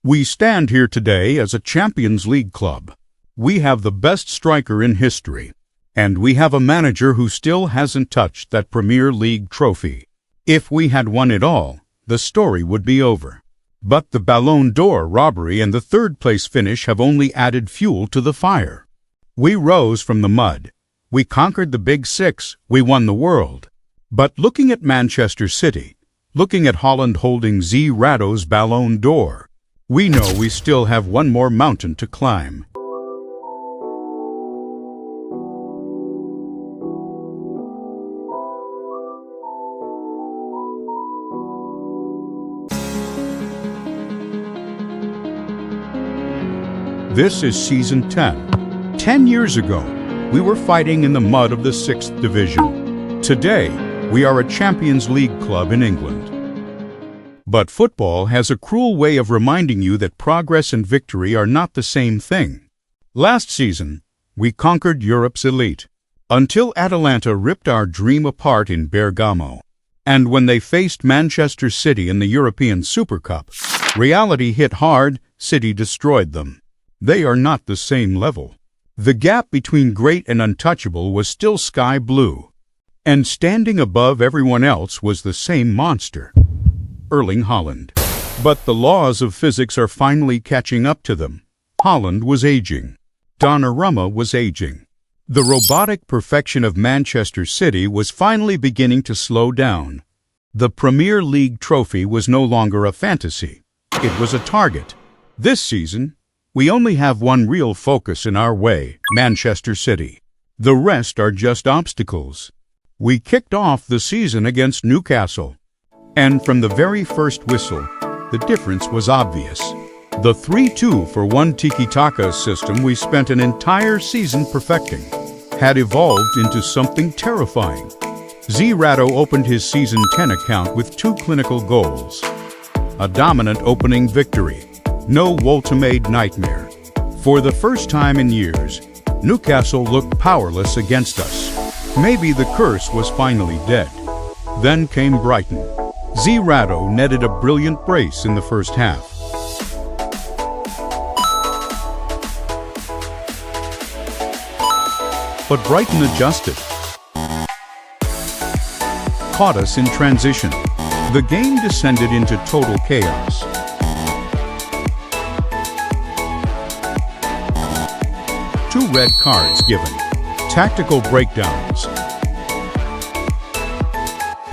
We stand here today as a Champions League club. We have the best striker in history. And we have a manager who still hasn't touched that Premier League trophy. If we had won it all, the story would be over. But the Ballon d'Or robbery and the third-place finish have only added fuel to the fire. We rose from the mud. We conquered the Big Six. We won the world. But looking at Manchester City, looking at Holland holding CY8's Ballon d'Or, we know we still have one more mountain to climb. This is Season 10. 10 years ago, we were fighting in the mud of the 6th Division. Today, we are a Champions League club in England. But football has a cruel way of reminding you that progress and victory are not the same thing. Last season, we conquered Europe's elite, until Atalanta ripped our dream apart in Bergamo. And when they faced Manchester City in the European Super Cup, reality hit hard. City destroyed them. They are not the same level. The gap between great and untouchable was still sky blue. And standing above everyone else was the same monster, Erling Haaland. But the laws of physics are finally catching up to them. Haaland was aging. Donnarumma was aging. The robotic perfection of Manchester City was finally beginning to slow down. The Premier League trophy was no longer a fantasy. It was a target. This season, we only have one real focus in our way, Manchester City. The rest are just obstacles. We kicked off the season against Newcastle. And from the very first whistle, the difference was obvious. The 3-2-for-1 tiki-taka system we spent an entire season perfecting had evolved into something terrifying. CY8 opened his Season 10 account with 2 clinical goals. A dominant opening victory. No ultimate nightmare. For the first time in years, Newcastle looked powerless against us. Maybe the curse was finally dead. Then came Brighton. CY8 netted a brilliant brace in the first half. But Brighton adjusted. Caught us in transition. The game descended into total chaos. 2 red cards given. Tactical breakdowns.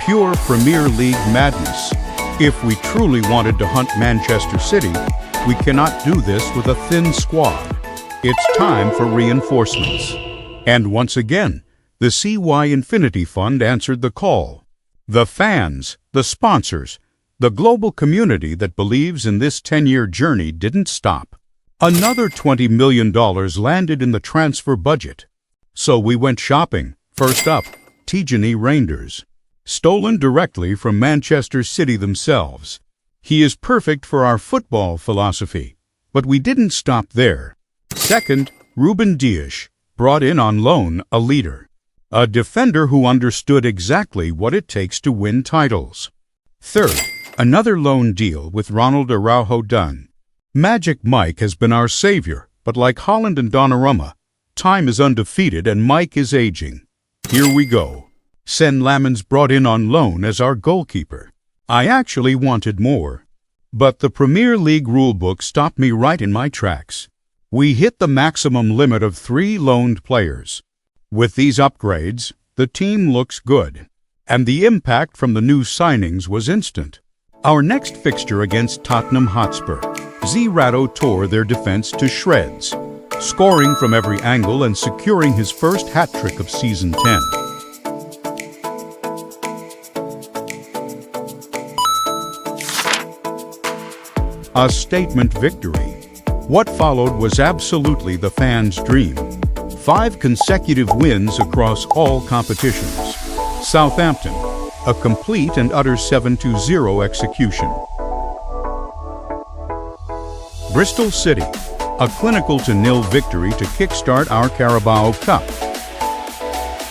Pure Premier League madness. If we truly wanted to hunt Manchester City, we cannot do this with a thin squad. It's time for reinforcements. And once again, the CY Infinity Fund answered the call. The fans, the sponsors, the global community that believes in this 10-year journey didn't stop. Another $20 million landed in the transfer budget. So we went shopping. First up, Tijani Reinders. Stolen directly from Manchester City themselves. He is perfect for our football philosophy. But we didn't stop there. Second, Ruben Dias, brought in on loan, a leader. A defender who understood exactly what it takes to win titles. Third, another loan deal with Ronald Araujo done. Magic Mike has been our savior, but like Holland and Donnarumma, time is undefeated and Mike is aging. Here we go. Sen Lamens brought in on loan as our goalkeeper. I actually wanted more. But the Premier League rulebook stopped me right in my tracks. We hit the maximum limit of 3 loaned players. With these upgrades, the team looks good, and the impact from the new signings was instant. Our next fixture against Tottenham Hotspur, CY8 tore their defense to shreds, scoring from every angle and securing his first hat-trick of season 10. A statement victory. What followed was absolutely the fans' dream. 5 consecutive wins across all competitions. Southampton, a complete and utter 7-0 execution. Bristol City, a clinical 0-0 victory to kickstart our Carabao Cup.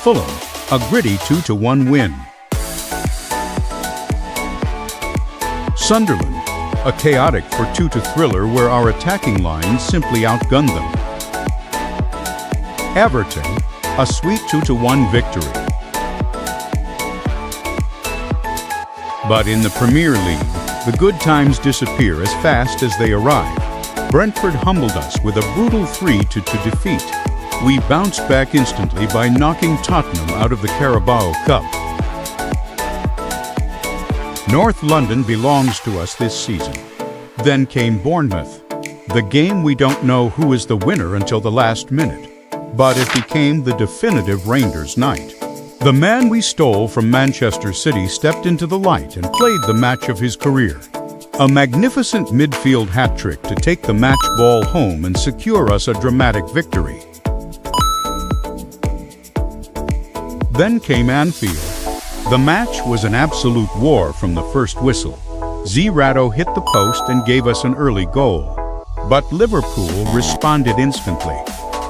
Fulham, a gritty 2-1 win. Sunderland, a chaotic 4-2 thriller where our attacking lines simply outgunned them. Everton, a sweet 2-1 victory. But in the Premier League, the good times disappear as fast as they arrive. Brentford humbled us with a brutal 3-2 defeat. We bounced back instantly by knocking Tottenham out of the Carabao Cup. North London belongs to us this season. Then came Bournemouth, the game we don't know who is the winner until the last minute. But it became the definitive Reinders night. The man we stole from Manchester City stepped into the light and played the match of his career. A magnificent midfield hat-trick to take the match ball home and secure us a dramatic victory. Then came Anfield. The match was an absolute war from the first whistle. CY8 hit the post and gave us an early goal. But Liverpool responded instantly.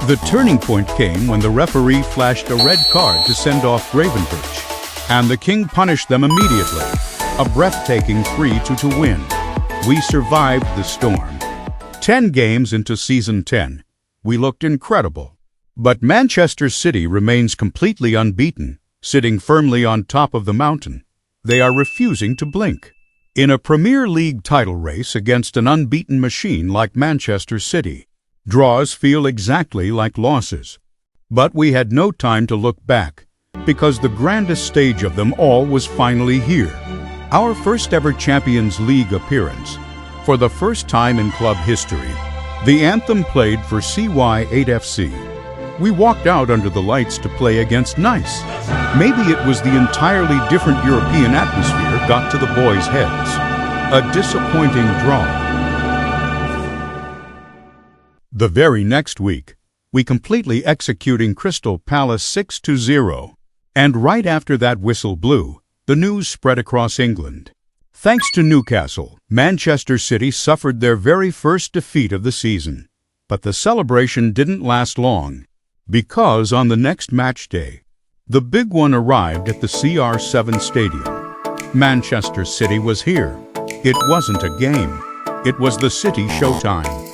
The turning point came when the referee flashed a red card to send off Gravenberch, and the King punished them immediately. A breathtaking 3-2 win. We survived the storm. 10 games into season 10, we looked incredible. But Manchester City remains completely unbeaten, sitting firmly on top of the mountain. They are refusing to blink. In a Premier League title race against an unbeaten machine like Manchester City, draws feel exactly like losses. But we had no time to look back, because the grandest stage of them all was finally here. Our first ever Champions League appearance. For the first time in club history, the anthem played for CY8 FC. We walked out under the lights to play against Nice. Maybe it was the entirely different European atmosphere got to the boys' heads. A disappointing draw. The very next week, we completely executing Crystal Palace 6-0. And right after that whistle blew, the news spread across England. Thanks to Newcastle, Manchester City suffered their very first defeat of the season. But the celebration didn't last long, because on the next match day, the big one arrived at the CR7 Stadium. Manchester City was here. It wasn't a game. It was the City showtime.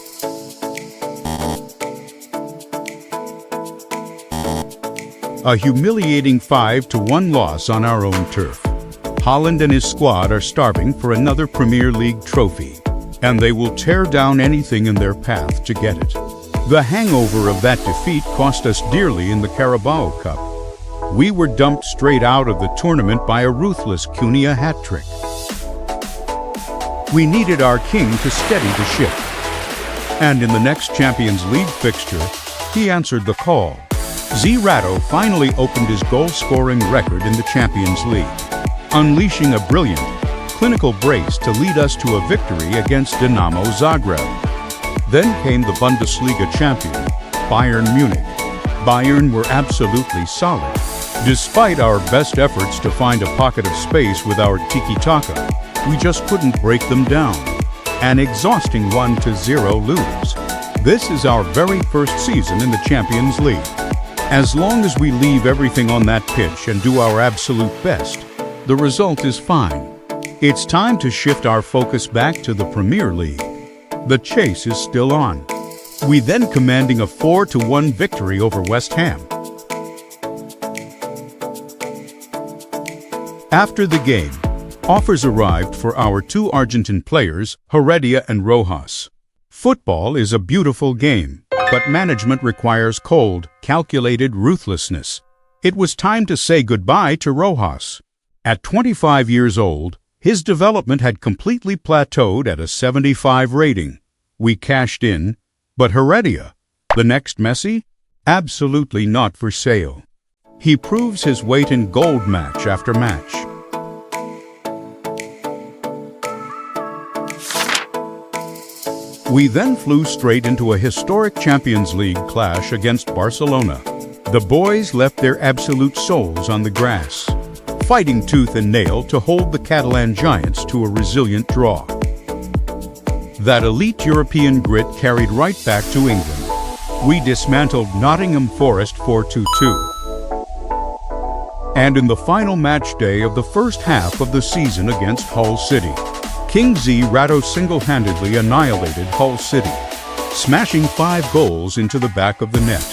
A humiliating 5-1 loss on our own turf. Holland and his squad are starving for another Premier League trophy, and they will tear down anything in their path to get it. The hangover of that defeat cost us dearly in the Carabao Cup. We were dumped straight out of the tournament by a ruthless Cunha hat-trick. We needed our king to steady the ship. And in the next Champions League fixture, he answered the call. CY8 finally opened his goal-scoring record in the Champions League, unleashing a brilliant, clinical brace to lead us to a victory against Dinamo Zagreb. Then came the Bundesliga champion, Bayern Munich. Bayern were absolutely solid. Despite our best efforts to find a pocket of space with our tiki-taka, we just couldn't break them down. An exhausting 1-0 lose. This is our very first season in the Champions League. As long as we leave everything on that pitch and do our absolute best, the result is fine. It's time to shift our focus back to the Premier League. The chase is still on. We then commanding a 4-1 victory over West Ham. After the game, offers arrived for our two Argentine players, Heredia and Rojas. Football is a beautiful game, but management requires cold, calculated ruthlessness. It was time to say goodbye to Rojas. At 25 years old, his development had completely plateaued at a 75 rating. We cashed in, but Heredia, the next Messi, absolutely not for sale. He proves his weight in gold match after match. We then flew straight into a historic Champions League clash against Barcelona. The boys left their absolute souls on the grass, fighting tooth and nail to hold the Catalan giants to a resilient draw. That elite European grit carried right back to England. We dismantled Nottingham Forest 4-2. And in the final match day of the first half of the season against Hull City, King CY8 single-handedly annihilated Hull City, smashing 5 goals into the back of the net.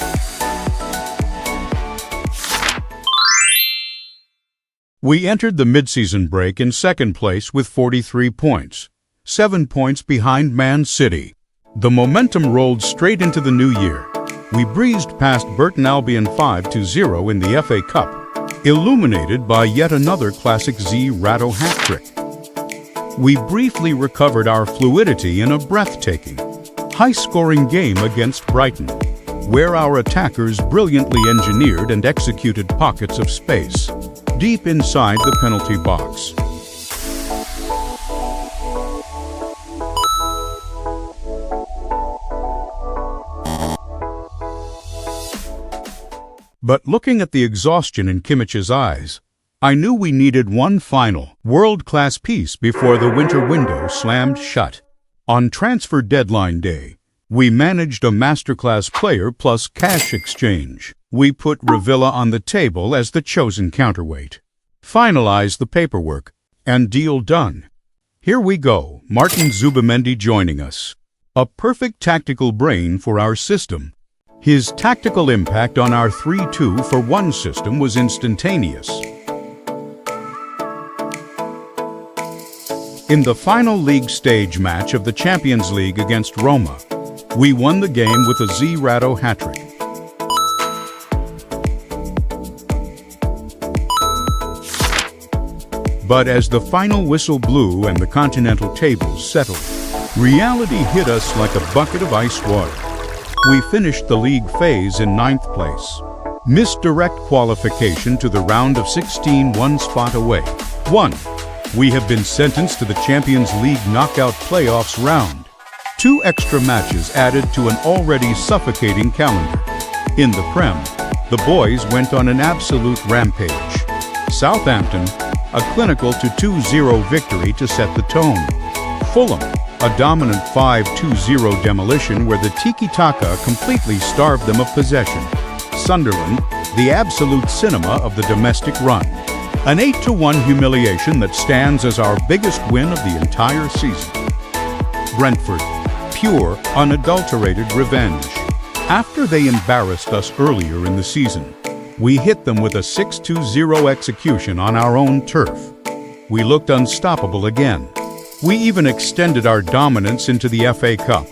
We entered the mid-season break in second place with 43 points, 7 points behind Man City. The momentum rolled straight into the new year. We breezed past Burton Albion 5-0 in the FA Cup, illuminated by yet another classic CY8 hat-trick. We briefly recovered our fluidity in a breathtaking, high-scoring game against Brighton, where our attackers brilliantly engineered and executed pockets of space deep inside the penalty box. But looking at the exhaustion in Kimmich's eyes, I knew we needed one final, world-class piece before the winter window slammed shut. On transfer deadline day, we managed a masterclass player plus cash exchange. We put Revilla on the table as the chosen counterweight, finalized the paperwork, and deal done. Here we go, Martin Zubimendi joining us. A perfect tactical brain for our system. His tactical impact on our 3-2-for-1 system was instantaneous. In the final league stage match of the Champions League against Roma, we won the game with a CY8 hat-trick. But as the final whistle blew and the continental tables settled, reality hit us like a bucket of ice water. We finished the league phase in 9th place. Missed direct qualification to the round of 16, 1 spot away. 1. We have been sentenced to the Champions League knockout playoffs round. 2 extra matches added to an already suffocating calendar. In the Prem, the boys went on an absolute rampage. Southampton, a clinical 2-0 victory to set the tone. Fulham, a dominant 5-2-0 demolition where the tiki-taka completely starved them of possession. Sunderland, the absolute cinema of the domestic run. An 8-1 humiliation that stands as our biggest win of the entire season. Brentford, pure, unadulterated revenge. After they embarrassed us earlier in the season, we hit them with a 6-0 execution on our own turf. We looked unstoppable again. We even extended our dominance into the FA Cup.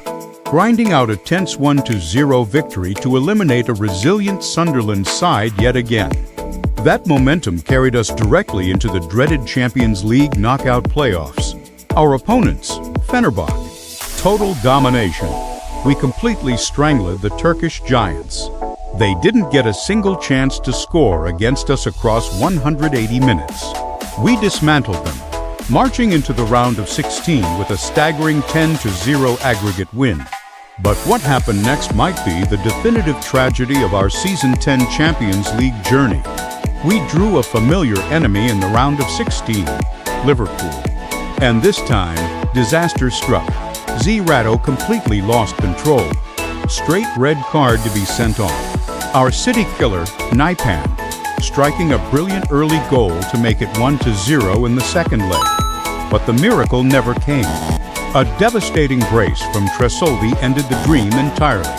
grinding out a tense 1-0 victory to eliminate a resilient Sunderland side yet again. That momentum carried us directly into the dreaded Champions League knockout playoffs. Our opponents, Fenerbahce. Total domination. We completely strangled the Turkish giants. They didn't get a single chance to score against us across 180 minutes. We dismantled them, marching into the round of 16 with a staggering 10-0 aggregate win. But what happened next might be the definitive tragedy of our Season 10 Champions League journey. We drew a familiar enemy in the round of 16, Liverpool. And this time, disaster struck. CY8 completely lost control. Straight red card to be sent off. Our city killer, Naipan, striking a brilliant early goal to make it 1-0 in the second leg. But the miracle never came. A devastating brace from Tresolvi ended the dream entirely.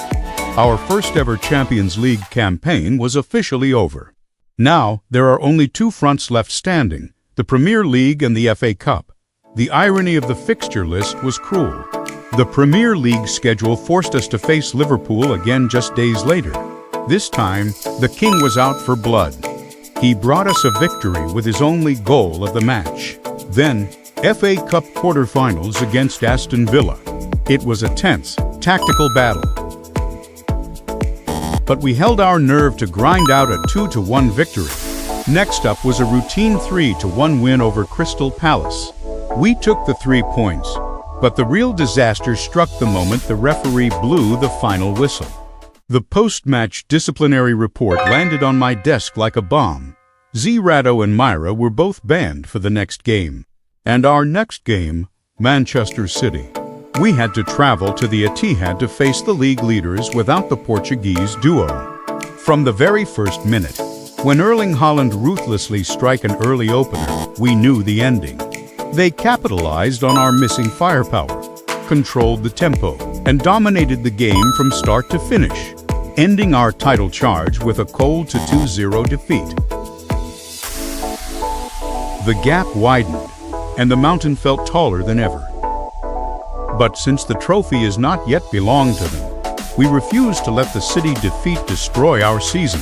Our first ever Champions League campaign was officially over. Now, there are only two fronts left standing, the Premier League and the FA Cup. The irony of the fixture list was cruel. The Premier League schedule forced us to face Liverpool again just days later. This time, the king was out for blood. He brought us a victory with his only goal of the match. Then, FA Cup quarterfinals against Aston Villa. It was a tense, tactical battle. But we held our nerve to grind out a 2-1 victory. Next up was a routine 3-1 win over Crystal Palace. We took the 3 points, but the real disaster struck the moment the referee blew the final whistle. The post-match disciplinary report landed on my desk like a bomb. CY8 and Myra were both banned for the next game. And our next game, Manchester City. We had to travel to the Etihad to face the league leaders without the Portuguese duo. From the very first minute, when Erling Haaland ruthlessly struck an early opener, we knew the ending. They capitalized on our missing firepower, controlled the tempo, and dominated the game from start to finish, ending our title charge with a cold 2-0 defeat. The gap widened, and the mountain felt taller than ever. But since the trophy is not yet belonged to them, we refuse to let the city defeat destroy our season.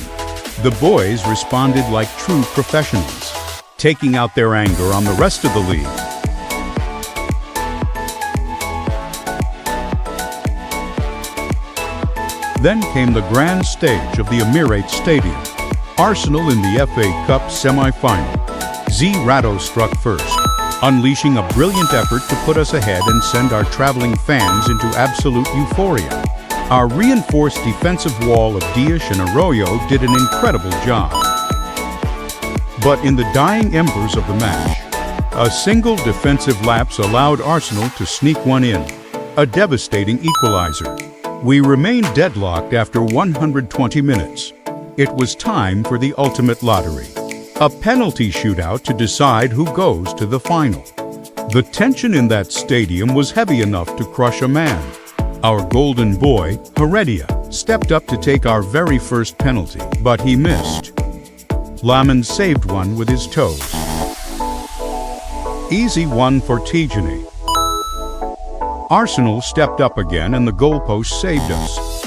The boys responded like true professionals, taking out their anger on the rest of the league. Then came the grand stage of the Emirates Stadium. Arsenal in the FA Cup semi-final. CY8 struck first, unleashing a brilliant effort to put us ahead and send our traveling fans into absolute euphoria. Our reinforced defensive wall of Dias and Arroyo did an incredible job. But in the dying embers of the match, a single defensive lapse allowed Arsenal to sneak one in, a devastating equalizer. We remained deadlocked after 120 minutes. It was time for the ultimate lottery. A penalty shootout to decide who goes to the final. The tension in that stadium was heavy enough to crush a man. Our golden boy, Heredia, stepped up to take our very first penalty, but he missed. Lamin saved one with his toes. Easy one for Tijani. Arsenal stepped up again and the goalpost saved us.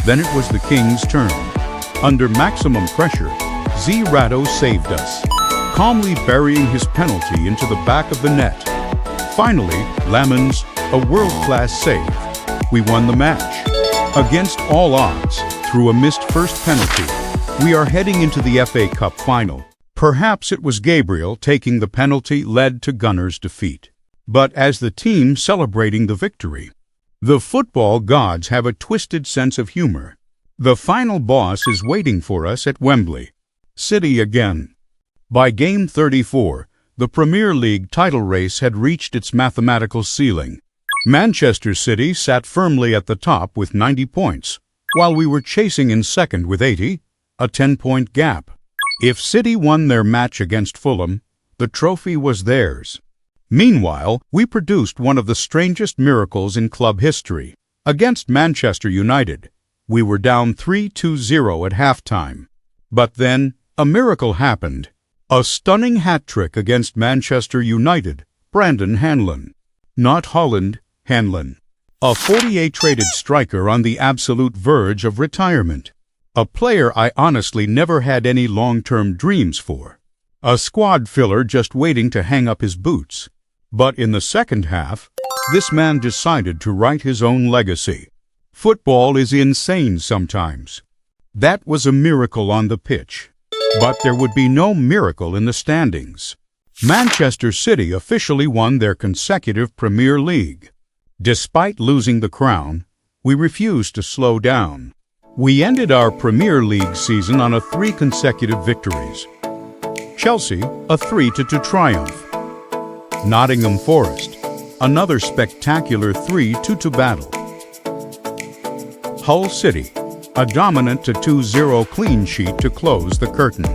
Then it was the King's turn. Under maximum pressure, CY8 saved us, calmly burying his penalty into the back of the net. Finally, Lamin's a world-class save. We won the match. Against all odds, through a missed first penalty, we are heading into the FA Cup final. Perhaps it was Gabriel taking the penalty led to Gunners' defeat. But as the team celebrating the victory, the football gods have a twisted sense of humor. The final boss is waiting for us at Wembley. City again. By game 34, the Premier League title race had reached its mathematical ceiling. Manchester City sat firmly at the top with 90 points, while we were chasing in second with 80, a 10-point gap. If City won their match against Fulham, the trophy was theirs. Meanwhile, we produced one of the strangest miracles in club history. Against Manchester United, we were down 3-2-0 at halftime. But then, a miracle happened. A stunning hat-trick against Manchester United, Brandon Hanlon. Not Holland, Hanlon. A 48-rated striker on the absolute verge of retirement. A player I honestly never had any long-term dreams for. A squad filler just waiting to hang up his boots. But in the second half, this man decided to write his own legacy. Football is insane sometimes. That was a miracle on the pitch. But there would be no miracle in the standings. Manchester City officially won their consecutive Premier League. Despite losing the crown, we refused to slow down. We ended our Premier League season on 3 consecutive victories. Chelsea, a 3-2 triumph. Nottingham Forest, another spectacular 3-2 battle. Hull City, a dominant 2-0 clean sheet to close the curtain.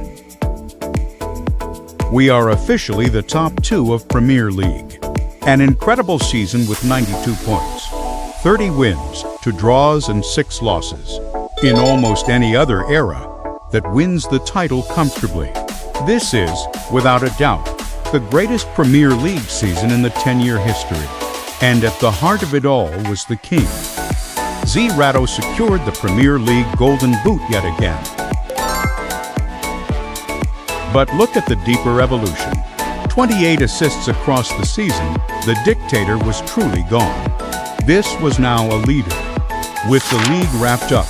We are officially the top 2 of Premier League. An incredible season with 92 points, 30 wins, 2 draws and 6 losses. In almost any other era, that wins the title comfortably. This is, without a doubt, the greatest Premier League season in the 10-year history. And at the heart of it all was the king. CY8 secured the Premier League Golden Boot yet again. But look at the deeper evolution. 28 assists across the season, the dictator was truly gone. This was now a leader. With the league wrapped up,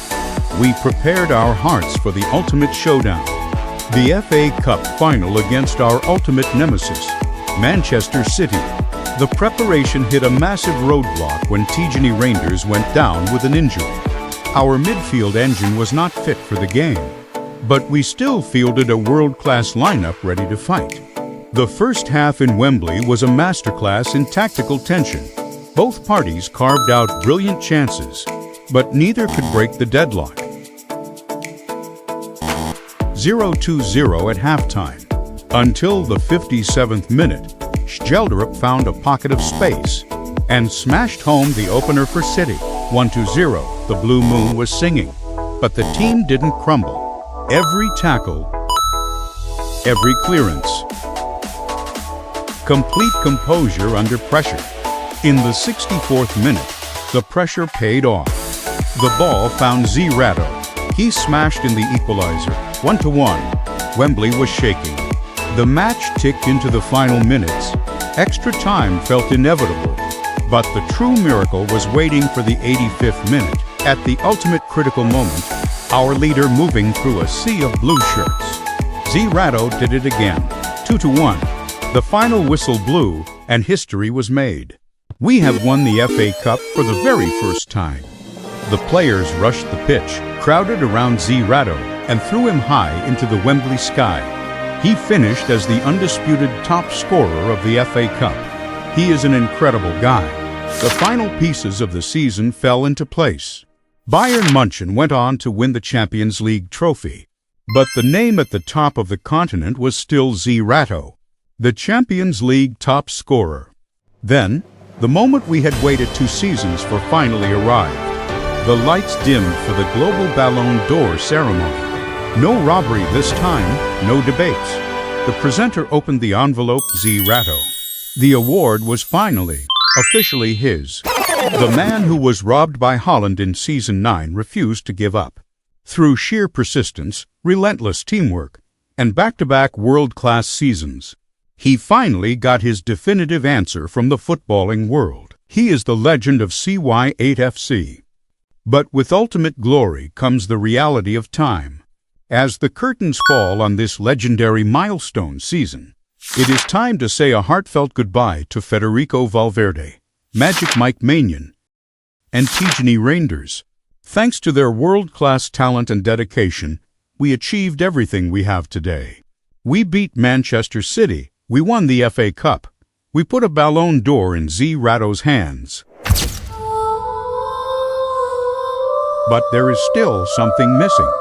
we prepared our hearts for the ultimate showdown. The FA Cup final against our ultimate nemesis, Manchester City. The preparation hit a massive roadblock when CY8 Rangers went down with an injury. Our midfield engine was not fit for the game, but we still fielded a world-class lineup ready to fight. The first half in Wembley was a masterclass in tactical tension. Both parties carved out brilliant chances, but neither could break the deadlock. 0-0 at halftime, until the 57th minute. Schjelderup found a pocket of space and smashed home the opener for City. 1-0, the Blue Moon was singing, but the team didn't crumble. Every tackle, every clearance, complete composure under pressure. In the 64th minute, the pressure paid off. The ball found CY8. He smashed in the equalizer. 1-1. Wembley was shaking. The match ticked into the final minutes. Extra time felt inevitable, but the true miracle was waiting for the 85th minute. At the ultimate critical moment, our leader moving through a sea of blue shirts. CY8 did it again. 2-1. The final whistle blew, and history was made. We have won the FA Cup for the very first time. The players rushed the pitch, crowded around CY8, and threw him high into the Wembley sky. He finished as the undisputed top scorer of the FA Cup. He is an incredible guy. The final pieces of the season fell into place. Bayern München went on to win the Champions League trophy. But the name at the top of the continent was still CY8, the Champions League top scorer. Then, the moment we had waited 2 seasons for finally arrived. The lights dimmed for the Global Ballon d'Or ceremony. No robbery this time, no debates. The presenter opened the envelope. CY8. The award was finally, officially his. The man who was robbed by Holland in Season 9 refused to give up. Through sheer persistence, relentless teamwork, and back-to-back world-class seasons, he finally got his definitive answer from the footballing world. He is the legend of CY8 FC. But with ultimate glory comes the reality of time. As the curtains fall on this legendary milestone season, it is time to say a heartfelt goodbye to Federico Valverde, Magic Mike Maignan, and CY8 Rangers. Thanks to their world-class talent and dedication, we achieved everything we have today. We beat Manchester City. We won the FA Cup. We put a Ballon d'Or in CY8's hands. But there is still something missing.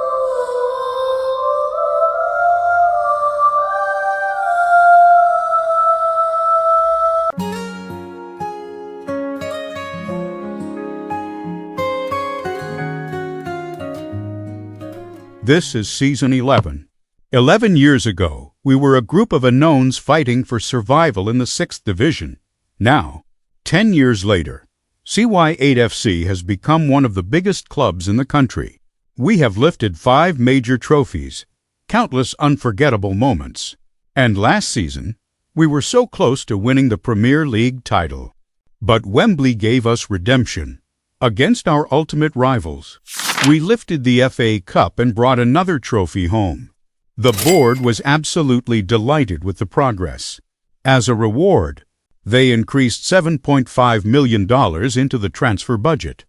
This is Season 11, 11 years ago, we were a group of unknowns fighting for survival in the 6th Division. Now, 10 years later, CY8 FC has become one of the biggest clubs in the country. We have lifted 5 major trophies, countless unforgettable moments, and last season, we were so close to winning the Premier League title. But Wembley gave us redemption. Against our ultimate rivals, we lifted the FA Cup and brought another trophy home. The board was absolutely delighted with the progress. As a reward, they increased $7.5 million into the transfer budget.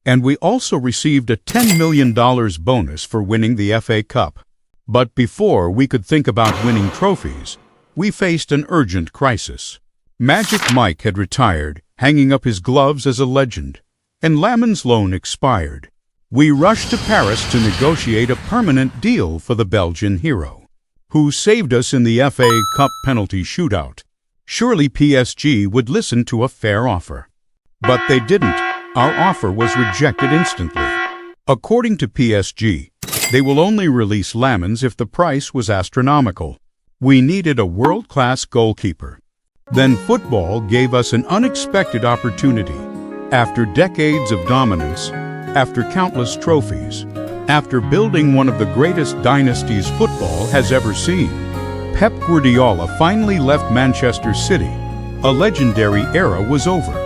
And we also received a $10 million bonus for winning the FA Cup. But before we could think about winning trophies, we faced an urgent crisis. Magic Mike had retired, hanging up his gloves as a legend, and Lamin's loan expired. We rushed to Paris to negotiate a permanent deal for the Belgian hero, who saved us in the FA Cup penalty shootout. Surely PSG would listen to a fair offer. But they didn't. Our offer was rejected instantly. According to PSG, they will only release Lamins if the price was astronomical. We needed a world-class goalkeeper. Then football gave us an unexpected opportunity. After decades of dominance, after countless trophies, after building one of the greatest dynasties football has ever seen, Pep Guardiola finally left Manchester City. A legendary era was over,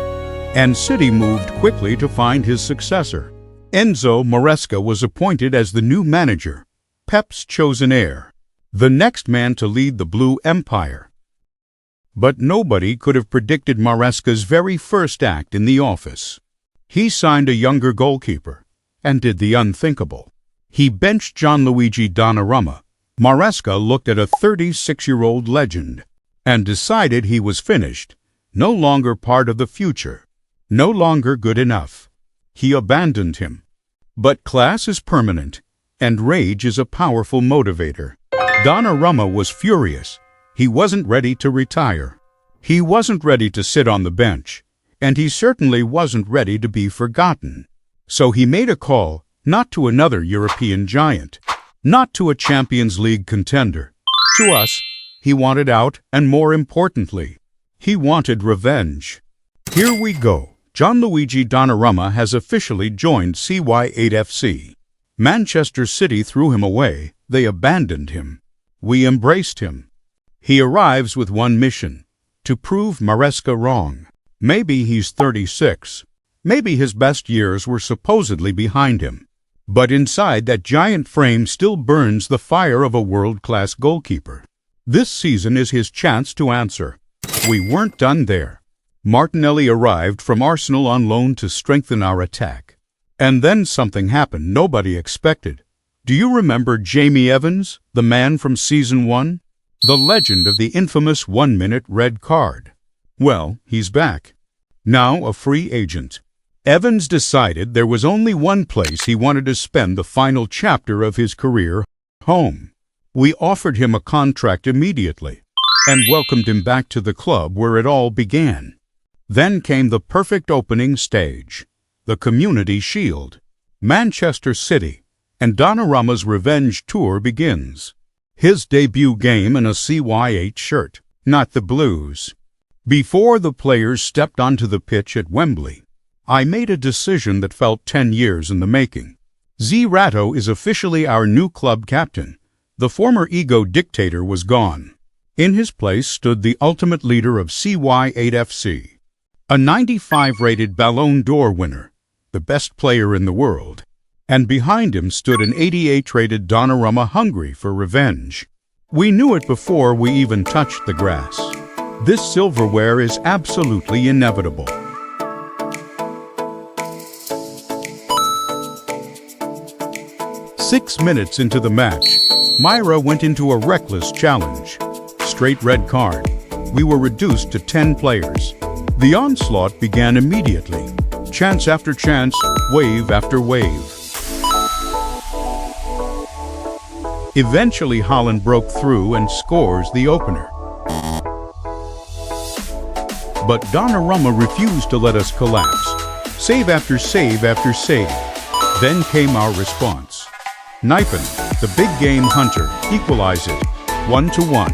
and City moved quickly to find his successor. Enzo Maresca was appointed as the new manager, Pep's chosen heir, the next man to lead the Blue Empire. But nobody could have predicted Maresca's very first act in the office. He signed a younger goalkeeper and did the unthinkable. He benched Gianluigi Donnarumma. Maresca looked at a 36-year-old legend and decided he was finished, no longer part of the future, no longer good enough. He abandoned him. But class is permanent, and rage is a powerful motivator. Donnarumma was furious. He wasn't ready to retire. He wasn't ready to sit on the bench, and he certainly wasn't ready to be forgotten. So he made a call, not to another European giant, not to a Champions League contender. To us, he wanted out, and more importantly, he wanted revenge. Here we go. Gianluigi Donnarumma has officially joined CY8 FC. Manchester City threw him away. They abandoned him. We embraced him. He arrives with one mission: to prove Maresca wrong. Maybe he's 36. Maybe his best years were supposedly behind him. But inside that giant frame still burns the fire of a world-class goalkeeper. This season is his chance to answer. We weren't done there. Martinelli arrived from Arsenal on loan to strengthen our attack. And then something happened nobody expected. Do you remember Jamie Evans, the man from Season 1? The legend of the infamous 1-minute red card. Well, he's back. Now a free agent. Evans decided there was only one place he wanted to spend the final chapter of his career: home. We offered him a contract immediately and welcomed him back to the club where it all began. Then came the perfect opening stage, the Community Shield. Manchester City and Donnarumma's revenge tour begins. His debut game in a CY8 shirt, not the Blues. Before the players stepped onto the pitch at Wembley, I made a decision that felt 10 years in the making. CY8 is officially our new club captain. The former ego dictator was gone. In his place stood the ultimate leader of CY8 FC, a 95-rated Ballon d'Or winner, the best player in the world. And behind him stood an 88-rated Donnarumma hungry for revenge. We knew it before we even touched the grass. This silverware is absolutely inevitable. Six minutes into the match, Myra went into a reckless challenge. Straight red card. We were reduced to 10 players. The onslaught began immediately. Chance after chance, wave after wave. Eventually, Holland broke through and scores the opener. But Donnarumma refused to let us collapse. Save after save after save. Then came our response. Nijpen, the big game hunter, equalize it, 1-1.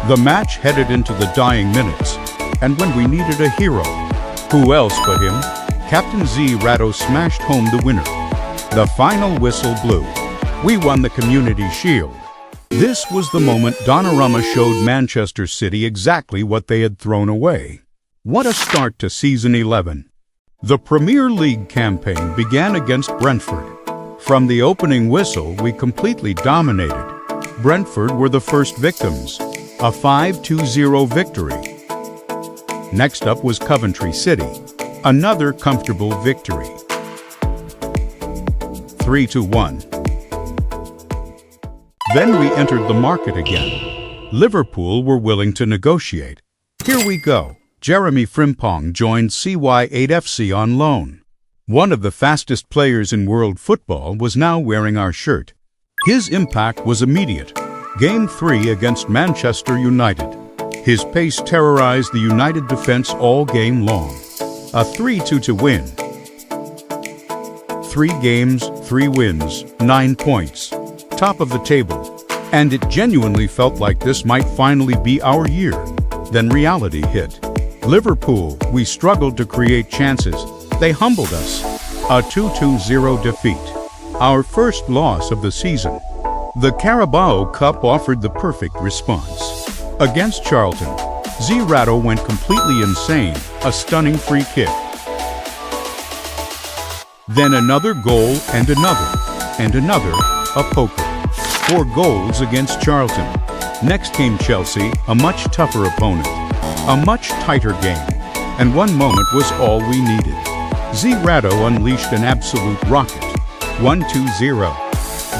The match headed into the dying minutes, and when we needed a hero, who else but him? Captain Z Rado smashed home the winner. The final whistle blew. We won the Community Shield. This was the moment Donnarumma showed Manchester City exactly what they had thrown away. What a start to Season 11. The Premier League campaign began against Brentford. From the opening whistle, we completely dominated. Brentford were the first victims, a 5-2-0 victory. Next up was Coventry City, another comfortable victory, 3-1. Then we entered the market again. Liverpool were willing to negotiate. Here we go. Jeremy Frimpong joined CY8 FC on loan. One of the fastest players in world football was now wearing our shirt. His impact was immediate. Game 3 against Manchester United. His pace terrorized the United defense all game long. A 3-2 win. 3 games, 3 wins, 9 points. Top of the table. And it genuinely felt like this might finally be our year. Then reality hit. Liverpool, we struggled to create chances. They humbled us. A 2-0 defeat. Our first loss of the season. The Carabao Cup offered the perfect response. Against Charlton, Z Rado went completely insane, a stunning free kick. Then another goal and another, a poker. 4 goals against Charlton. Next came Chelsea, a much tougher opponent, a much tighter game, and one moment was all we needed. Z Rado unleashed an absolute rocket, 1-2-0.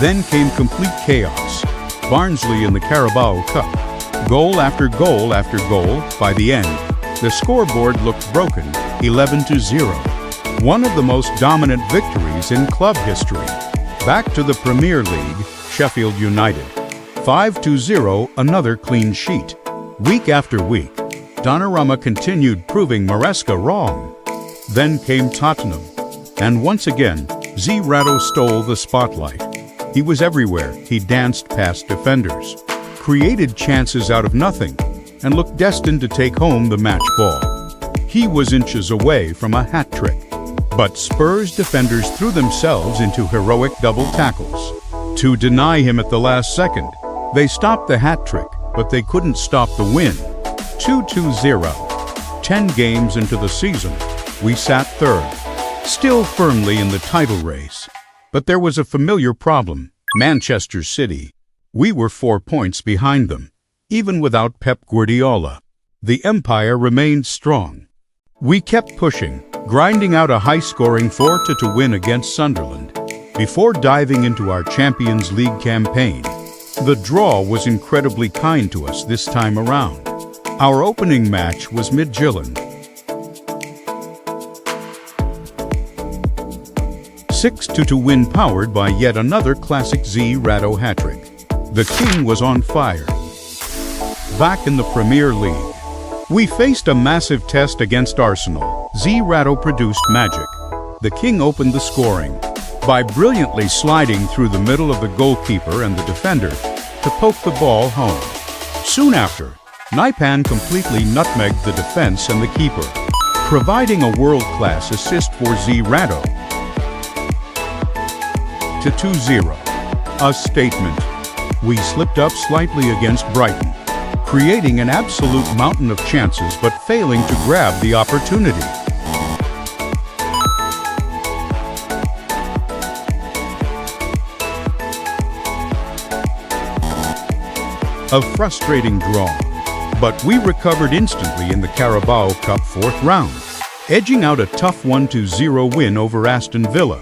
Then came complete chaos. Barnsley in the Carabao Cup. Goal after goal after goal. By the end, the scoreboard looked broken, 11-0. One of the most dominant victories in club history. Back to the Premier League, Sheffield United. 5-0, another clean sheet. Week after week, Donnarumma continued proving Maresca wrong. Then came Tottenham. And once again, Z Rado stole the spotlight. He was everywhere. He danced past defenders, created chances out of nothing, and looked destined to take home the match ball. He was inches away from a hat trick. But Spurs defenders threw themselves into heroic double tackles to deny him at the last second. They stopped the hat trick, but they couldn't stop the win. 2-0. 10 games into the season, we sat third, still firmly in the title race. But there was a familiar problem, Manchester City. We were 4 points behind them. Even without Pep Guardiola, the Empire remained strong. We kept pushing, grinding out a high-scoring 4-2 win against Sunderland. Before diving into our Champions League campaign, the draw was incredibly kind to us this time around. Our opening match was Midtjylland. 6-2 win powered by yet another classic Z Rado hat-trick. The King was on fire. Back in the Premier League, we faced a massive test against Arsenal. Z Rado produced magic. The King opened the scoring by brilliantly sliding through the middle of the goalkeeper and the defender to poke the ball home. Soon after, Nijpen completely nutmegged the defense and the keeper, providing a world-class assist for Z Rado. To 2-0. A statement. We slipped up slightly against Brighton, creating an absolute mountain of chances but failing to grab the opportunity. A frustrating draw, but we recovered instantly in the Carabao Cup 4th round, edging out a tough 1-0 win over Aston Villa.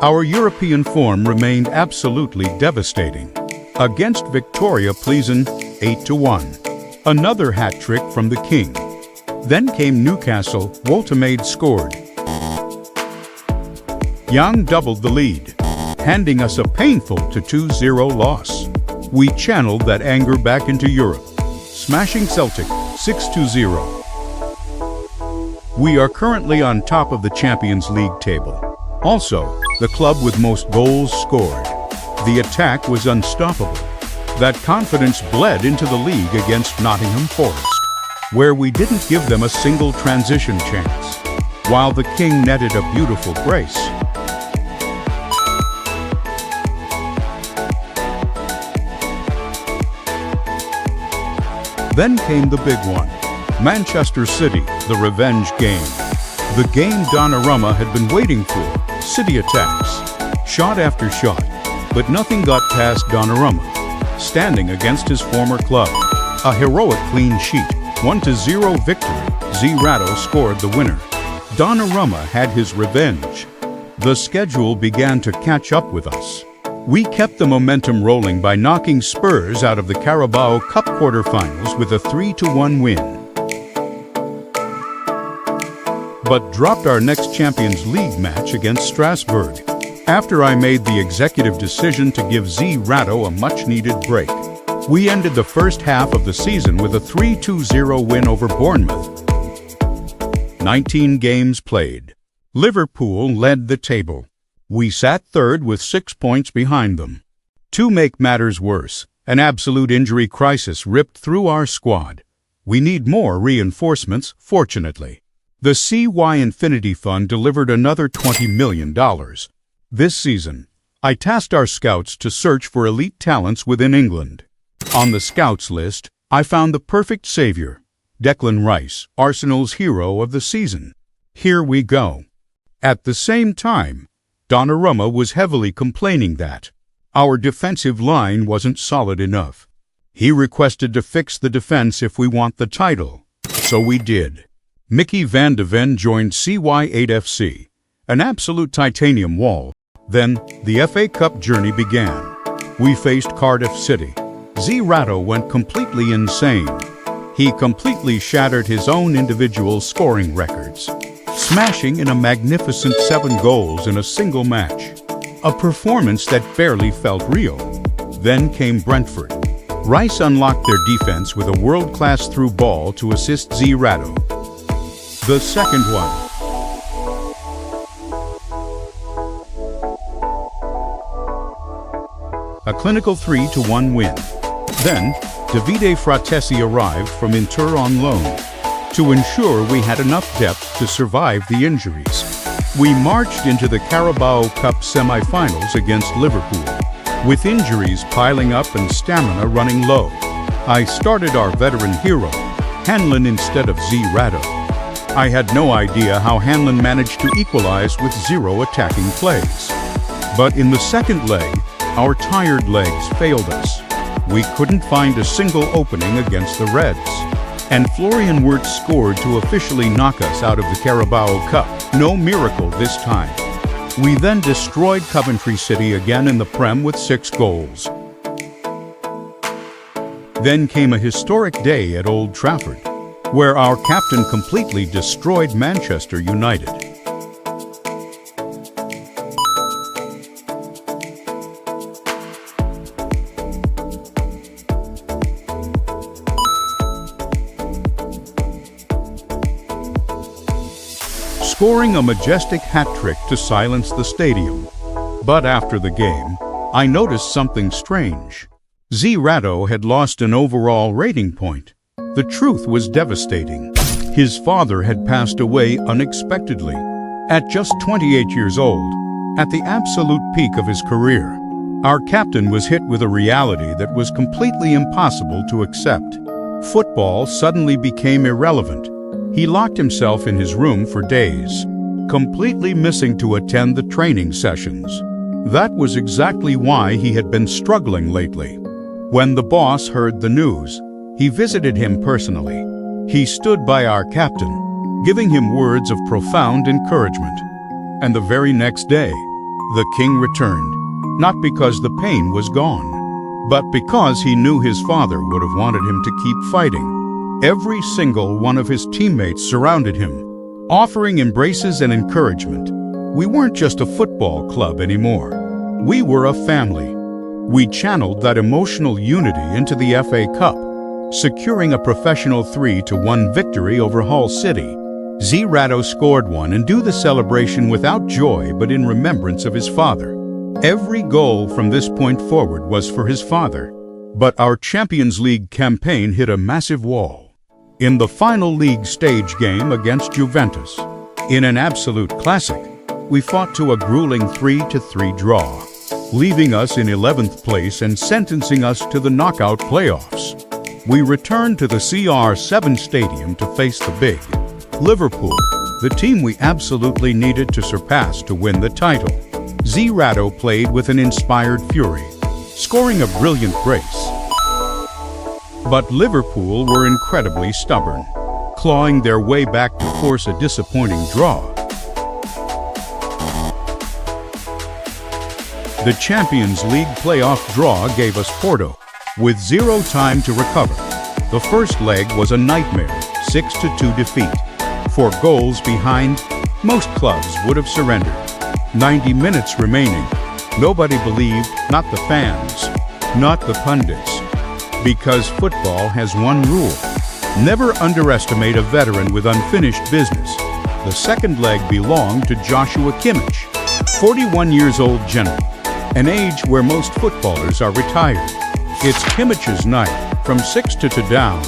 Our European form remained absolutely devastating. Against Victoria Pleasant, 8-1. Another hat-trick from the King. Then came Newcastle, Woltemade scored. Young doubled the lead, handing us a painful 2-0 loss. We channeled that anger back into Europe, smashing Celtic, 6-0. We are currently on top of the Champions League table. Also, the club with most goals scored. The attack was unstoppable. That confidence bled into the league against Nottingham Forest, where we didn't give them a single transition chance, while the King netted a beautiful brace. Then came the big one, Manchester City, the revenge game. The game Donnarumma had been waiting for. City attacks, shot after shot, but nothing got past Donnarumma, standing against his former club. A heroic clean sheet, 1-0 victory. Z-Ratto scored the winner. Donnarumma had his revenge. The schedule began to catch up with us. We kept the momentum rolling by knocking Spurs out of the Carabao Cup quarterfinals with a 3-1 win. But dropped our next Champions League match against Strasbourg, after I made the executive decision to give Z-Ratto a much-needed break. We ended the first half of the season with a 3-0 win over Bournemouth. 19 games played. Liverpool led the table. We sat third with 6 points behind them. To make matters worse, an absolute injury crisis ripped through our squad. We need more reinforcements, fortunately. The CY Infinity Fund delivered another $20 million. This season, I tasked our scouts to search for elite talents within England. On the scouts list, I found the perfect savior, Declan Rice, Arsenal's hero of the season. Here we go. At the same time, Donnarumma was heavily complaining that our defensive line wasn't solid enough. He requested to fix the defense if we want the title. So we did. Mickey van de Ven joined CY8 FC, an absolute titanium wall. Then, the FA Cup journey began. We faced Cardiff City. Z-Ratto went completely insane. He completely shattered his own individual scoring records, smashing in a magnificent 7 goals in a single match. A performance that barely felt real. Then came Brentford. Rice unlocked their defense with a world-class through ball to assist Z-Ratto. The second one. A clinical 3-1 win. Then, Davide Fratesi arrived from Inter on loan to ensure we had enough depth to survive the injuries. We marched into the Carabao Cup semi-finals against Liverpool, with injuries piling up and stamina running low. I started our veteran hero, Hanlon, instead of Z-Ratto. I had no idea how Hanlon managed to equalize with 0 attacking plays. But in the second leg, our tired legs failed us. We couldn't find a single opening against the Reds. And Florian Wirtz scored to officially knock us out of the Carabao Cup. No miracle this time. We then destroyed Coventry City again in the Prem with 6 goals. Then came a historic day at Old Trafford, where our captain completely destroyed Manchester United. Scoring a majestic hat-trick to silence the stadium. But after the game, I noticed something strange. Z-Ratto had lost an overall rating point. The truth was devastating. His father had passed away unexpectedly, at just 28 years old, at the absolute peak of his career. Our captain was hit with a reality that was completely impossible to accept. Football suddenly became irrelevant. He locked himself in his room for days, completely missing to attend the training sessions. That was exactly why he had been struggling lately. When the boss heard the news, he visited him personally. He stood by our captain, giving him words of profound encouragement. And the very next day, the king returned, not because the pain was gone, but because he knew his father would have wanted him to keep fighting. Every single one of his teammates surrounded him, offering embraces and encouragement. We weren't just a football club anymore. We were a family. We channeled that emotional unity into the FA Cup, securing a professional 3-1 victory over Hull City. Z-Ratto scored one and do the celebration without joy but in remembrance of his father. Every goal from this point forward was for his father. But our Champions League campaign hit a massive wall. In the final league stage game against Juventus, in an absolute classic, we fought to a grueling 3-3 draw, leaving us in 11th place and sentencing us to the knockout playoffs. We returned to the CR7 Stadium to face the big Liverpool, the team we absolutely needed to surpass to win the title. CY8 played with an inspired fury, scoring a brilliant brace. But Liverpool were incredibly stubborn, clawing their way back to force a disappointing draw. The Champions League playoff draw gave us Porto, with 0 time to recover. The first leg was a nightmare, 6-2 defeat. 4 goals behind, most clubs would have surrendered. 90 minutes remaining. Nobody believed, not the fans, not the pundits. Because football has one rule: never underestimate a veteran with unfinished business. The second leg belonged to Joshua Kimmich, 41 years old gentleman, an age where most footballers are retired. It's Kimmich's night. From 6-2 down,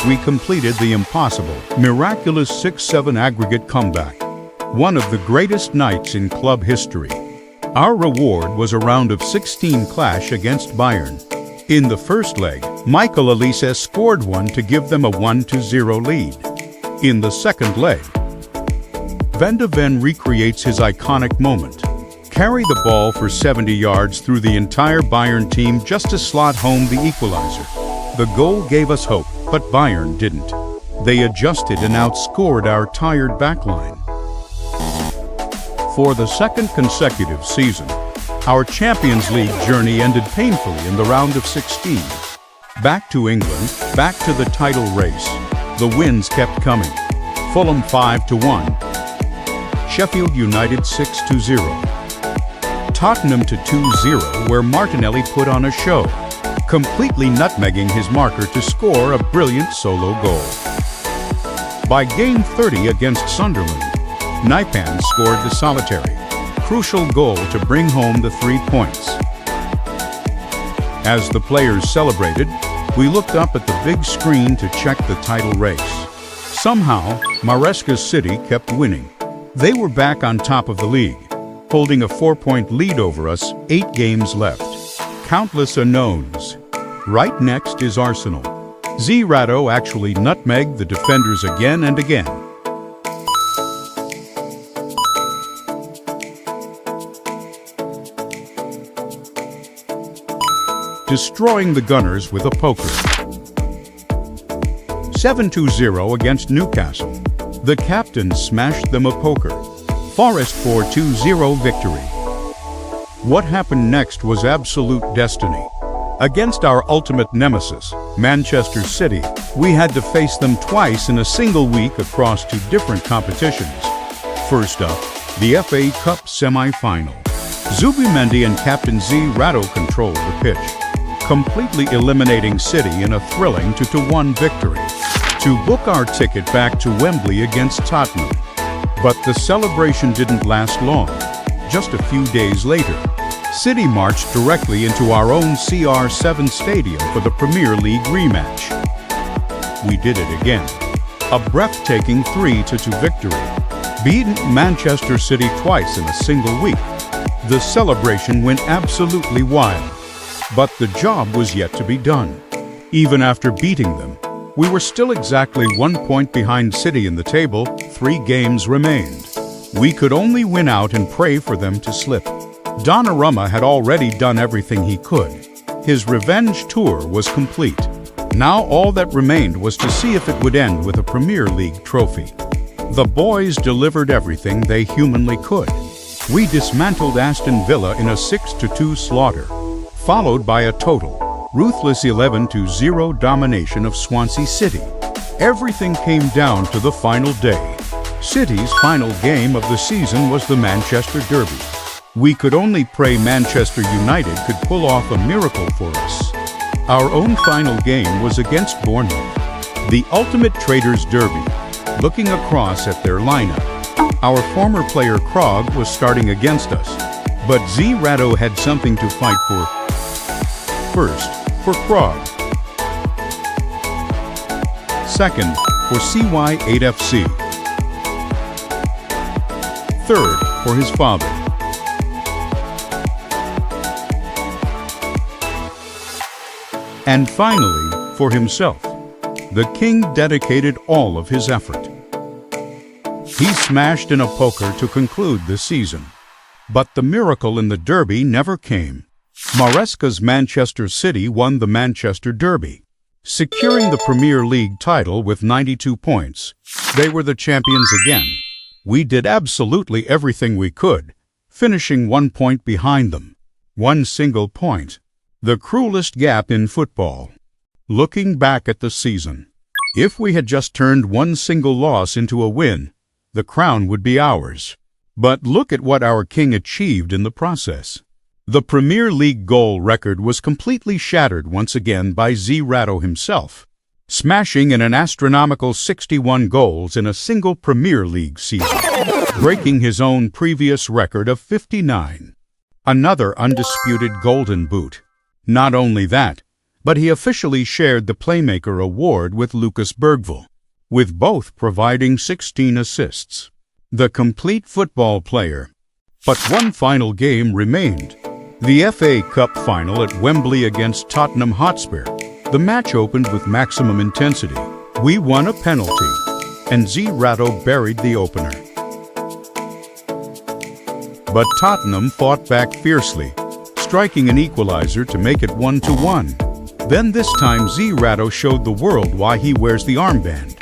we completed the impossible, miraculous 6-7 aggregate comeback. One of the greatest nights in club history. Our reward was a round of 16 clash against Bayern. In the first leg, Michael Olise scored one to give them a 1-0 lead. In the second leg, Van de Ven recreates his iconic moment. Carry the ball for 70 yards through the entire Bayern team just to slot home the equalizer. The goal gave us hope, but Bayern didn't. They adjusted and outscored our tired backline. For the second consecutive season, our Champions League journey ended painfully in the round of 16. Back to England, back to the title race. The wins kept coming. Fulham 5-1. Sheffield United 6-0. Tottenham to 2-0, where Martinelli put on a show, completely nutmegging his marker to score a brilliant solo goal. By game 30 against Sunderland, Naipan scored the solitary, crucial goal to bring home the 3 points. As the players celebrated, we looked up at the big screen to check the title race. Somehow, Maresca City kept winning. They were back on top of the league, holding a 4-point lead over us, 8 games left. Countless unknowns. Right next is Arsenal. CY8 actually nutmegged the defenders again and again. Destroying the Gunners with a poker. 7-0 against Newcastle. The captain smashed them a poker. Forest 4-2 victory. What happened next was absolute destiny. Against our ultimate nemesis, Manchester City, we had to face them twice in a single week across 2 different competitions. First up, the FA Cup semi-final. Zubimendi and Captain CY8 controlled the pitch, completely eliminating City in a thrilling 2-1 victory, to book our ticket back to Wembley against Tottenham. But the celebration didn't last long. Just a few days later, City marched directly into our own CR7 Stadium for the Premier League rematch. We did it again. A breathtaking 3-2 victory, beating Manchester City twice in a single week. The celebration went absolutely wild, but the job was yet to be done. Even after beating them, we were still exactly 1 point behind City in the table. 3 games remained. We could only win out and pray for them to slip. Donnarumma had already done everything he could. His revenge tour was complete. Now all that remained was to see if it would end with a Premier League trophy. The boys delivered everything they humanly could. We dismantled Aston Villa in a 6-2 slaughter, followed by a total, ruthless 11-0 domination of Swansea City. Everything came down to the final day. City's final game of the season was the Manchester Derby. We could only pray Manchester United could pull off a miracle for us. Our own final game was against Bournemouth, the ultimate Traitors' Derby. Looking across at their lineup, our former player Krog was starting against us. But Z-Rado had something to fight for. First, for Krog. Second, for CY8 FC. Third, for his father. And finally, for himself. The king dedicated all of his effort. He smashed in a poker to conclude the season. But the miracle in the Derby never came. Maresca's Manchester City won the Manchester Derby, securing the Premier League title with 92 points. They were the champions again. We did absolutely everything we could, finishing 1 point behind them. 1 single point. The cruelest gap in football. Looking back at the season, if we had just turned 1 single loss into a win, the crown would be ours. But look at what our king achieved in the process. The Premier League goal record was completely shattered once again by Z-Rado himself, smashing in an astronomical 61 goals in a single Premier League season, breaking his own previous record of 59. Another undisputed golden boot. Not only that, but he officially shared the Playmaker Award with Lucas Bergvall, with both providing 16 assists. The complete football player. But one final game remained. The FA Cup final at Wembley against Tottenham Hotspur. The match opened with maximum intensity. We won a penalty, and Z-Rado buried the opener. But Tottenham fought back fiercely, striking an equalizer to make it 1-1. Then this time Z-Rado showed the world why he wears the armband.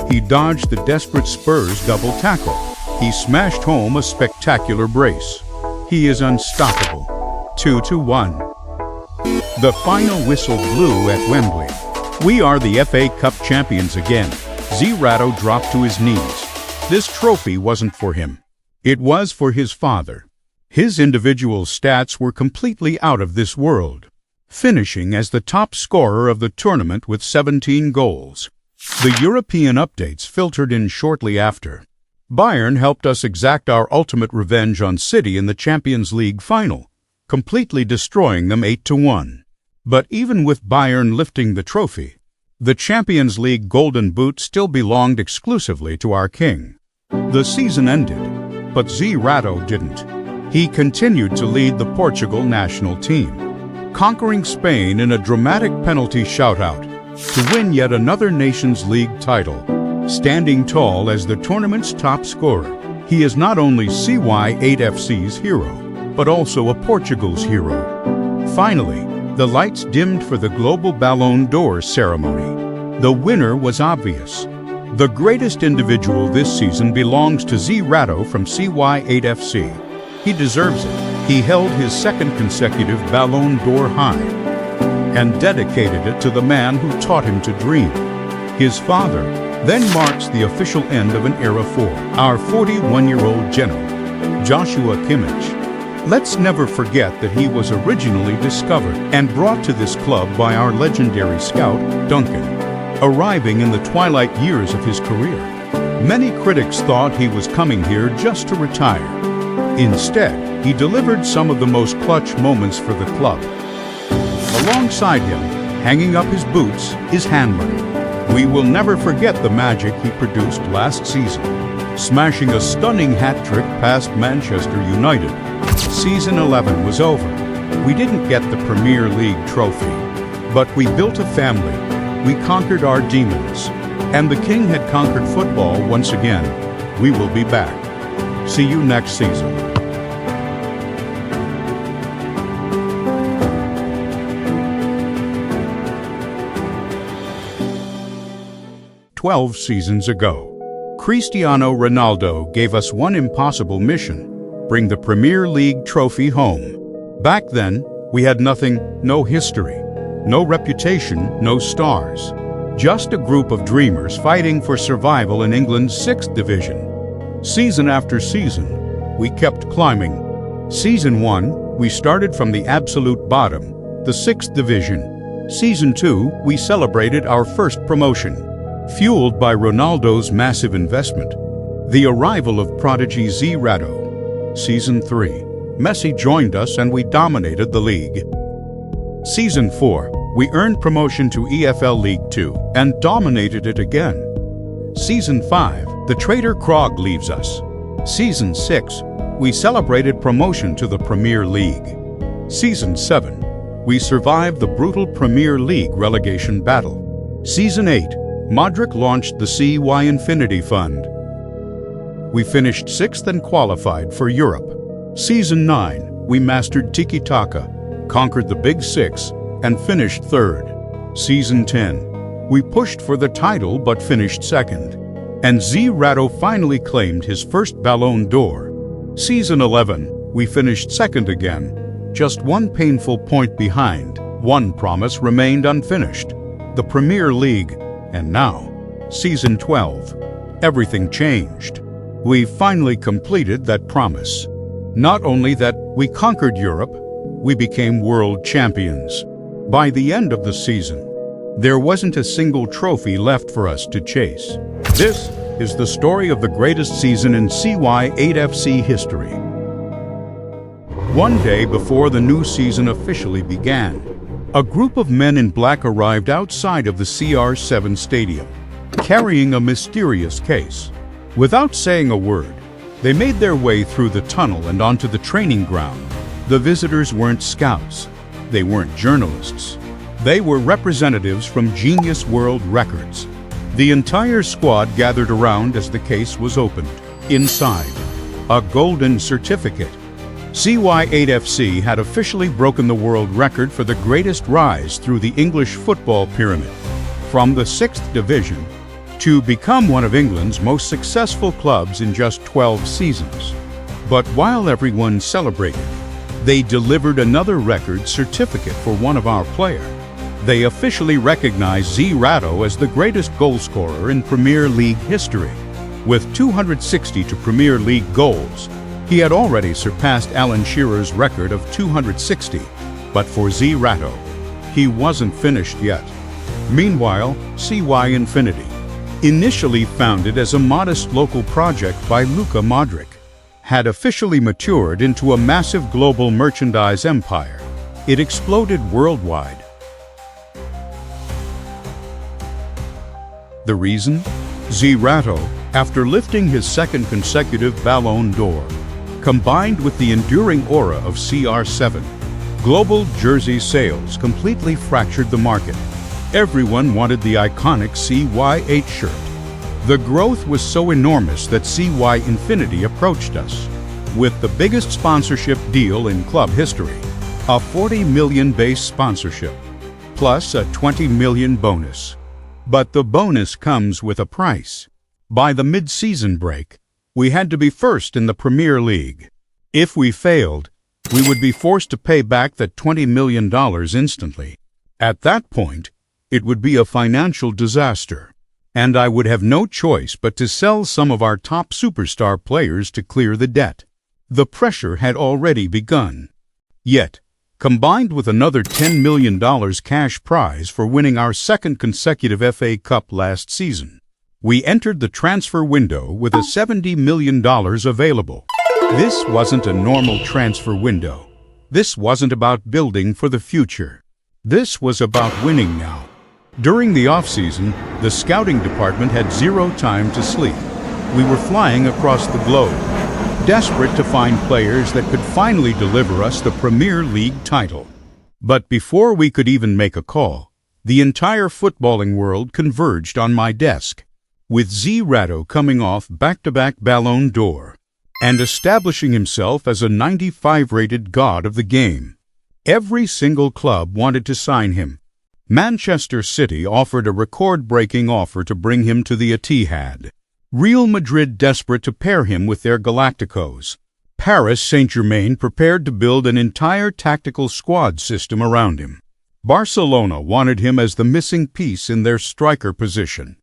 He dodged the desperate Spurs double tackle. He smashed home a spectacular brace. He is unstoppable. 2-1. The final whistle blew at Wembley. We are the FA Cup champions again. Z-Rado dropped to his knees. This trophy wasn't for him. It was for his father. His individual stats were completely out of this world, finishing as the top scorer of the tournament with 17 goals. The European updates filtered in shortly after. Bayern helped us exact our ultimate revenge on City in the Champions League final, completely destroying them 8-1. But even with Bayern lifting the trophy, the Champions League Golden Boot still belonged exclusively to our king. The season ended, but Z-Rado didn't. He continued to lead the Portugal national team, conquering Spain in a dramatic penalty shoutout to win yet another Nations League title. Standing tall as the tournament's top scorer, he is not only CY8 FC's hero, but also a Portugal's hero. Finally, the lights dimmed for the Global Ballon d'Or ceremony. The winner was obvious. The greatest individual this season belongs to Z-Rado from CY8 FC. He deserves it. He held his second consecutive Ballon d'Or high and dedicated it to the man who taught him to dream. His father then marks the official end of an era for our 41-year-old general, Joshua Kimmich. Let's never forget that he was originally discovered and brought to this club by our legendary scout, Duncan, arriving in the twilight years of his career. Many critics thought he was coming here just to retire. Instead, he delivered some of the most clutch moments for the club. Alongside him, hanging up his boots, is Handler. We will never forget the magic he produced last season, smashing a stunning hat-trick past Manchester United. Season 11 was over. We didn't get the Premier League trophy, but we built a family. We conquered our demons, and the king had conquered football once again. We will be back. See you next season. "12 seasons ago, Cristiano Ronaldo gave us one impossible mission: bring the Premier League trophy home. Back then, we had nothing, no history, no reputation, no stars. Just a group of dreamers fighting for survival in England's 6th division. Season after season, we kept climbing. Season 1, we started from the absolute bottom, the 6th division. Season 2, we celebrated our first promotion, fueled by Ronaldo's massive investment. The arrival of prodigy Z-Rado. Season 3, Messi joined us and we dominated the league. Season 4, we earned promotion to EFL League 2 and dominated it again. Season 5, the traitor Krog leaves us. Season 6, we celebrated promotion to the Premier League. Season 7, we survived the brutal Premier League relegation battle. Season 8, Modric launched the CY Infinity Fund. We finished 6th and qualified for Europe. Season 9, we mastered tiki-taka, conquered the Big Six, and finished 3rd. Season 10, we pushed for the title but finished 2nd. And Z-Rado finally claimed his first Ballon d'Or. Season 11, we finished 2nd again, just one painful point behind. One promise remained unfinished, the Premier League. And now, Season 12, everything changed. We finally completed that promise. Not only that we conquered Europe, we became world champions. By the end of the season, there wasn't a single trophy left for us to chase. This is the story of the greatest season in CY8 FC history. One day before the new season officially began, a group of men in black arrived outside of the CR7 stadium, carrying a mysterious case. Without saying a word, they made their way through the tunnel and onto the training ground. The visitors weren't scouts. They weren't journalists. They were representatives from Genius World Records. The entire squad gathered around as the case was opened. Inside, a golden certificate. CY8 FC had officially broken the world record for the greatest rise through the English football pyramid, from the 6th division to become one of England's most successful clubs in just 12 seasons. But while everyone celebrated, they delivered another record certificate for one of our players. They officially recognized Z-Rado as the greatest goalscorer in Premier League history. With 262 Premier League goals, he had already surpassed Alan Shearer's record of 260. But for Z-Rado, he wasn't finished yet. Meanwhile, CY Infinity, initially founded as a modest local project by Luka Modric, had officially matured into a massive global merchandise empire. It exploded worldwide. The reason? Z-Rado, after lifting his 2nd consecutive Ballon d'Or, combined with the enduring aura of CR7, global jersey sales completely fractured the market. Everyone wanted the iconic CY8 shirt. The growth was so enormous that CY Infinity approached us with the biggest sponsorship deal in club history, a 40 million base sponsorship, plus a 20 million bonus. But the bonus comes with a price. By the mid-season break, we had to be first in the Premier League. If we failed, we would be forced to pay back that $20 million instantly. At that point, it would be a financial disaster, and I would have no choice but to sell some of our top superstar players to clear the debt. The pressure had already begun. Yet, combined with another $10 million cash prize for winning our 2nd consecutive FA Cup last season, we entered the transfer window with a $70 million available. This wasn't a normal transfer window. This wasn't about building for the future. This was about winning now. During the off-season, the scouting department had zero time to sleep. We were flying across the globe, desperate to find players that could finally deliver us the Premier League title. But before we could even make a call, the entire footballing world converged on my desk, with Z-Rado coming off back-to-back Ballon d'Or and establishing himself as a 95-rated god of the game. Every single club wanted to sign him. Manchester City offered a record-breaking offer to bring him to the Etihad. Real Madrid desperate to pair him with their Galacticos. Paris Saint-Germain prepared to build an entire tactical squad system around him. Barcelona wanted him as the missing piece in their striker position.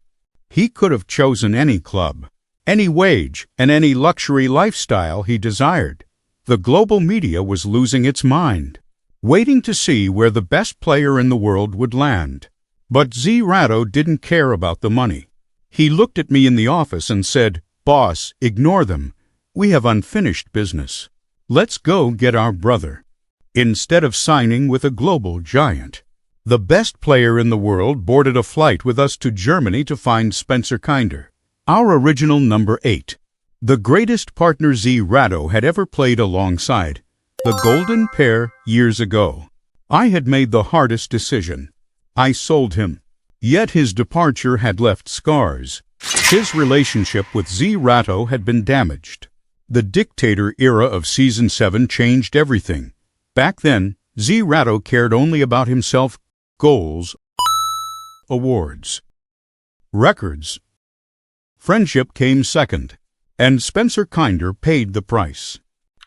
He could have chosen any club, any wage, and any luxury lifestyle he desired. The global media was losing its mind, waiting to see where the best player in the world would land. But Z-Rado didn't care about the money. He looked at me in the office and said, "Boss, ignore them. We have unfinished business. Let's go get our brother. Instead of signing with a global giant, the best player in the world boarded a flight with us to Germany to find Spencer Kinder, our original number 8, the greatest partner Z Rado had ever played alongside, the golden pair years ago. I had made the hardest decision. I sold him. Yet his departure had left scars. His relationship with Z Rado had been damaged. The dictator era of Season 7 changed everything. Back then, Z Rado cared only about himself, goals, awards, records. Friendship came second, and Spencer Kinder paid the price.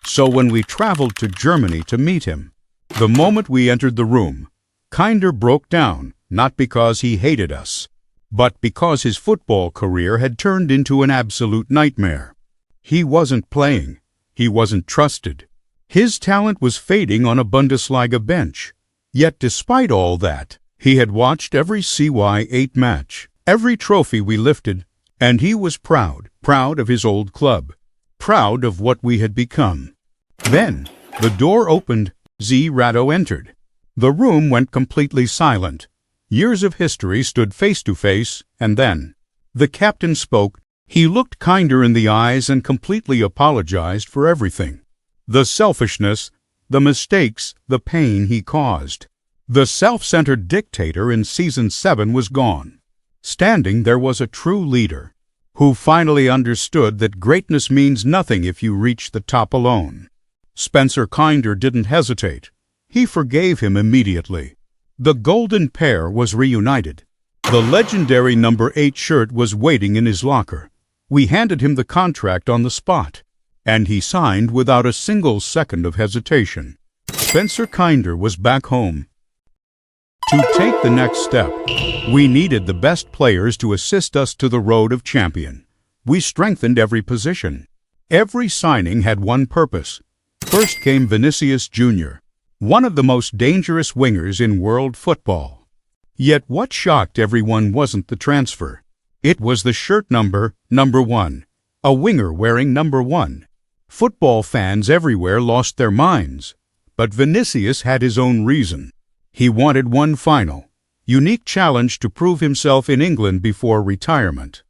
So when we traveled to Germany to meet him, the moment we entered the room, Kinder broke down, not because he hated us, but because his football career had turned into an absolute nightmare. He wasn't playing. He wasn't trusted. His talent was fading on a Bundesliga bench. Yet despite all that, he had watched every CY8 match, every trophy we lifted, and he was proud of his old club, proud of what we had become. Then, the door opened, Z Rado entered. The room went completely silent. Years of history stood face to face, and then the captain spoke. He looked Kinder in the eyes and completely apologized for everything. The selfishness, the mistakes, the pain he caused. The self-centered dictator in Season 7 was gone. Standing there was a true leader, who finally understood that greatness means nothing if you reach the top alone. Spencer Kinder didn't hesitate. He forgave him immediately. The golden pair was reunited. The legendary number 8 shirt was waiting in his locker. We handed him the contract on the spot, and he signed without a single second of hesitation. Spencer Kinder was back home. To take the next step, we needed the best players to assist us to the road of champion. We strengthened every position. Every signing had one purpose. First came Vinicius Jr., one of the most dangerous wingers in world football. Yet what shocked everyone wasn't the transfer. It was the shirt number 1, a winger wearing number 1. Football fans everywhere lost their minds. But Vinicius had his own reason. He wanted one final, unique challenge to prove himself in England before retirement.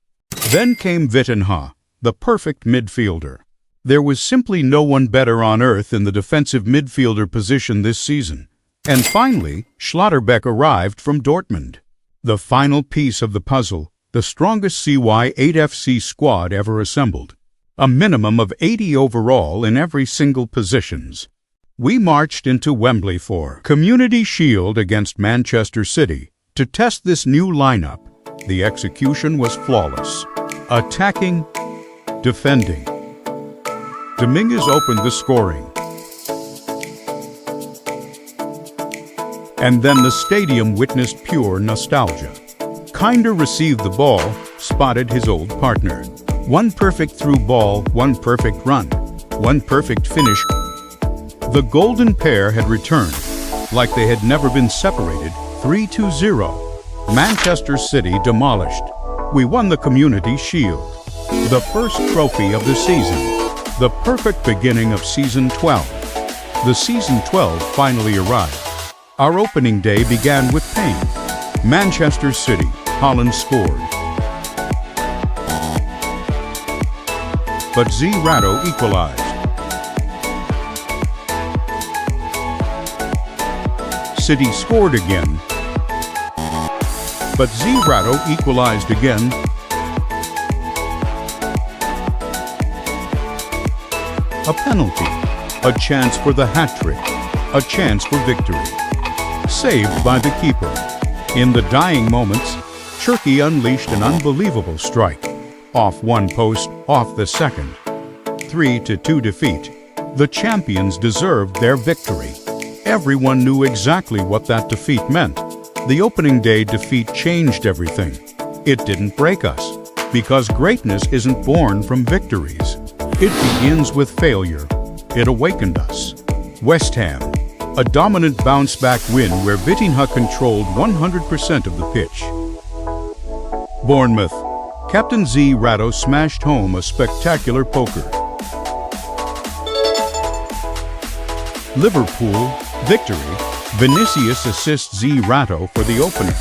Then came Vittenha, the perfect midfielder. There was simply no one better on earth in the defensive midfielder position this season. And finally, Schlotterbeck arrived from Dortmund. The final piece of the puzzle, the strongest CY8 FC squad ever assembled. A minimum of 80 overall in every single positions. We marched into Wembley for Community Shield against Manchester City to test this new lineup. The execution was flawless. Attacking, defending. Dominguez opened the scoring. And then the stadium witnessed pure nostalgia. Kinder received the ball, spotted his old partner. One perfect through ball, one perfect run, one perfect finish. The golden pair had returned, like they had never been separated. 3-0. Manchester City demolished. We won the Community Shield, the first trophy of the season. The perfect beginning of Season 12. The Season 12 finally arrived. Our opening day began with pain. Manchester City, Holland scored. But Z Rado equalized. City scored again. But Z Rado equalized again. A penalty, a chance for the hat-trick, a chance for victory. Saved by the keeper. In the dying moments, Turkey unleashed an unbelievable strike. Off one post, off the second. 3-2 defeat. The champions deserved their victory. Everyone knew exactly what that defeat meant. The opening day defeat changed everything. It didn't break us, because greatness isn't born from victories. It begins with failure. It awakened us. West Ham, a dominant bounce-back win where Vittinha controlled 100% of the pitch. Bournemouth, Captain Z Rado smashed home a spectacular poker. Liverpool, victory. Vinicius assists Z-Rato for the opener.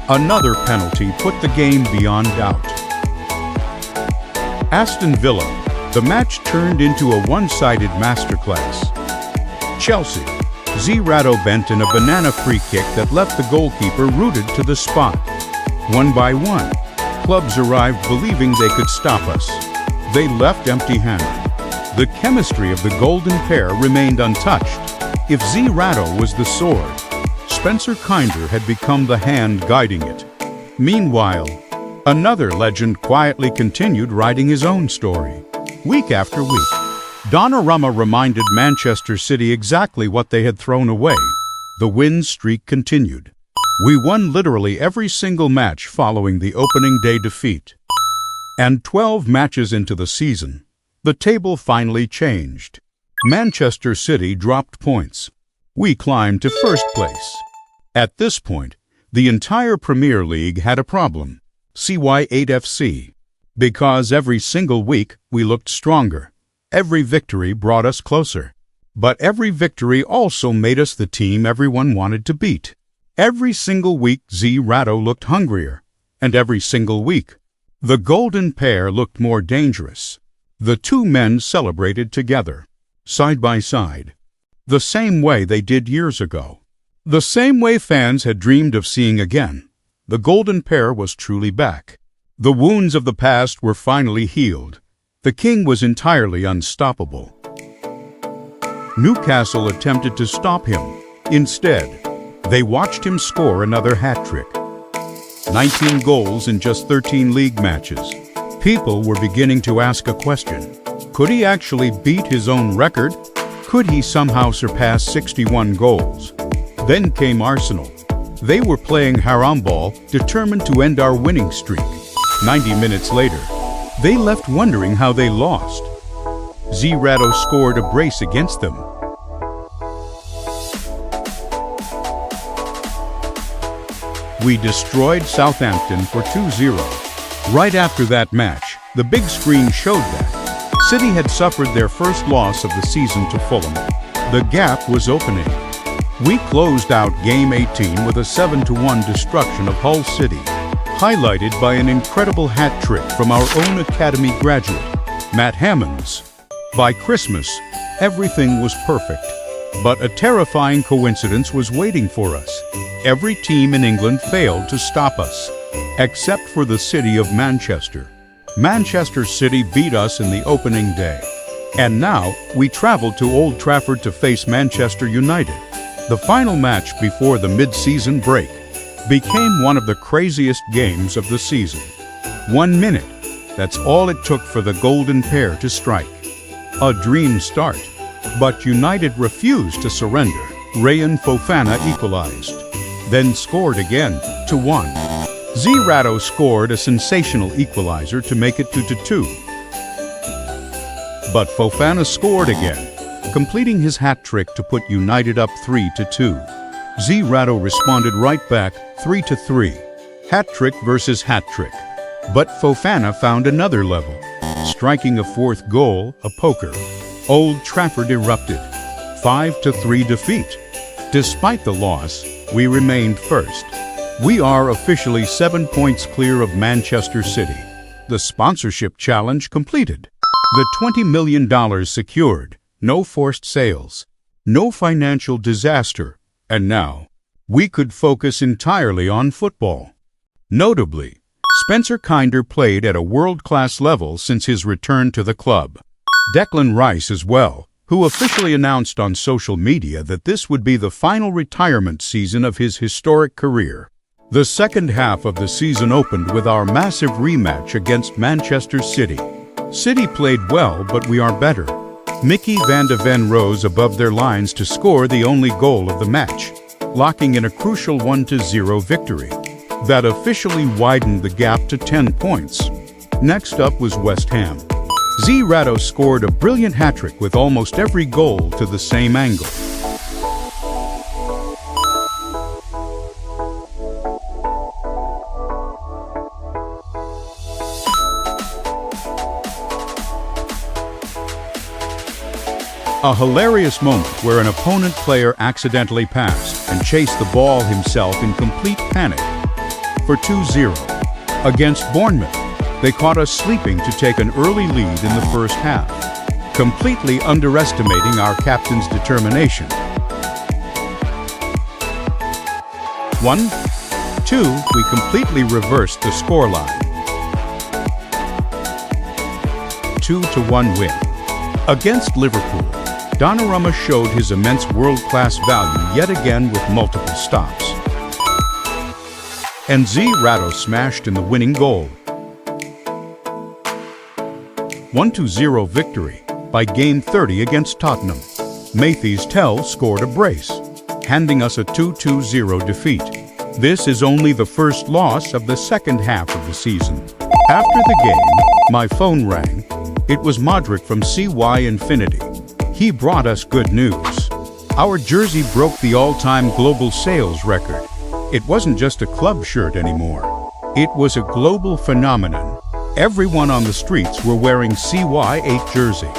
Another penalty put the game beyond doubt. Aston Villa, the match turned into a one-sided masterclass. Chelsea, Z-Rato bent in a banana free kick that left the goalkeeper rooted to the spot. One by one, clubs arrived believing they could stop us. They left empty-handed. The chemistry of the golden pair remained untouched. If Z-Rato was the sword, Spencer Kinder had become the hand guiding it. Meanwhile, another legend quietly continued writing his own story. Week after week, Donnarumma reminded Manchester City exactly what they had thrown away. The win streak continued. We won literally every single match following the opening day defeat. And 12 matches into the season, the table finally changed. Manchester City dropped points. We climbed to first place. At this point, the entire Premier League had a problem. CY8 FC. Because every single week we looked stronger. Every victory brought us closer. But every victory also made us the team everyone wanted to beat. Every single week Z-Rato looked hungrier. And every single week, the golden pair looked more dangerous. The two men celebrated together, side by side, the same way they did years ago. The same way fans had dreamed of seeing again. The golden pair was truly back. The wounds of the past were finally healed. The king was entirely unstoppable. Newcastle attempted to stop him. Instead, they watched him score another hat-trick. 19 goals in just 13 league matches. People were beginning to ask a question. Could he actually beat his own record? Could he somehow surpass 61 goals? Then came Arsenal. They were playing haram ball, determined to end our winning streak. 90 minutes later, they left wondering how they lost. Z-Rato scored a brace against them. We destroyed Southampton for 2-0. Right after that match, the big screen showed that City had suffered their first loss of the season to Fulham. The gap was opening. We closed out Game 18 with a 7-1 destruction of Hull City, highlighted by an incredible hat-trick from our own academy graduate, Matt Hammonds. By Christmas, everything was perfect. But a terrifying coincidence was waiting for us. Every team in England failed to stop us, except for the city of Manchester. Manchester City beat us in the opening day. And now, we traveled to Old Trafford to face Manchester United. The final match before the mid-season break became one of the craziest games of the season. 1 minute, that's all it took for the golden pair to strike. A dream start, but United refused to surrender. Rayan Fofana equalized, then scored again, 2-1. Z-Rato scored a sensational equalizer to make it 2-2. But Fofana scored again, completing his hat-trick to put United up 3-2. Z-Rato responded right back, 3-3. Hat-trick versus hat-trick. But Fofana found another level, striking a fourth goal, a poker. Old Trafford erupted. 5-3 defeat. Despite the loss, we remained first. We are officially 7 points clear of Manchester City. The sponsorship challenge completed. The $20 million secured. No forced sales. No financial disaster. And now, we could focus entirely on football. Notably, Spencer Kinder played at a world-class level since his return to the club. Declan Rice as well, who officially announced on social media that this would be the final retirement season of his historic career. The second half of the season opened with our massive rematch against Manchester City. City played well, but we are better. Mickey van de Ven rose above their lines to score the only goal of the match, locking in a crucial 1-0 victory. That officially widened the gap to 10 points. Next up was West Ham. Z-Rato scored a brilliant hat-trick with almost every goal to the same angle. A hilarious moment where an opponent player accidentally passed and chased the ball himself in complete panic. For 2-0. Against Bournemouth, they caught us sleeping to take an early lead in the first half, completely underestimating our captain's determination. 1-2, we completely reversed the scoreline. 2-1 win. Against Liverpool, Donnarumma showed his immense world-class value yet again with multiple stops. And CY8 smashed in the winning goal. 1-0 victory by game 30 against Tottenham. Matthijs Tel scored a brace, handing us a 2-0 defeat. This is only the first loss of the second half of the season. After the game, my phone rang. It was Modric from CY Infinity. He brought us good news. Our jersey broke the all-time global sales record. It wasn't just a club shirt anymore. It was a global phenomenon. Everyone on the streets were wearing CY8 jersey.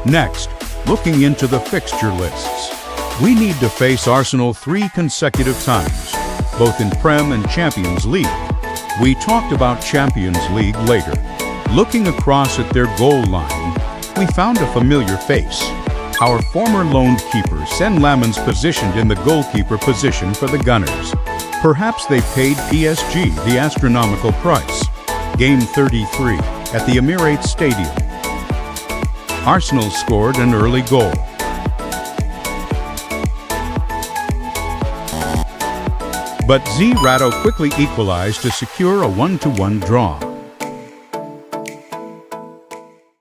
Next, looking into the fixture lists. We need to face Arsenal 3 consecutive times, both in Prem and Champions League. We talked about Champions League later. Looking across at their goal line, we found a familiar face. Our former loaned keeper, Sen Lammens, positioned in the goalkeeper position for the Gunners. Perhaps they paid PSG the astronomical price. Game 33 at the Emirates Stadium. Arsenal scored an early goal. But CY8 quickly equalized to secure a 1-1 draw.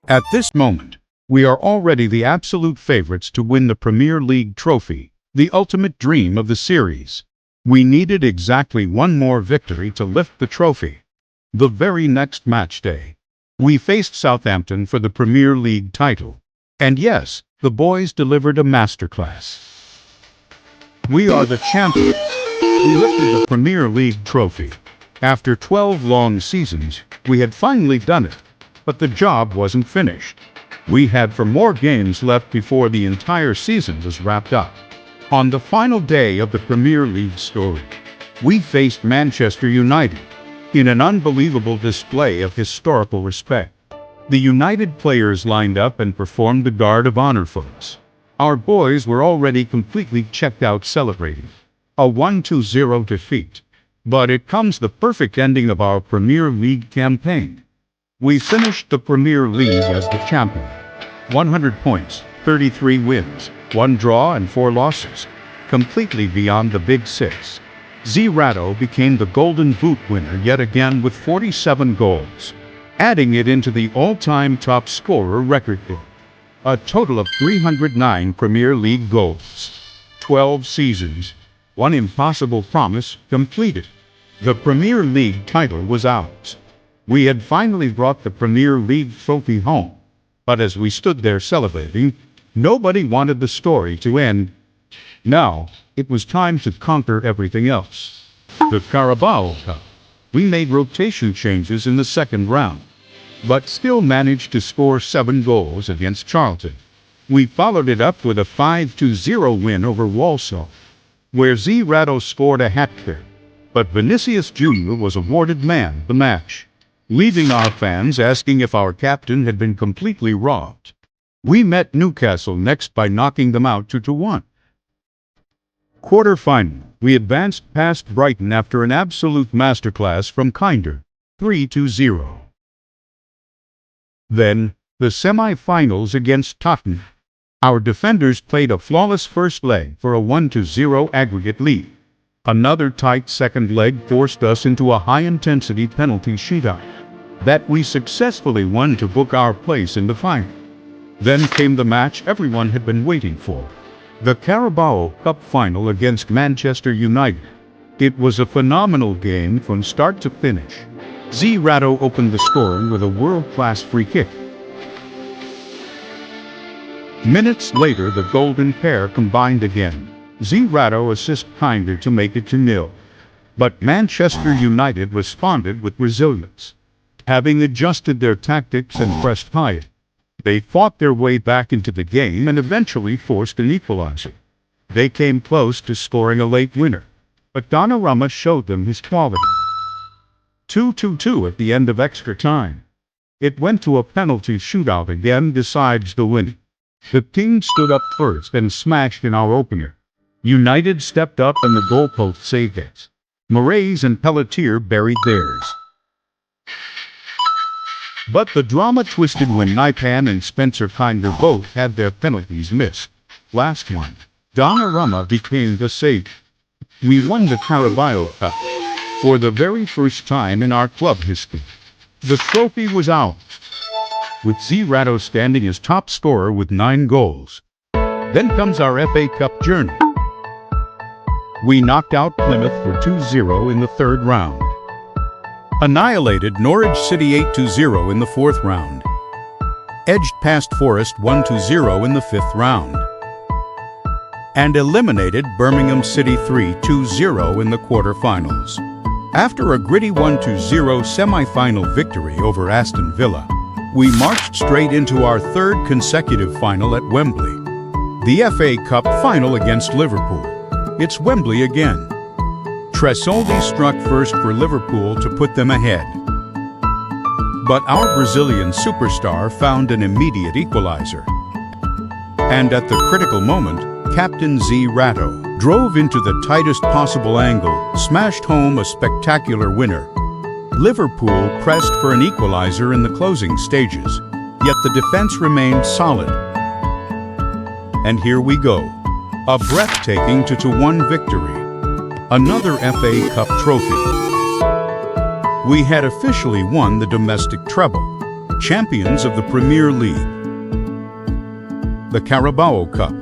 At this moment, we are already the absolute favorites to win the Premier League trophy, the ultimate dream of the series. We needed exactly one more victory to lift the trophy. The very next match day, we faced Southampton for the Premier League title. And yes, the boys delivered a masterclass. We are the champions. We lifted the Premier League trophy. After 12 long seasons, we had finally done it. But the job wasn't finished. We had 4 more games left before the entire season was wrapped up. On the final day of the Premier League story, we faced Manchester United in an unbelievable display of historical respect. The United players lined up and performed the guard of honor for us. Our boys were already completely checked out celebrating a 1-0 defeat. But it comes the perfect ending of our Premier League campaign. We finished the Premier League as the champion. 100 points, 33 wins, 1 draw and 4 losses. Completely beyond the Big Six. CY8 became the Golden Boot winner yet again with 47 goals, adding it into the all-time top scorer record book. A total of 309 Premier League goals. 12 seasons. One impossible promise completed. The Premier League title was ours. We had finally brought the Premier League trophy home. But as we stood there celebrating, nobody wanted the story to end. Now, it was time to conquer everything else. The Carabao Cup. We made rotation changes in the second round, but still managed to score 7 goals against Charlton. We followed it up with a 5-0 win over Walsall, where CY8 scored a hat-trick. But Vinicius Jr. was awarded man of the match, leaving our fans asking if our captain had been completely robbed. We met Newcastle next by knocking them out 2-1. Quarter-final, we advanced past Brighton after an absolute masterclass from Kinder, 3-0. Then, the semi-finals against Tottenham. Our defenders played a flawless first leg for a 1-0 aggregate lead. Another tight second leg forced us into a high-intensity penalty shootout that we successfully won to book our place in the final. Then came the match everyone had been waiting for. The Carabao Cup final against Manchester United. It was a phenomenal game from start to finish. CY8 opened the scoring with a world-class free kick. Minutes later, the golden pair combined again. CY8 assist Kinder to make it 2-0. But Manchester United responded with resilience, having adjusted their tactics and pressed higher. They fought their way back into the game and eventually forced an equalizer. They came close to scoring a late winner, but Donnarumma showed them his quality. 2-2 at the end of extra time. It went to a penalty shootout again decides the win. The team stood up first and smashed in our opener. United stepped up and the goalpost saved it. Moraes and Pelletier buried theirs. But the drama twisted when Naipan and Spencer Kinder both had their penalties missed. Last one, Donnarumma became the savior. We won the Carabao Cup for the very first time in our club history. The trophy was ours, with Zerato standing as top scorer with 9 goals. Then comes our FA Cup journey. We knocked out Plymouth for 2-0 in the 3rd round. Annihilated Norwich City 8-0 in the 4th round. Edged past Forest 1-0 in the 5th round. And eliminated Birmingham City 3-0 in the quarter-finals. After a gritty 1-0 semi-final victory over Aston Villa, we marched straight into our 3rd consecutive final at Wembley. The FA Cup final against Liverpool. It's Wembley again. Tresoldi struck first for Liverpool to put them ahead. But our Brazilian superstar found an immediate equalizer. And at the critical moment, Captain Zerato drove into the tightest possible angle, smashed home a spectacular winner. Liverpool pressed for an equalizer in the closing stages, yet the defense remained solid. And here we go. A breathtaking 2-1 victory. Another FA Cup trophy. We had officially won the domestic treble, champions of the Premier League, the Carabao Cup,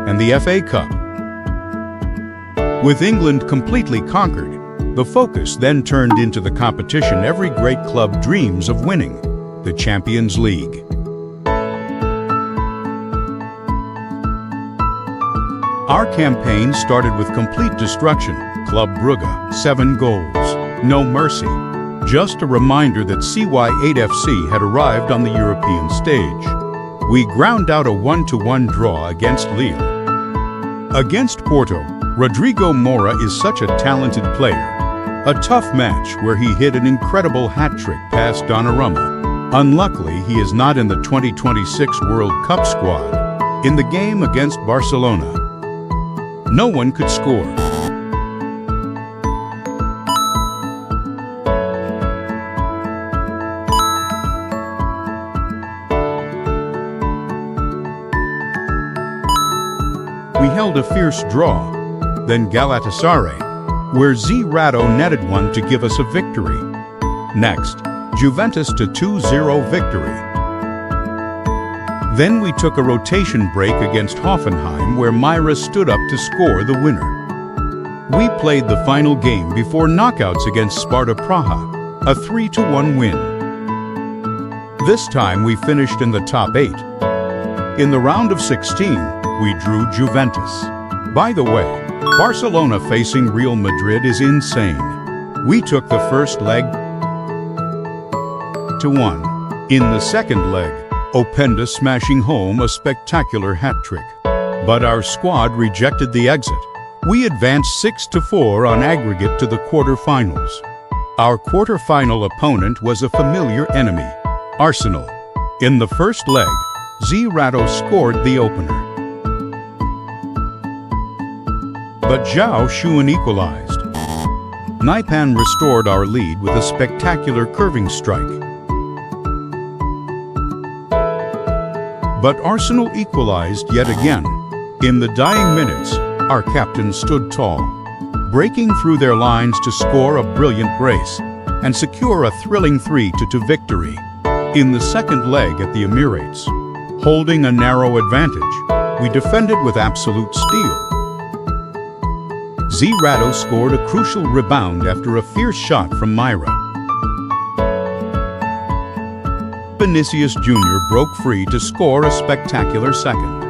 and the FA Cup. With England completely conquered, the focus then turned into the competition every great club dreams of winning, the Champions League. Our campaign started with complete destruction. Club Brugge, 7 goals. No mercy. Just a reminder that CY8 FC had arrived on the European stage. We ground out a 1-1 draw against Lille. Against Porto, Rodrigo Moura is such a talented player. A tough match where he hit an incredible hat-trick past Donnarumma. Unluckily, he is not in the 2026 World Cup squad. In the game against Barcelona, no one could score. We held a fierce draw, then Galatasaray, where Zerato netted one to give us a victory. Next, Juventus to 2-0 victory. Then we took a rotation break against Hoffenheim where Myra stood up to score the winner. We played the final game before knockouts against Sparta Praha, a 3-1 win. This time we finished in the top 8. In the round of 16, we drew Juventus. By the way, Barcelona facing Real Madrid is insane. We took the first leg 2-1. In the second leg, Openda smashing home a spectacular hat-trick. But our squad rejected the exit. We advanced 6-4 on aggregate to the quarter-finals. Our quarter-final opponent was a familiar enemy, Arsenal. In the first leg, Zerato scored the opener. But Zhao Xuan equalized. Naipan restored our lead with a spectacular curving strike. But Arsenal equalized yet again. In the dying minutes, our captain stood tall, breaking through their lines to score a brilliant brace and secure a thrilling 3-2 victory. In the second leg at the Emirates, holding a narrow advantage, we defended with absolute steel. Zerato scored a crucial rebound after a fierce shot from Myra. Vinicius Jr. broke free to score a spectacular second.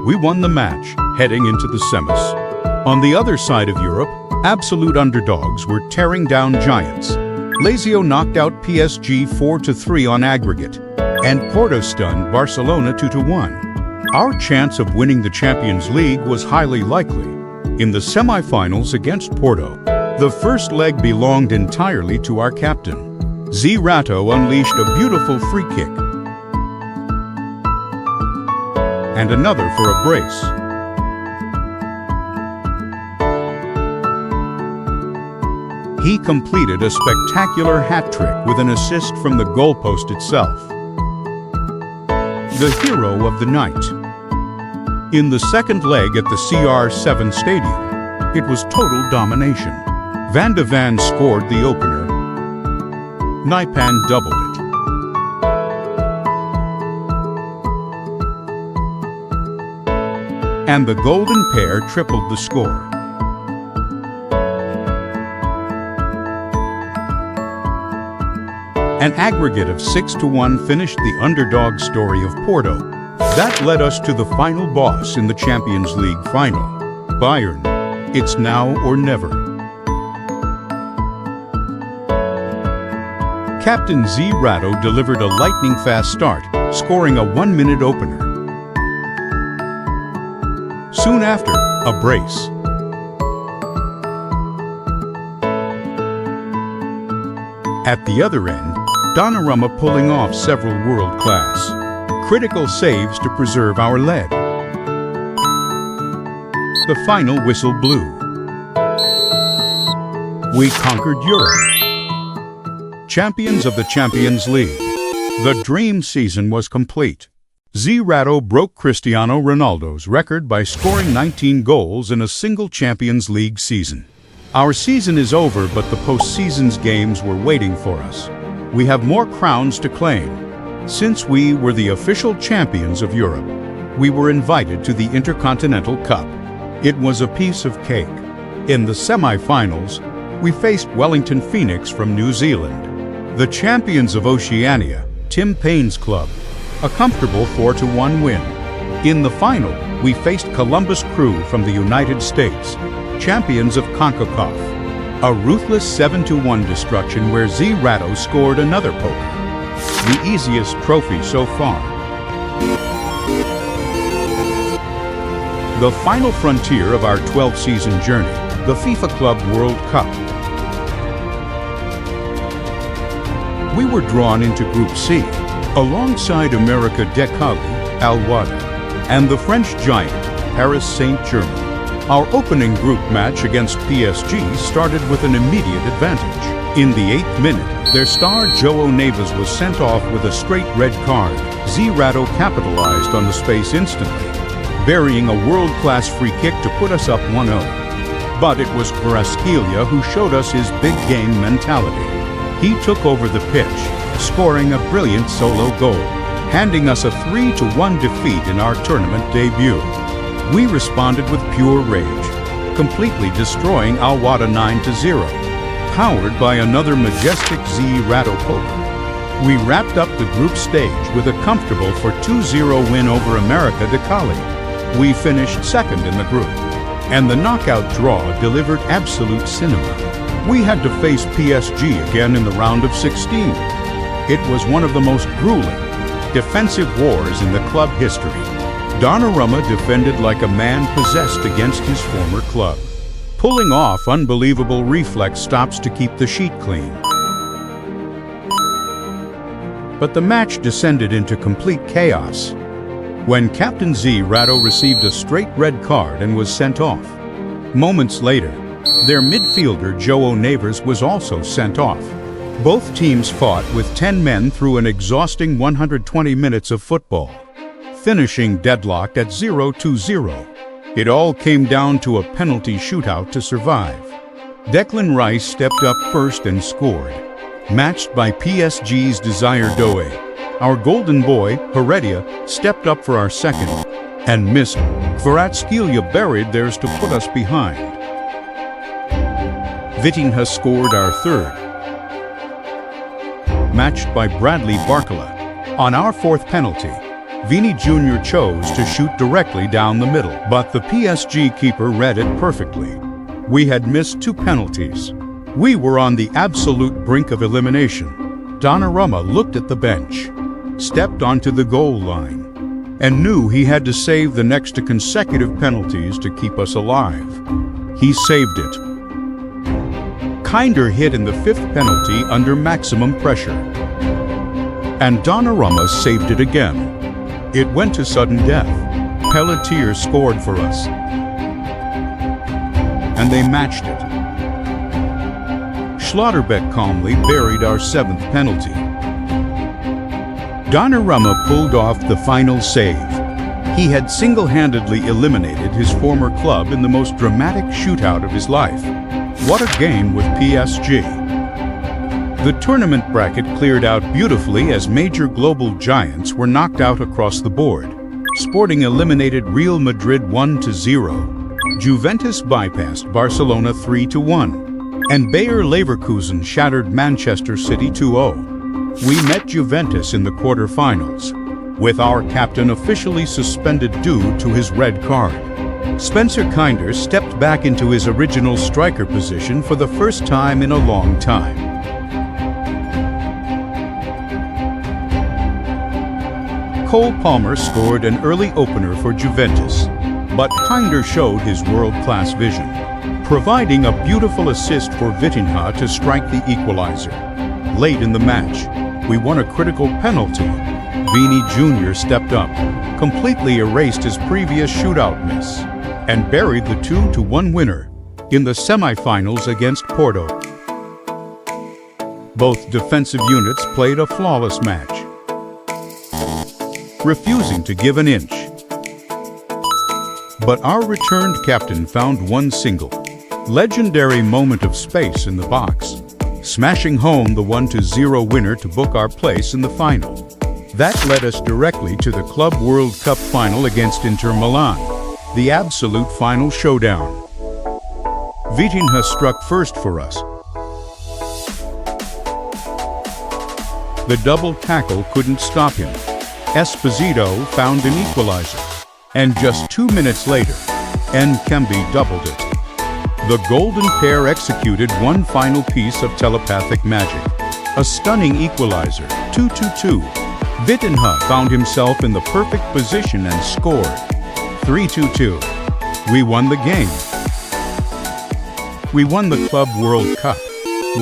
We won the match, heading into the semis. On the other side of Europe, absolute underdogs were tearing down giants. Lazio knocked out PSG 4-3 on aggregate, and Porto stunned Barcelona 2-1. Our chance of winning the Champions League was highly likely. In the semi-finals against Porto, the first leg belonged entirely to our captain. CY8 unleashed a beautiful free kick, and another for a brace. He completed a spectacular hat-trick with an assist from the goalpost itself. The hero of the night. In the second leg at the CR7 Stadium, it was total domination. Van de Ven scored the opener. Naipan doubled it. And the golden pair tripled the score. An aggregate of 6-1 finished the underdog story of Porto. That led us to the final boss in the Champions League final. Bayern. It's now or never. Captain CY8 delivered a lightning-fast start, scoring a 1-minute opener. Soon after, a brace. At the other end, Donnarumma pulling off several world-class, critical saves to preserve our lead. The final whistle blew. We conquered Europe. Champions of the Champions League. The dream season was complete. CY8 broke Cristiano Ronaldo's record by scoring 19 goals in a single Champions League season. Our season is over, but the postseason's games were waiting for us. We have more crowns to claim. Since we were the official champions of Europe, we were invited to the Intercontinental Cup. It was a piece of cake. In the semi-finals, we faced Wellington Phoenix from New Zealand. The champions of Oceania, Tim Payne's club, a comfortable 4-1 win. In the final, we faced Columbus Crew from the United States, champions of CONCACAF. A ruthless 7-1 destruction where CY8 scored another poker. The easiest trophy so far. The final frontier of our 12-season journey, the FIFA Club World Cup. We were drawn into Group C, alongside America Decali, Al-Wada, and the French giant, Paris Saint-Germain. Our opening group match against PSG started with an immediate advantage. In the 8th minute, their star João Neves was sent off with a straight red card. CY8 capitalized on the space instantly, burying a world-class free kick to put us up 1-0. But it was Kvaratskhelia who showed us his big game mentality. He took over the pitch, scoring a brilliant solo goal, handing us a 3-1 defeat in our tournament debut. We responded with pure rage, completely destroying Al-Wada 9-0, powered by another majestic CY8 poker. We wrapped up the group stage with a comfortable 4-2 win over America Decali. We finished second in the group, and the knockout draw delivered absolute cinema. We had to face PSG again in the round of 16. It was one of the most grueling defensive wars in the club history. Donnarumma defended like a man possessed against his former club, pulling off unbelievable reflex stops to keep the sheet clean. But the match descended into complete chaos when Captain CY8 received a straight red card and was sent off. Moments later, their midfielder João Neves was also sent off. Both teams fought with 10 men through an exhausting 120 minutes of football, finishing deadlocked at 0-0. It all came down to a penalty shootout to survive. Declan Rice stepped up first and scored, matched by PSG's Desire Doué. Our golden boy, Heredia, stepped up for our second and missed. Kvaratskhelia buried theirs to put us behind. Vitinha scored our third, matched by Bradley Barcola. On our fourth penalty, Vini Jr. chose to shoot directly down the middle, but the PSG keeper read it perfectly. We had missed 2 penalties. We were on the absolute brink of elimination. Donnarumma looked at the bench, stepped onto the goal line, and knew he had to save the next to consecutive penalties to keep us alive. He saved it. Kinder hit in the 5th penalty under maximum pressure. And Donnarumma saved it again. It went to sudden death. Pelletier scored for us. And they matched it. Schlotterbeck calmly buried our 7th penalty. Donnarumma pulled off the final save. He had single-handedly eliminated his former club in the most dramatic shootout of his life. What a game with PSG. The tournament bracket cleared out beautifully as major global giants were knocked out across the board. Sporting eliminated Real Madrid 1-0. Juventus bypassed Barcelona 3-1. And Bayer Leverkusen shattered Manchester City 2-0. We met Juventus in the quarter-finals, with our captain officially suspended due to his red card. Spencer Kinder stepped back into his original striker position for the first time in a long time. Cole Palmer scored an early opener for Juventus, but Kinder showed his world-class vision, providing a beautiful assist for Vitinha to strike the equalizer. Late in the match, we won a critical penalty. Vini Jr. stepped up, completely erased his previous shootout miss, and buried the 2-1 winner in the semifinals against Porto. Both defensive units played a flawless match, refusing to give an inch. But our returned captain found one single, legendary moment of space in the box, smashing home the 1-0 winner to book our place in the final. That led us directly to the Club World Cup final against Inter Milan, the absolute final showdown. Vitinha struck first for us. The double tackle couldn't stop him. Esposito found an equalizer. And just 2 minutes later, Nkembe doubled it. The golden pair executed one final piece of telepathic magic. A stunning equalizer, 2-2. Vitinha found himself in the perfect position and scored. 3-2. We won the game. We won the Club World Cup.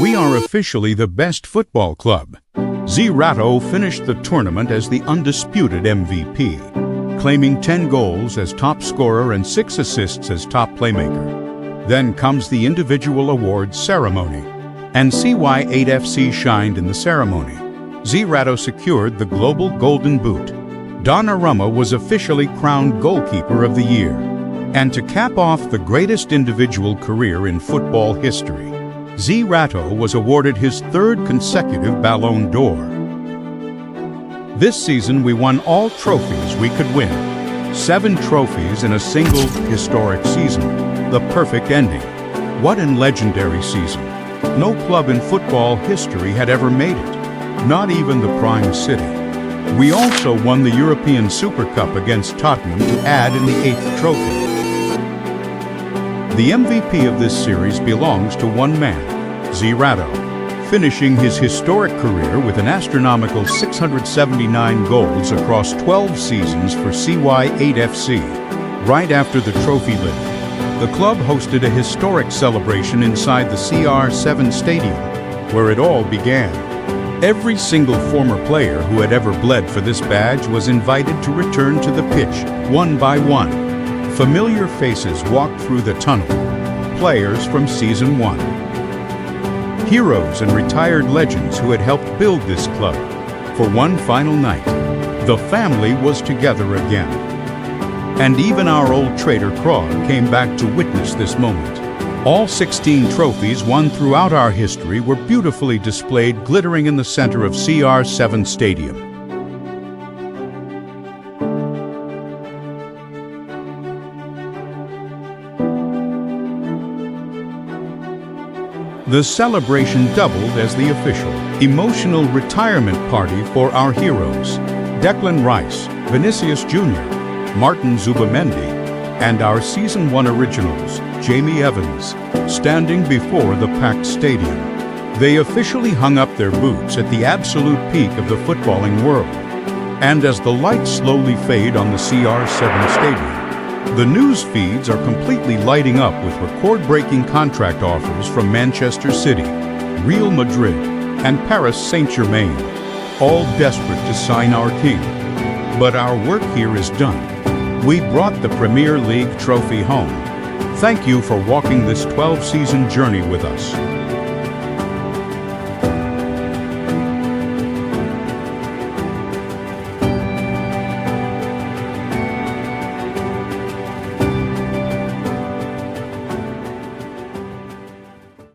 We are officially the best football club. CY8 finished the tournament as the undisputed MVP, claiming 10 goals as top scorer and 6 assists as top playmaker. Then comes the individual awards ceremony, and CY8 FC shined in the ceremony. CY8 secured the Global Golden Boot. Donnarumma was officially crowned Goalkeeper of the Year. And to cap off the greatest individual career in football history, CY8 was awarded his 3rd consecutive Ballon d'Or. This season we won all trophies we could win. 7 trophies in a single historic season. The perfect ending. What a legendary season. No club in football history had ever made it. Not even the Prime City. We also won the European Super Cup against Tottenham to add in the 8th trophy. The MVP of this series belongs to one man, CY8, finishing his historic career with an astronomical 679 goals across 12 seasons for CY8 FC. Right after the trophy lift, the club hosted a historic celebration inside the CR7 stadium, where it all began. Every single former player who had ever bled for this badge was invited to return to the pitch, one by one. Familiar faces walked through the tunnel, players from Season 1. Heroes and retired legends who had helped build this club. For one final night, the family was together again. And even our old traitor Krog came back to witness this moment. All 16 trophies won throughout our history were beautifully displayed, glittering in the center of CR7 Stadium. The celebration doubled as the official, emotional retirement party for our heroes, Declan Rice, Vinicius Jr., Martin Zubamendi, and our Season 1 originals, Jamie Evans, standing before the packed stadium. They officially hung up their boots at the absolute peak of the footballing world. And as the lights slowly fade on the CR7 stadium, the news feeds are completely lighting up with record-breaking contract offers from Manchester City, Real Madrid, and Paris Saint-Germain, all desperate to sign our king. But our work here is done. We brought the Premier League trophy home. Thank you for walking this 12-season journey with us.